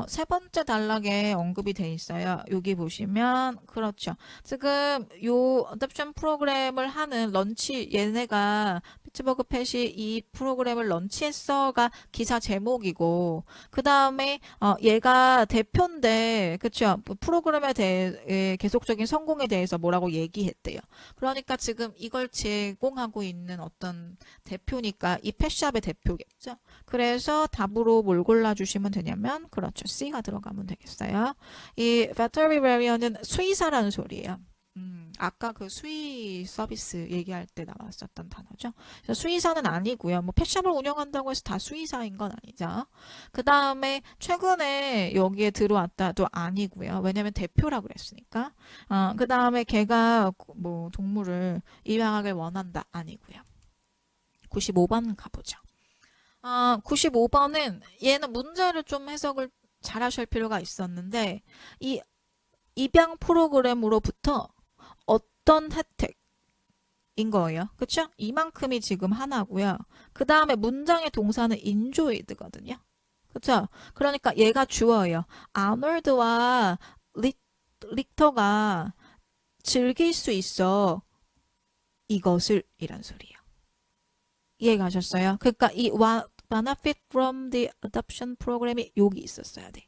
세 번째 단락에 언급이 돼 있어요. 여기 보시면 그렇죠. 지금 요 어댑션 프로그램을 하는 런치 얘네가 피츠버그 팻이 이 프로그램을 런치했어가 기사 제목이고 그 다음에 얘가 대표인데 그쵸? 프로그램에 대해 계속적인 성공에 대해서 뭐라고 얘기했대요. 그러니까 지금 이걸 제공하고 있는 어떤 대표니까 이 펫샵의 대표겠죠. 그래서 답으로 뭘 골라주시면 되냐면 그렇죠. C가 들어가면 되겠어요. 이 veterinarian은 수의사라는 소리예요. 아까 그 수의 서비스 얘기할 때 나왔었던 단어죠. 그래서 수의사는 아니고요. 뭐 펫샵을 운영한다고 해서 다 수의사인 건 아니죠. 그 다음에 최근에 여기에 들어왔다도 아니고요. 왜냐면 대표라고 그랬으니까. 그 다음에 걔가 뭐 동물을 입양하길 원한다 아니고요. 95번 가보죠. 95번은 얘는 문제를 좀 해석을 잘 하실 필요가 있었는데 이 입양 프로그램으로부터 어떤 혜택인 거예요. 그쵸? 이만큼이 지금 하나고요. 그 다음에 문장의 동사는 enjoyed거든요. 그쵸? 그러니까 얘가 주어예요. 아놀드와 릭터가 즐길 수 있어. 이것을 이란 소리예요. 이해가셨어요? 그러니까 이 benefit from the adoption 프로그램이 여기 있었어야 돼.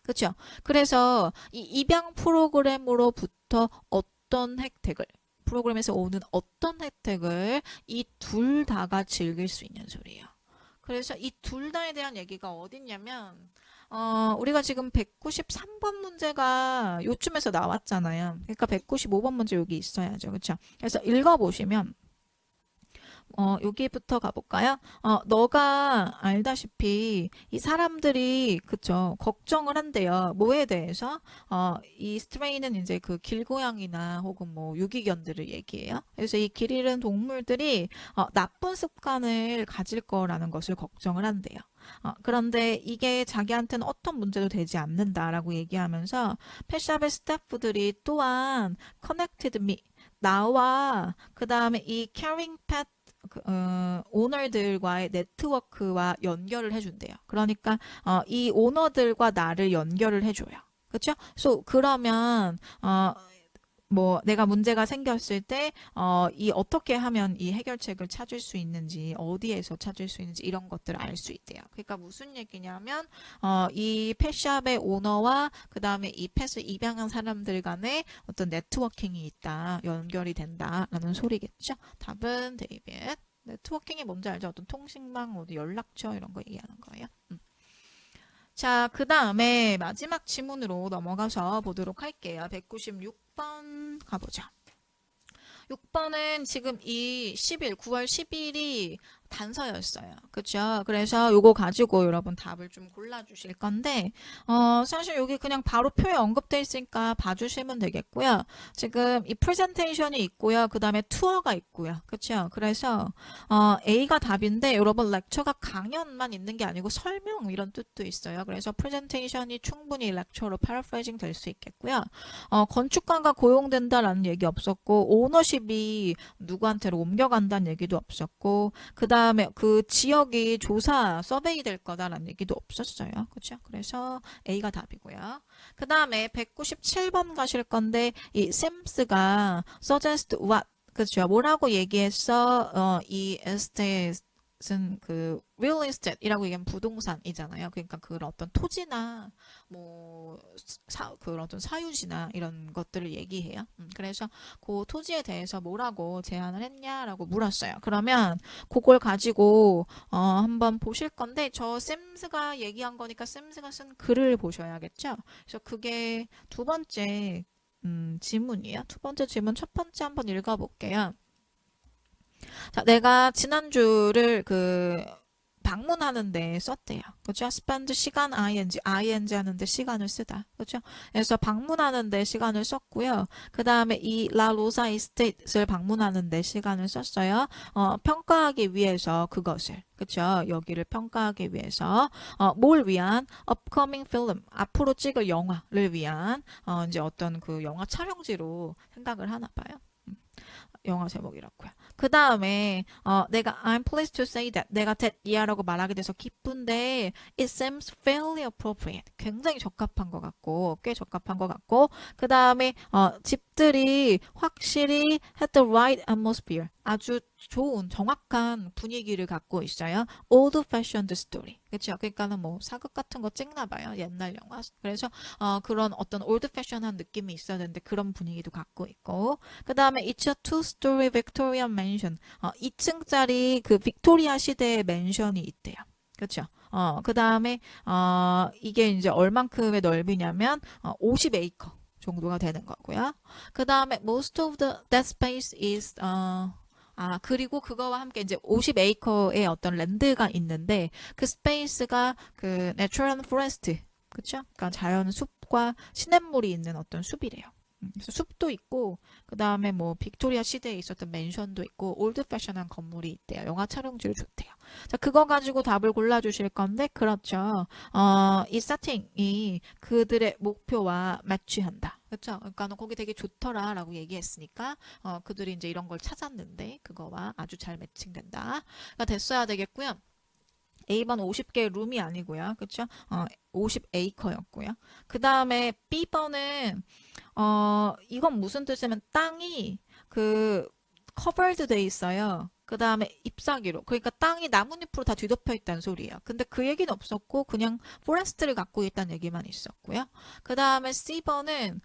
그렇죠? 그래서 이 입양 프로그램으로부터 어떤 혜택을 프로그램에서 오는 어떤 혜택을 이 둘 다가 즐길 수 있는 소리예요. 그래서 이 둘 다에 대한 얘기가 어딨냐면 우리가 지금 193번 문제가 요쯤에서 나왔잖아요. 그러니까 195번 문제 여기 있어야죠. 그렇죠? 그래서 읽어보시면 여기부터 가볼까요? 너가 알다시피 이 사람들이 그쵸 걱정을 한대요. 뭐에 대해서? 이 스트레인은 이제 그 길고양이나 혹은 뭐 유기견들을 얘기해요. 그래서 이 길 잃은 동물들이 나쁜 습관을 가질 거라는 것을 걱정을 한대요. 그런데 이게 자기한테는 어떤 문제도 되지 않는다라고 얘기하면서 펫샵의 스태프들이 또한 connected me 나와 그 다음에 이 caring pet 오너들과의 네트워크와 연결을 해준대요. 그러니까 이 오너들과 나를 연결을 해줘요. 그렇죠? 그러면 뭐 내가 문제가 생겼을 때 이 어떻게 하면 이 해결책을 찾을 수 있는지 어디에서 찾을 수 있는지 이런 것들을 알 수 있대요. 그러니까 무슨 얘기냐면 이 펫샵의 오너와 그 다음에 이 펫을 입양한 사람들 간에 어떤 네트워킹이 있다, 연결이 된다라는 소리겠죠. 답은 데이빗. 네트워킹이 뭔지 알죠? 어떤 통신망, 어디 연락처 이런 거 얘기하는 거예요. 자, 그 다음에 마지막 지문으로 넘어가서 보도록 할게요. 196번 가보죠. 6번은 지금 이 10일, 9월 10일이 단서였어요. 그쵸? 그래서 요거 가지고 여러분 답을 좀 골라주실 건데 사실 여기 그냥 바로 표에 언급되어 있으니까 봐주시면 되겠고요. 지금 이 프레젠테이션이 있고요. 그 다음에 투어가 있고요. 그쵸? 그래서 A가 답인데 여러분 렉처가 강연만 있는 게 아니고 설명 이런 뜻도 있어요. 그래서 프레젠테이션이 충분히 렉처로 패러프레이징 될 수 있겠고요. 건축가가 고용된다라는 얘기 없었고 오너십이 누구한테로 옮겨간다는 얘기도 없었고 그 다음에 다음에 그 지역이 조사, 서베이 될 거다라는 얘기도 없었어요. 그렇죠? 그래서 A가 답이고요. 그 다음에 197번 가실 건데 이 Sims가 suggest what 그렇죠. 뭐라고 얘기했어? 이 에스테이트는 그 real estate이라고 얘기하면 부동산이잖아요. 그러니까 그런 어떤 토지나 뭐 그런 어떤 사유지나 이런 것들을 얘기해요. 그래서 그 토지에 대해서 뭐라고 제안을 했냐라고 물었어요. 그러면 그걸 가지고 한번 보실 건데 저 샘스가 얘기한 거니까 샘스가 쓴 글을 보셔야겠죠. 그래서 그게 두 번째 지문이에요. 두 번째 지문 첫 번째 한번 읽어볼게요. 자, 내가 지난주를 방문하는데 썼대요. 그죠? spend 시간 ing 하는데 시간을 쓰다. 그죠? 그래서 방문하는데 시간을 썼고요. 그 다음에 이 라로사 이스테이트를 방문하는데 시간을 썼어요. 평가하기 위해서 그것을. 그죠? 여기를 평가하기 위해서 뭘 위한 upcoming film 앞으로 찍을 영화를 위한 이제 어떤 그 영화 촬영지로 생각을 하나 봐요. 영화 제목이라고요. 그 다음에 내가 I'm pleased to say that 내가 that year라고 말하게 돼서 기쁜데 it seems fairly appropriate 굉장히 적합한 것 같고 꽤 적합한 것 같고 그 다음에 집들이 확실히 had the right atmosphere 아주 좋은 정확한 분위기를 갖고 있어요. old fashioned story 그렇죠? 그러니까는 뭐 사극 같은 거 찍나 봐요. 옛날 영화. 그래서 그런 어떤 old fashion한 느낌이 있어야 되는데 그런 분위기도 갖고 있고 그 다음에 it's a two-story Victorian mansion 2층짜리 그 빅토리아 시대의 맨션이 있대요. 그렇죠? 그 다음에 이게 이제 얼만큼의 넓이냐면 50에이커 정도가 되는 거고요. 그 다음에 most of that space is 그리고 그거와 함께 이제 50에이커의 어떤 랜드가 있는데 그 스페이스가 그 natural forest 그쵸? 그러니까 자연 숲과 시냇물이 있는 어떤 숲이래요. 그래서 숲도 있고 그 다음에 뭐 빅토리아 시대에 있었던 맨션도 있고 올드 패션한 건물이 있대요. 영화 촬영지로 좋대요. 자 그거 가지고 답을 골라주실 건데 그렇죠. 이 세팅이 그들의 목표와 매치한다. 그렇죠? 그러니까 너 거기 되게 좋더라 라고 얘기했으니까 그들이 이제 이런 걸 찾았는데 그거와 아주 잘 매칭된다. 가 됐어야 되겠고요. A번 50개 룸이 아니고요. 그렇죠? 50에이커였고요. 그 다음에 B번은 이건 무슨 뜻이냐면 땅이 covered 돼 있어요. 그 다음에 잎사귀로. 그러니까 땅이 나뭇잎으로 다 뒤덮여 있다는 소리예요. 근데 그 얘기는 없었고 그냥 포레스트를 갖고 있다는 얘기만 있었고요. 그 다음에 C번은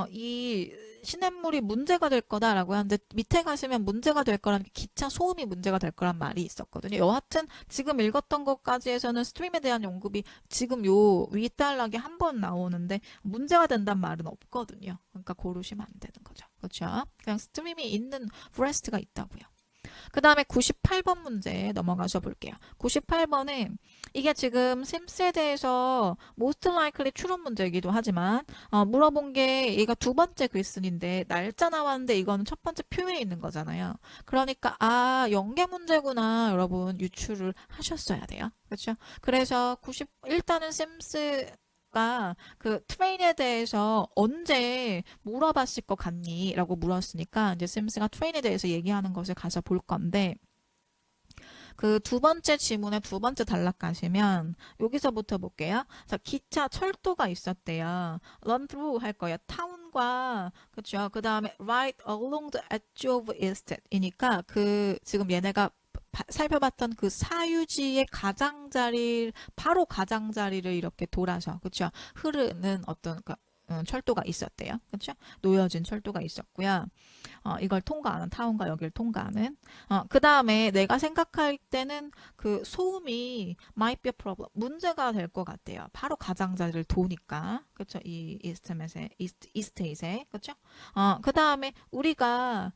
이 시냇물이 문제가 될 거다라고 하는데 밑에 가시면 문제가 될 거라는 게 기차 소음이 문제가 될 거란 말이 있었거든요. 여하튼 지금 읽었던 것까지 해서는 스트림에 대한 언급이 지금 요 윗단락에 한 번 나오는데 문제가 된다는 말은 없거든요. 그러니까 고르시면 안 되는 거죠. 그렇죠? 그냥 스트림이 있는 포레스트가 있다고요. 그 다음에 98번 문제 넘어가서 볼게요. 98번은 이게 지금 심스에 대해서 most likely 추론 문제이기도 하지만 물어본 게 얘가 두 번째 글쓴인데 날짜 나왔는데 이거는 첫 번째 표에 있는 거잖아요. 그러니까 연계 문제구나 여러분 유추를 하셨어야 돼요. 그렇죠? 그래서 일단은 심스 그 트레인에 대해서 언제 물어봤을 것 같니? 라고 물었으니까 이제 샘스가 트레인에 대해서 얘기하는 것을 가서 볼 건데 그 두 번째 지문의 두 번째 단락 가시면 여기서부터 볼게요. 자, 기차 철도가 있었대요. run through 할 거예요. 타운과 그렇죠. 그 다음에 right along the edge of estate 이니까 지금 얘네가 살펴봤던 그 사유지의 바로 가장자리를 이렇게 돌아서 그렇죠 흐르는 어떤 철도가 있었대요. 그렇죠? 놓여진 철도가 있었고요. 이걸 통과하는 타운과 여기를 통과하는. 그 다음에 내가 생각할 때는 그 소음이 might be a problem 문제가 될 것 같아요. 바로 가장자리를 도니까 그렇죠? 이 이스테이트에 그렇죠? 그 다음에 우리가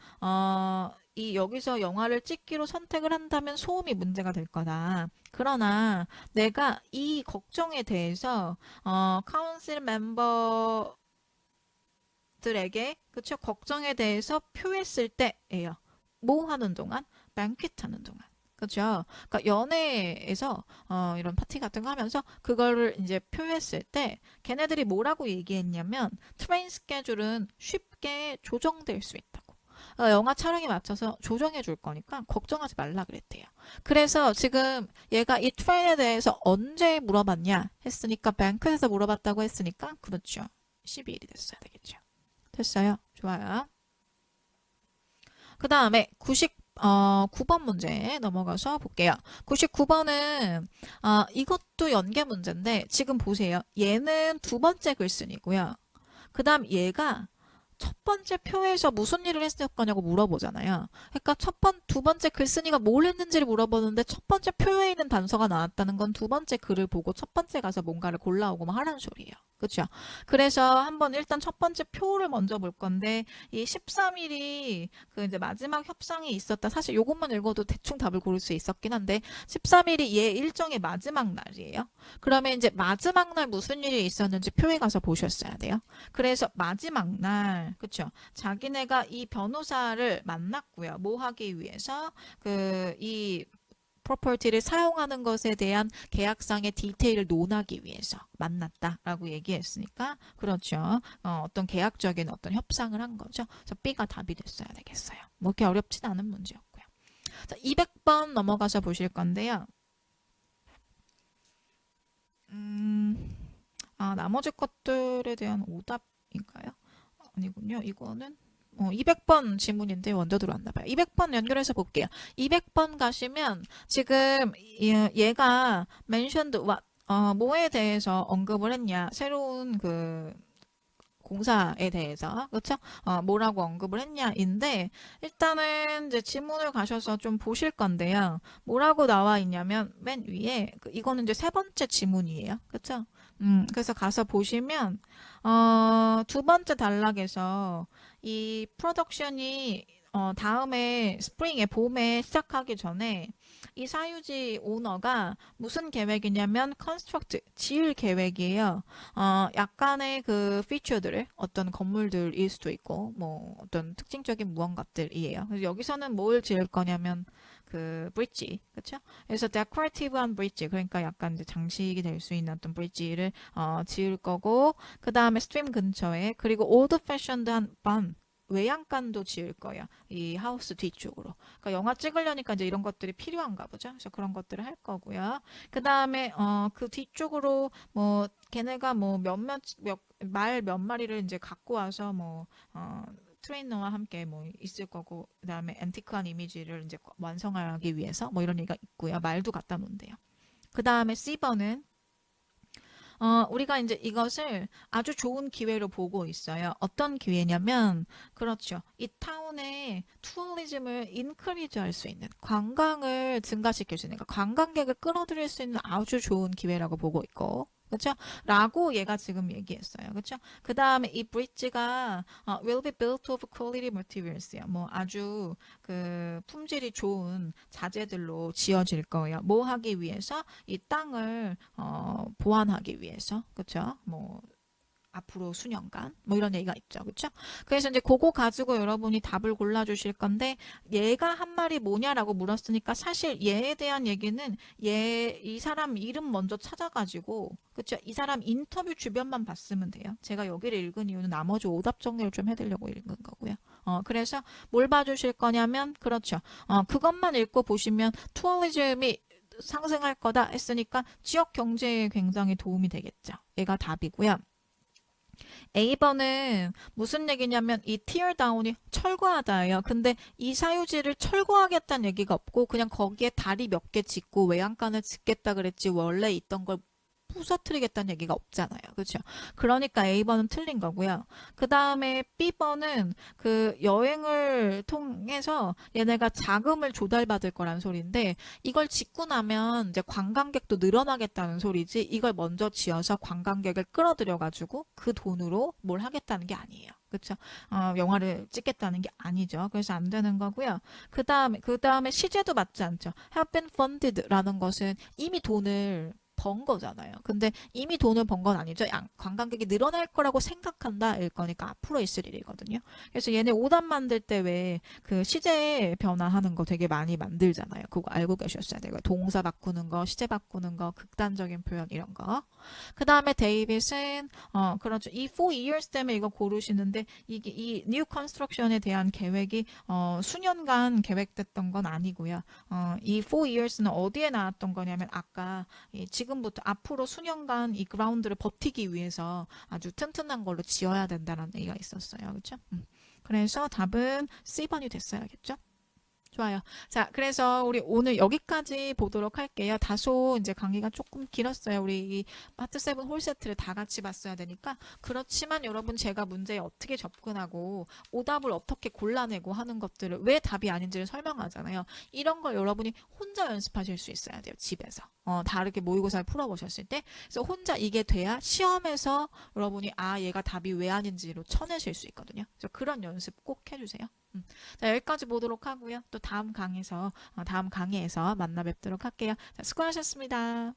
여기서 영화를 찍기로 선택을 한다면 소음이 문제가 될 거다. 그러나 내가 이 걱정에 대해서 카운슬 멤버들에게 그쵸 걱정에 대해서 표했을 때예요. 뭐 하는 동안? 뱅퀴트 하는 동안. 그죠? 그러니까 연애에서 이런 파티 같은 거 하면서 그거를 이제 표했을 때 걔네들이 뭐라고 얘기했냐면 트레인 스케줄은 쉽게 조정될 수 있다고. 영화 촬영에 맞춰서 조정해 줄 거니까 걱정하지 말라 그랬대요. 그래서 지금 얘가 이 트레인에 대해서 언제 물어봤냐 했으니까 뱅크에서 물어봤다고 했으니까 그렇죠. 12일이 됐어야 되겠죠. 됐어요. 좋아요. 그 다음에 9번 문제 넘어가서 볼게요. 99번은 이것도 연계 문제인데 지금 보세요. 얘는 두 번째 글쓴이고요. 그 다음 얘가 첫 번째 표에서 무슨 일을 했을 거냐고 물어보잖아요. 그러니까 두 번째 글쓴이가 뭘 했는지를 물어보는데 첫 번째 표에 있는 단서가 나왔다는 건 두 번째 글을 보고 첫 번째 가서 뭔가를 골라오고 뭐 하라는 소리예요. 그렇죠? 그래서 한번 일단 첫 번째 표를 먼저 볼 건데 이 13일이 그 이제 마지막 협상이 있었다. 사실 이것만 읽어도 대충 답을 고를 수 있었긴 한데 13일이 얘 일정의 마지막 날이에요. 그러면 이제 마지막 날 무슨 일이 있었는지 표에 가서 보셨어야 돼요. 그래서 마지막 날, 그쵸? 자기네가 이 변호사를 만났고요. 뭐 하기 위해서? 이 프로퍼티를 사용하는 것에 대한 계약상의 디테일을 논하기 위해서 만났다라고 얘기했으니까 그렇죠. 어떤 계약적인 어떤 협상을 한 거죠. 그래서 B가 답이 됐어야 되겠어요. 뭐 이렇게 어렵진 않은 문제였고요. 자, 200번 넘어가서 보실 건데요. 나머지 것들에 대한 오답인가요? 아니군요. 이거는 200번 지문인데 먼저 들어왔나 봐요. 200번 연결해서 볼게요. 200번 가시면 지금 얘가 mentioned what 뭐에 대해서 언급을 했냐. 새로운 그 공사에 대해서 그렇죠? 뭐라고 언급을 했냐인데 일단은 이제 지문을 가셔서 좀 보실 건데요. 뭐라고 나와 있냐면 맨 위에 이거는 이제 세 번째 지문이에요. 그렇죠? 그래서 가서 보시면 두 번째 단락에서 이 프로덕션이 다음에 스프링에 봄에 시작하기 전에 이 사유지 오너가 무슨 계획이냐면 컨스트럭트 지을 계획이에요. 약간의 그 피처들을 어떤 건물들일 수도 있고 뭐 어떤 특징적인 무언가들이에요. 그래서 여기서는 뭘 지을 거냐면 그 브릿지, 그렇죠? 그래서 데코레이티브한 브릿지, 그러니까 약간 이제 장식이 될 수 있는 어떤 브릿지를 지을 거고 그 다음에 스트림 근처에 그리고 올드 패션드한 반 외양간도 지을 거예요. 이 하우스 뒤쪽으로. 그러니까 영화 찍으려니까 이제 이런 것들이 필요한가 보죠. 그래서 그런 것들을 할 거고요. 그 다음에 그 뒤쪽으로 뭐 걔네가 뭐 말 몇 마리를 이제 갖고 와서 뭐 트레이너와 함께 뭐 있을 거고 그 다음에 앤티크한 이미지를 이제 완성하기 위해서 뭐 이런 얘기가 있고요. 말도 갖다 놓은대요. 그 다음에 C번은 우리가 이제 이것을 아주 좋은 기회로 보고 있어요. 어떤 기회냐면, 그렇죠. 이 타운의 투어리즘을 인크리즈 할 수 있는, 관광을 증가시킬 수 있는, 그러니까 관광객을 끌어들일 수 있는 아주 좋은 기회라고 보고 있고, 그렇죠? 라고 얘가 지금 얘기했어요. 그렇죠? 그 다음에 이 브릿지가 will be built of quality materials요. 뭐 아주 그 품질이 좋은 자재들로 지어질 거예요. 뭐 하기 위해서? 이 땅을 보완하기 위해서. 그렇죠? 뭐 앞으로 수년간 뭐 이런 얘기가 있죠. 그렇죠? 그래서 이제 그거 가지고 여러분이 답을 골라 주실 건데 얘가 한 말이 뭐냐라고 물었으니까 사실 얘에 대한 얘기는 이 사람 이름 먼저 찾아가지고 그렇죠? 이 사람 인터뷰 주변만 봤으면 돼요. 제가 여기를 읽은 이유는 나머지 오답 정리를 좀 해드리려고 읽은 거고요. 그래서 뭘 봐주실 거냐면 그렇죠. 그것만 읽고 보시면 투어리즘이 상승할 거다 했으니까 지역 경제에 굉장히 도움이 되겠죠. 얘가 답이고요. A번은 무슨 얘기냐면 이 티어다운이 철거하다예요. 근데 이 사유지를 철거하겠다는 얘기가 없고 그냥 거기에 다리 몇 개 짓고 외양간을 짓겠다 그랬지 원래 있던 걸 부서뜨리겠다는 얘기가 없잖아요. 그렇죠? 그러니까 A번은 틀린 거고요. 그 다음에 B번은 그 여행을 통해서 얘네가 자금을 조달받을 거란 소리인데 이걸 짓고 나면 이제 관광객도 늘어나겠다는 소리지 이걸 먼저 지어서 관광객을 끌어들여가지고 그 돈으로 뭘 하겠다는 게 아니에요. 그렇죠? 영화를 찍겠다는 게 아니죠. 그래서 안 되는 거고요. 그 다음에 시제도 맞지 않죠. have been funded라는 것은 이미 돈을 번 거잖아요. 근데 이미 돈을 번 건 아니죠. 관광객이 늘어날 거라고 생각한다 일 거니까 앞으로 있을 일이거든요. 그래서 얘네 오답 만들 때 왜 그 시제 변화하는 거 되게 많이 만들잖아요. 그거 알고 계셨어야 돼요. 동사 바꾸는 거, 시제 바꾸는 거, 극단적인 표현 이런 거. 그 다음에 데이빗은 그렇죠. 이 4 years 때문에 이거 고르시는데 이게 이 new construction에 대한 계획이 수년간 계획됐던 건 아니고요. 이 4 years는 어디에 나왔던 거냐면 아까 지금부터 앞으로 수년간 이 그라운드를 버티기 위해서 아주 튼튼한 걸로 지어야 된다는 얘기가 있었어요. 그렇죠? 그래서 답은 C번이 됐어야겠죠? 좋아요. 자, 그래서 우리 오늘 여기까지 보도록 할게요. 다소 이제 강의가 조금 길었어요. 우리 이 파트 7 홀 세트를 다 같이 봤어야 되니까. 그렇지만 여러분 제가 문제에 어떻게 접근하고 오답을 어떻게 골라내고 하는 것들을 왜 답이 아닌지를 설명하잖아요. 이런 걸 여러분이 혼자 연습하실 수 있어야 돼요. 집에서. 다르게 모의고사를 풀어보셨을 때. 그래서 혼자 이게 돼야 시험에서 여러분이 아, 얘가 답이 왜 아닌지로 쳐내실 수 있거든요. 그래서 그런 연습 꼭 해주세요. 자, 여기까지 보도록 하고요. 또 다음 강의에서 만나 뵙도록 할게요. 자, 수고하셨습니다.